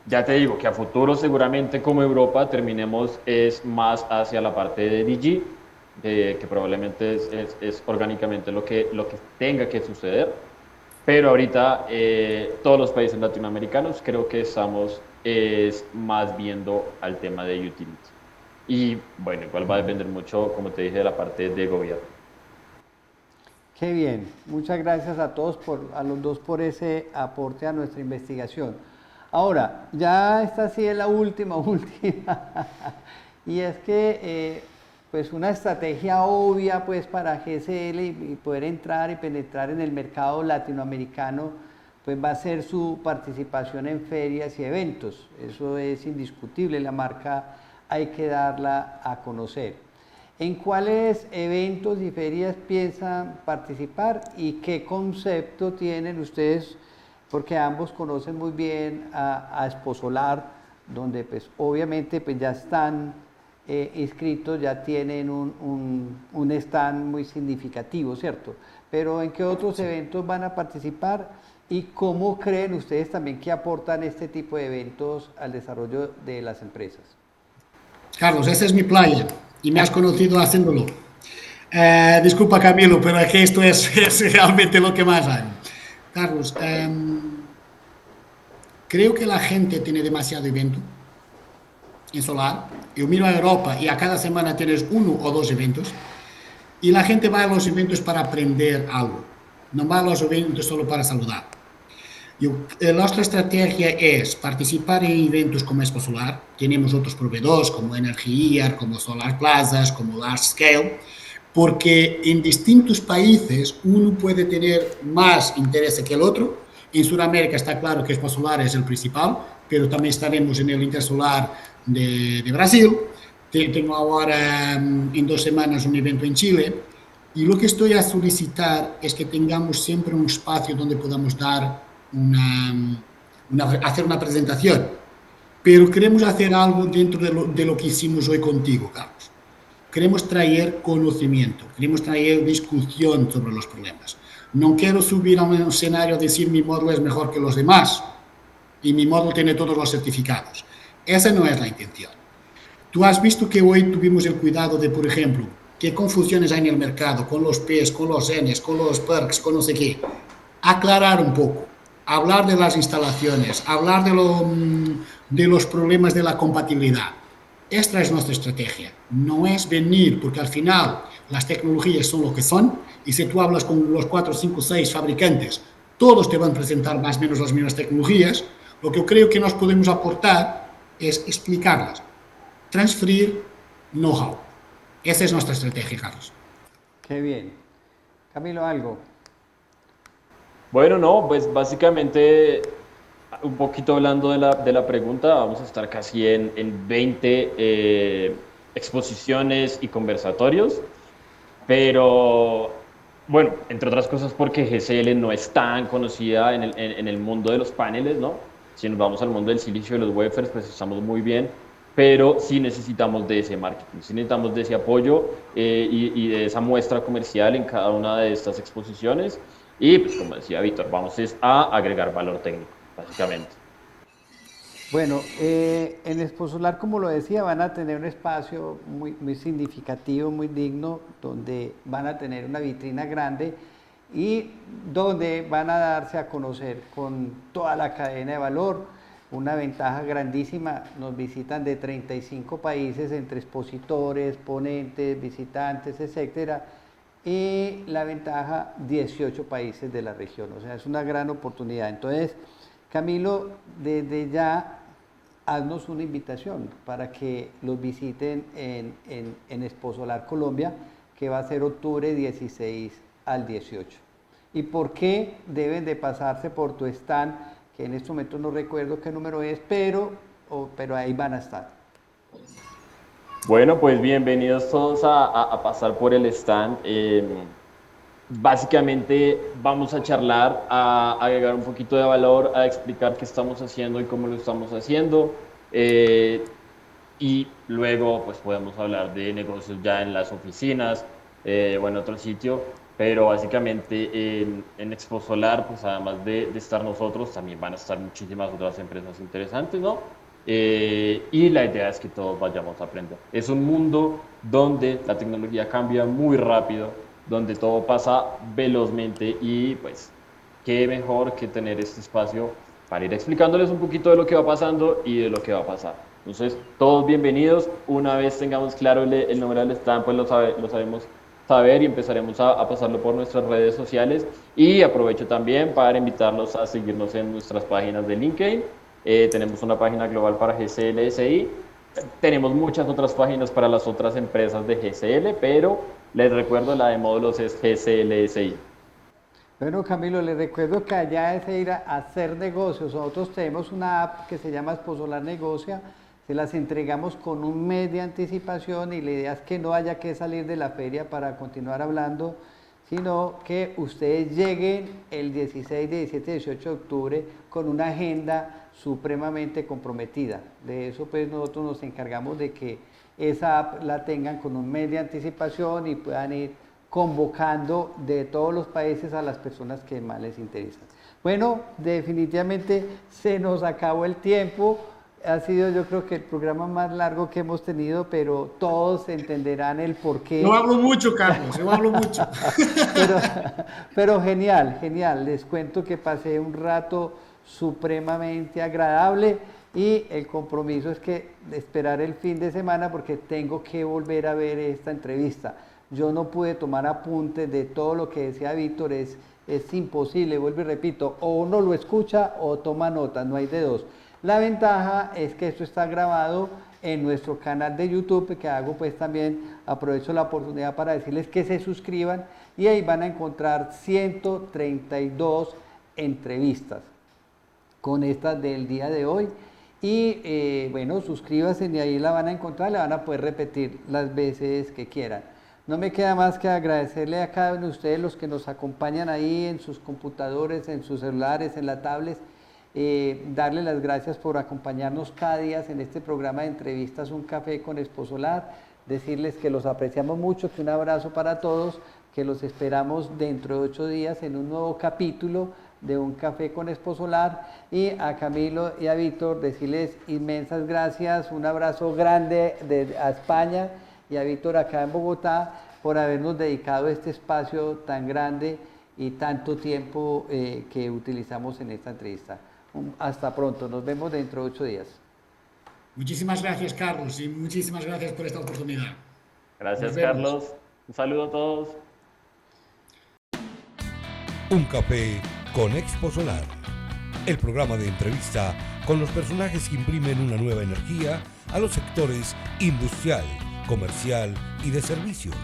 Ya te digo que a futuro seguramente como Europa terminemos es más hacia la parte de DG, que probablemente es orgánicamente lo que tenga que suceder, pero ahorita todos los países latinoamericanos creo que estamos más viendo al tema de utility. Y bueno, igual va a depender mucho, como te dije, de la parte de gobierno. Qué bien, muchas gracias a todos, a los dos por ese aporte a nuestra investigación. Ahora, ya esta sí es la última, última, y es que pues una estrategia obvia pues para GSL y poder entrar y penetrar en el mercado latinoamericano pues va a ser su participación en ferias y eventos. Eso es indiscutible, la marca hay que darla a conocer. ¿En cuáles eventos y ferias piensan participar y qué concepto tienen ustedes? Porque ambos conocen muy bien a Exposolar, donde pues obviamente pues ya están inscritos, ya tienen un stand muy significativo, ¿cierto? Pero ¿en qué otros eventos van a participar y cómo creen ustedes también que aportan este tipo de eventos al desarrollo de las empresas? Carlos, esa es mi playa y me has conocido haciéndolo. Disculpa Camilo, pero es que esto es realmente lo que más hago. Carlos, creo que la gente tiene demasiado evento en solar. Yo miro a Europa y a cada semana tienes uno o dos eventos y la gente va a los eventos para aprender algo. No va a los eventos solo para saludar. Nuestra estrategia es participar en eventos como Expo Solar. Tenemos otros proveedores como Energía, como Solar Plazas, como Large Scale, porque en distintos países uno puede tener más interés que el otro. En Sudamérica está claro que Expo Solar es el principal, pero también estaremos en el Intersolar de Brasil. Tengo ahora en 2 semanas un evento en Chile. Y lo que estoy a solicitar es que tengamos siempre un espacio donde podamos dar hacer una presentación. Pero queremos hacer algo dentro de lo que hicimos hoy contigo, Carlos. Queremos traer conocimiento, queremos traer discusión sobre los problemas. No quiero subir a un escenario a decir mi módulo es mejor que los demás y mi módulo tiene todos los certificados. Esa no es la intención. Tú has visto que hoy tuvimos el cuidado de, por ejemplo, qué confusiones hay en el mercado con los P's, con los N's, con los PERCs, con no sé qué. Aclarar un poco, hablar de las instalaciones, hablar de los problemas de la compatibilidad. Esta es nuestra estrategia. No es venir, porque al final las tecnologías son lo que son, y si tú hablas con los 4, 5, 6 fabricantes, todos te van a presentar más o menos las mismas tecnologías. Lo que yo creo que nos podemos aportar es explicarlas, transferir know-how. Esa es nuestra estrategia, Carlos. Qué bien. Camilo, algo. Bueno, no, pues básicamente, un poquito hablando de la pregunta, vamos a estar casi en 20 exposiciones y conversatorios, pero bueno, entre otras cosas porque GSL no es tan conocida en el mundo de los paneles, ¿no? Si nos vamos al mundo del silicio y de los wafers, pues estamos muy bien, pero sí necesitamos de ese marketing, sí necesitamos de ese apoyo y de esa muestra comercial en cada una de estas exposiciones. Y pues como decía Víctor, vamos a agregar valor técnico, básicamente. Bueno, en Exposolar, como lo decía, van a tener un espacio muy significativo, muy digno, donde van a tener una vitrina grande y donde van a darse a conocer con toda la cadena de valor. Una ventaja grandísima, nos visitan de 35 países entre expositores, ponentes, visitantes, etcétera, y la ventaja 18 países de la región, o sea, es una gran oportunidad. Entonces, Camilo, desde ya haznos una invitación para que los visiten en Exposolar Colombia, que va a ser octubre 16 al 18. ¿Y por qué deben de pasarse por tu stand? Que en este momento no recuerdo qué número es, pero ahí van a estar. Bueno, pues bienvenidos todos a pasar por el stand. Básicamente vamos a charlar, a agregar un poquito de valor, a explicar qué estamos haciendo y cómo lo estamos haciendo. Y luego pues podemos hablar de negocios ya en las oficinas o en otro sitio. Pero básicamente en Expo Solar, pues además de estar nosotros, también van a estar muchísimas otras empresas interesantes, ¿no? Y la idea es que todos vayamos a aprender. Es un mundo donde la tecnología cambia muy rápido, donde todo pasa velozmente y pues qué mejor que tener este espacio para ir explicándoles un poquito de lo que va pasando y de lo que va a pasar. Entonces, todos bienvenidos. Una vez tengamos claro el nombre del stand, pues lo sabemos saber y empezaremos a pasarlo por nuestras redes sociales. Y aprovecho también para invitarlos a seguirnos en nuestras páginas de LinkedIn. Tenemos una página global para GCL-SI. Tenemos muchas otras páginas para las otras empresas de GCL, pero les recuerdo, la de módulos es GCL-SI. Bueno, Camilo, les recuerdo que allá es ir a hacer negocios. Nosotros tenemos una app que se llama Esposolar Negocia. Se las entregamos con un mes de anticipación y la idea es que no haya que salir de la feria para continuar hablando, sino que ustedes lleguen el 16, 17, 18 de octubre con una agenda supremamente comprometida. De eso pues nosotros nos encargamos de que esa app la tengan con un mes de anticipación y puedan ir convocando de todos los países a las personas que más les interesan. Bueno, definitivamente se nos acabó el tiempo. Ha sido, yo creo, que el programa más largo que hemos tenido, pero todos entenderán el porqué. No hablo mucho, Carlos, yo hablo mucho. pero genial, genial. Les cuento que pasé un rato supremamente agradable y el compromiso es que esperar el fin de semana porque tengo que volver a ver esta entrevista. Yo no pude tomar apuntes de todo lo que decía Víctor, es imposible, vuelvo y repito, o uno lo escucha o toma notas, no hay de dos. La ventaja es que esto está grabado en nuestro canal de YouTube, que hago pues también, aprovecho la oportunidad para decirles que se suscriban y ahí van a encontrar 132 entrevistas con estas del día de hoy. Y bueno, suscríbanse y ahí la van a encontrar, la van a poder repetir las veces que quieran. No me queda más que agradecerle a cada uno de ustedes, los que nos acompañan ahí en sus computadores, en sus celulares, en la tablet. Darle las gracias por acompañarnos cada día en este programa de entrevistas Un Café con Exposolar, decirles que los apreciamos mucho, que un abrazo para todos, que los esperamos dentro de 8 días en un nuevo capítulo de Un Café con Exposolar, y a Camilo y a Víctor decirles inmensas gracias, un abrazo grande a España y a Víctor acá en Bogotá por habernos dedicado este espacio tan grande y tanto tiempo que utilizamos en esta entrevista. Hasta pronto, nos vemos dentro de 8 días. Muchísimas gracias, Carlos, y muchísimas gracias por esta oportunidad. Gracias, Carlos. Un saludo a todos. Un café con Exposolar, el programa de entrevista con los personajes que imprimen una nueva energía a los sectores industrial, comercial y de servicios.